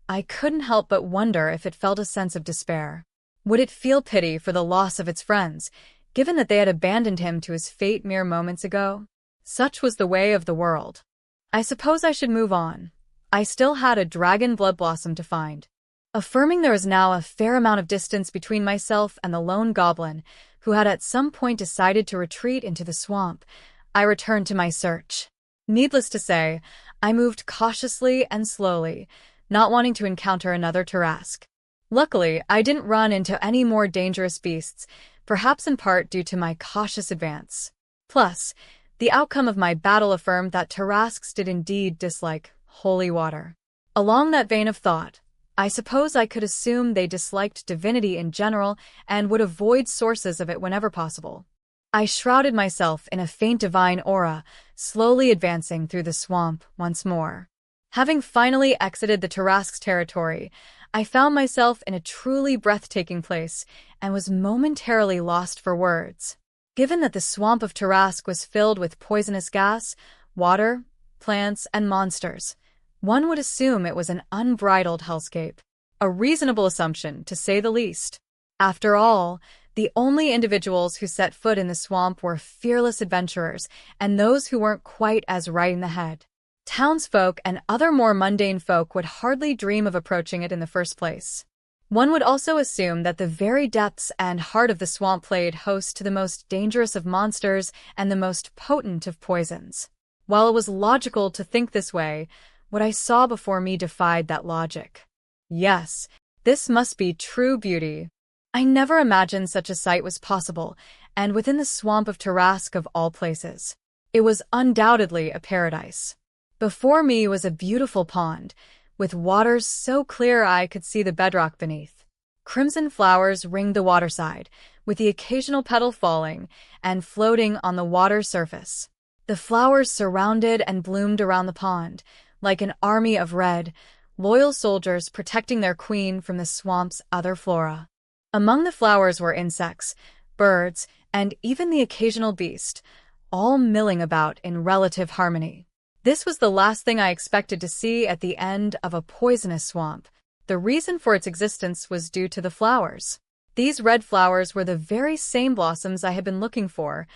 I couldn't help but wonder if it felt a sense of despair. Would it feel pity for the loss of its friends, given that they had abandoned him to his fate mere moments ago? Such was the way of the world. I suppose I should move on. I still had a dragon blood blossom to find. Affirming there was now a fair amount of distance between myself and the lone goblin, who had at some point decided to retreat into the swamp, I returned to my search. Needless to say, I moved cautiously and slowly, not wanting to encounter another Tarrasque. Luckily, I didn't run into any more dangerous beasts, perhaps in part due to my cautious advance. Plus, the outcome of my battle affirmed that Tarrasques did indeed dislike holy water. Along that vein of thought, I suppose I could assume they disliked divinity in general and would avoid sources of it whenever possible. I shrouded myself in a faint divine aura, slowly advancing through the swamp once more. Having finally exited the Tarrasque's territory, I found myself in a truly breathtaking place and was momentarily lost for words. Given that the swamp of Tarrasque was filled with poisonous gas, water, plants, and monsters, one would assume it was an unbridled hellscape. A reasonable assumption, to say the least. After all, the only individuals who set foot in the swamp were fearless adventurers and those who weren't quite as right in the head. Townsfolk and other more mundane folk would hardly dream of approaching it in the first place. One would also assume that the very depths and heart of the swamp played host to the most dangerous of monsters and the most potent of poisons. While it was logical to think this way, what I saw before me defied that logic. Yes, this must be true beauty. I never imagined such a sight was possible, and within the swamp of Tarrasque of all places. It was undoubtedly a paradise. Before me was a beautiful pond, with waters so clear I could see the bedrock beneath. Crimson flowers ringed the waterside, with the occasional petal falling and floating on the water's surface. The flowers surrounded and bloomed around the pond, like an army of red, loyal soldiers protecting their queen from the swamp's other flora. Among the flowers were insects, birds, and even the occasional beast, all milling about in relative harmony. This was the last thing I expected to see at the end of a poisonous swamp. The reason for its existence was due to the flowers. These red flowers were the very same blossoms I had been looking for,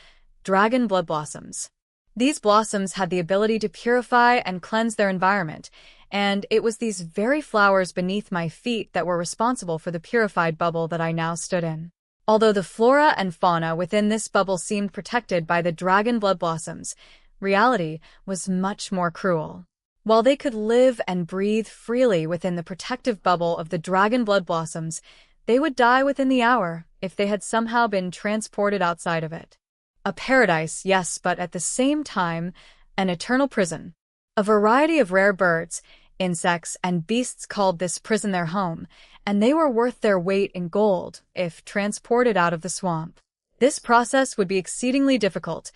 dragon blood blossoms. These blossoms had the ability to purify and cleanse their environment, and it was these very flowers beneath my feet that were responsible for the purified bubble that I now stood in. Although the flora and fauna within this bubble seemed protected by the dragon blood blossoms, reality was much more cruel. While they could live and breathe freely within the protective bubble of the dragon blood blossoms, they would die within the hour if they had somehow been transported outside of it. A paradise, yes, but at the same time, an eternal prison. A variety of rare birds, insects, and beasts called this prison their home, and they were worth their weight in gold if transported out of the swamp. This process would be exceedingly difficult,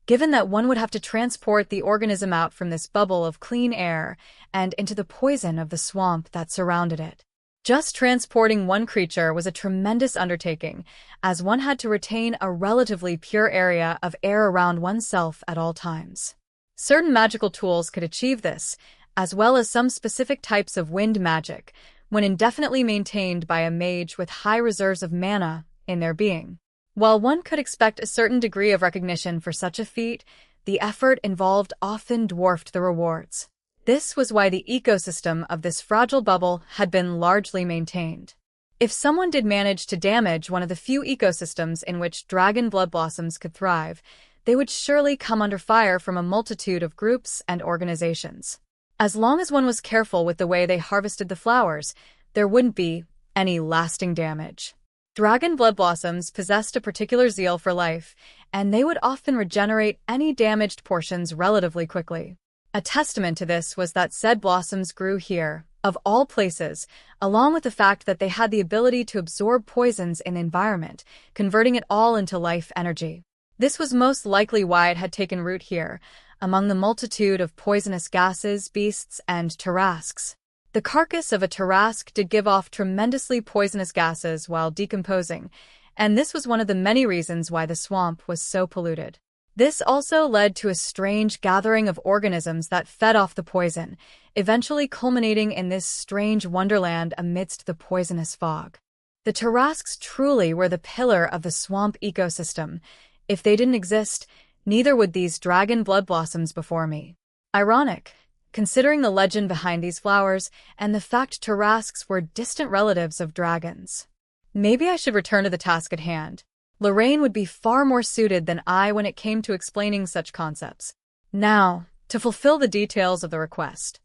given that one would have to transport the organism out from this bubble of clean air and into the poison of the swamp that surrounded it. Just transporting one creature was a tremendous undertaking, as one had to retain a relatively pure area of air around oneself at all times. Certain magical tools could achieve this, as well as some specific types of wind magic, when indefinitely maintained by a mage with high reserves of mana in their being. While one could expect a certain degree of recognition for such a feat, the effort involved often dwarfed the rewards. This was why the ecosystem of this fragile bubble had been largely maintained. If someone did manage to damage one of the few ecosystems in which dragon blood blossoms could thrive, they would surely come under fire from a multitude of groups and organizations. As long as one was careful with the way they harvested the flowers, there wouldn't be any lasting damage. Dragon blood blossoms possessed a particular zeal for life, and they would often regenerate any damaged portions relatively quickly. A testament to this was that said blossoms grew here, of all places, along with the fact that they had the ability to absorb poisons in the environment, converting it all into life energy. This was most likely why it had taken root here, among the multitude of poisonous gases, beasts, and tarasques. The carcass of a tarasque did give off tremendously poisonous gases while decomposing, and this was one of the many reasons why the swamp was so polluted. This also led to a strange gathering of organisms that fed off the poison, eventually culminating in this strange wonderland amidst the poisonous fog. The tarasques truly were the pillar of the swamp ecosystem. If they didn't exist, neither would these dragon blood blossoms before me. Ironic, considering the legend behind these flowers and the fact tarasques were distant relatives of dragons. Maybe I should return to the task at hand. Lorraine would be far more suited than I when it came to explaining such concepts. Now, to fulfill the details of the request.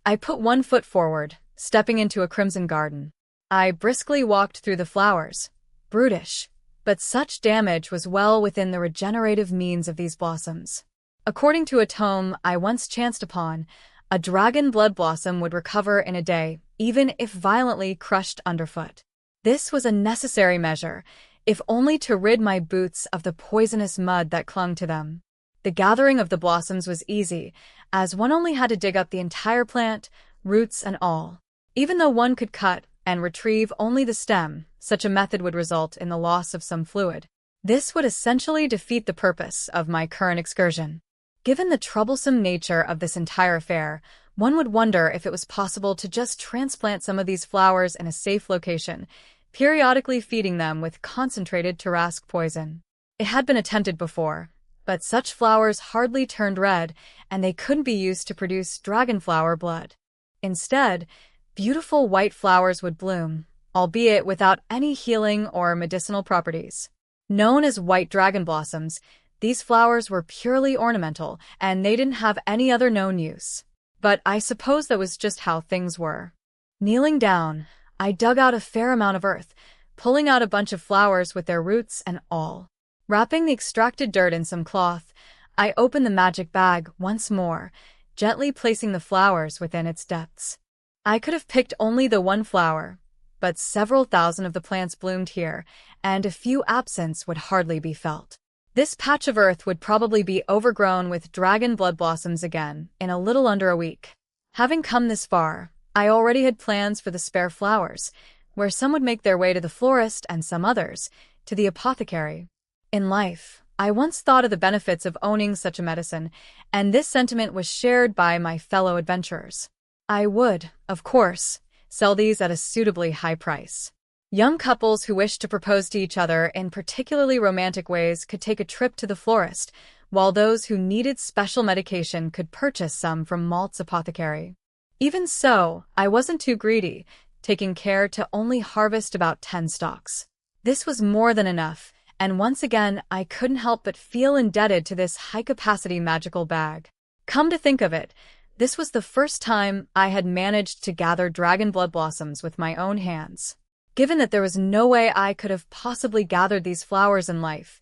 I put one foot forward, stepping into a crimson garden. I briskly walked through the flowers. Brutish, but such damage was well within the regenerative means of these blossoms. According to a tome I once chanced upon, a dragon blood blossom would recover in a day, even if violently crushed underfoot. This was a necessary measure, if only to rid my boots of the poisonous mud that clung to them. The gathering of the blossoms was easy, as one only had to dig up the entire plant, roots and all. Even though one could cut and retrieve only the stem, such a method would result in the loss of some fluid. This would essentially defeat the purpose of my current excursion. Given the troublesome nature of this entire affair, one would wonder if it was possible to just transplant some of these flowers in a safe location, periodically feeding them with concentrated tarasque poison. It had been attempted before, but such flowers hardly turned red, and they couldn't be used to produce dragonflower blood. Instead, beautiful white flowers would bloom, albeit without any healing or medicinal properties. Known as white dragon blossoms, these flowers were purely ornamental, and they didn't have any other known use. But I suppose that was just how things were. Kneeling down, I dug out a fair amount of earth, pulling out a bunch of flowers with their roots and all. Wrapping the extracted dirt in some cloth, I opened the magic bag once more, gently placing the flowers within its depths. I could have picked only the one flower, but several thousand of the plants bloomed here, and a few absence would hardly be felt. This patch of earth would probably be overgrown with dragon blood blossoms again in a little under a week. Having come this far, I already had plans for the spare flowers, where some would make their way to the florist and some others, to the apothecary. In life, I once thought of the benefits of owning such a medicine, and this sentiment was shared by my fellow adventurers. I would, of course, sell these at a suitably high price. Young couples who wished to propose to each other in particularly romantic ways could take a trip to the florist, while those who needed special medication could purchase some from Malt's apothecary. Even so, I wasn't too greedy, taking care to only harvest about 10 stalks. This was more than enough, and once again I couldn't help but feel indebted to this high-capacity magical bag. Come to think of it, this was the first time I had managed to gather dragon blood blossoms with my own hands. Given that there was no way I could have possibly gathered these flowers in life,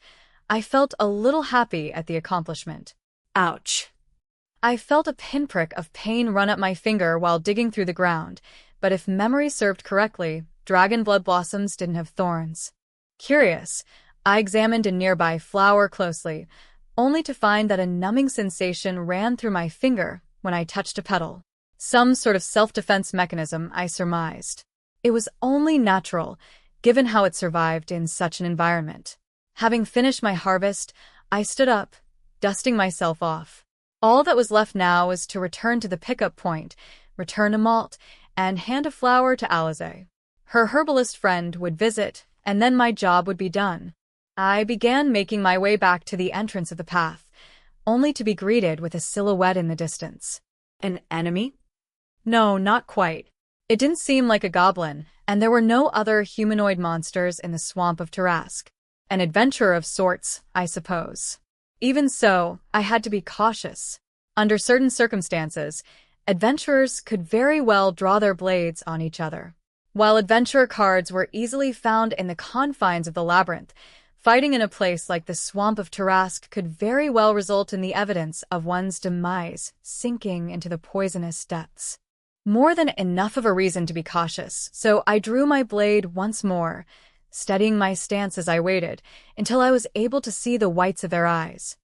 I felt a little happy at the accomplishment. Ouch. I felt a pinprick of pain run up my finger while digging through the ground, but if memory served correctly, dragon blood blossoms didn't have thorns. Curious, I examined a nearby flower closely, only to find that a numbing sensation ran through my finger when I touched a petal. Some sort of self-defense mechanism, I surmised. It was only natural, given how it survived in such an environment. Having finished my harvest, I stood up, dusting myself off. All that was left now was to return to the pickup point, return to Malt, and hand a flower to Alize. Her herbalist friend would visit, and then my job would be done. I began making my way back to the entrance of the path, only to be greeted with a silhouette in the distance. An enemy? No, not quite. It didn't seem like a goblin, and there were no other humanoid monsters in the swamp of Tarasque. An adventurer of sorts, I suppose. Even so, I had to be cautious. Under certain circumstances, Adventurers could very well draw their blades on each other. While adventure cards were easily found in the confines of the labyrinth, fighting in a place like the swamp of Tarask could very well result in the evidence of one's demise sinking into the poisonous depths. More than enough of a reason to be cautious, so I drew my blade once more, steadying my stance as I waited, until I was able to see the whites of their eyes.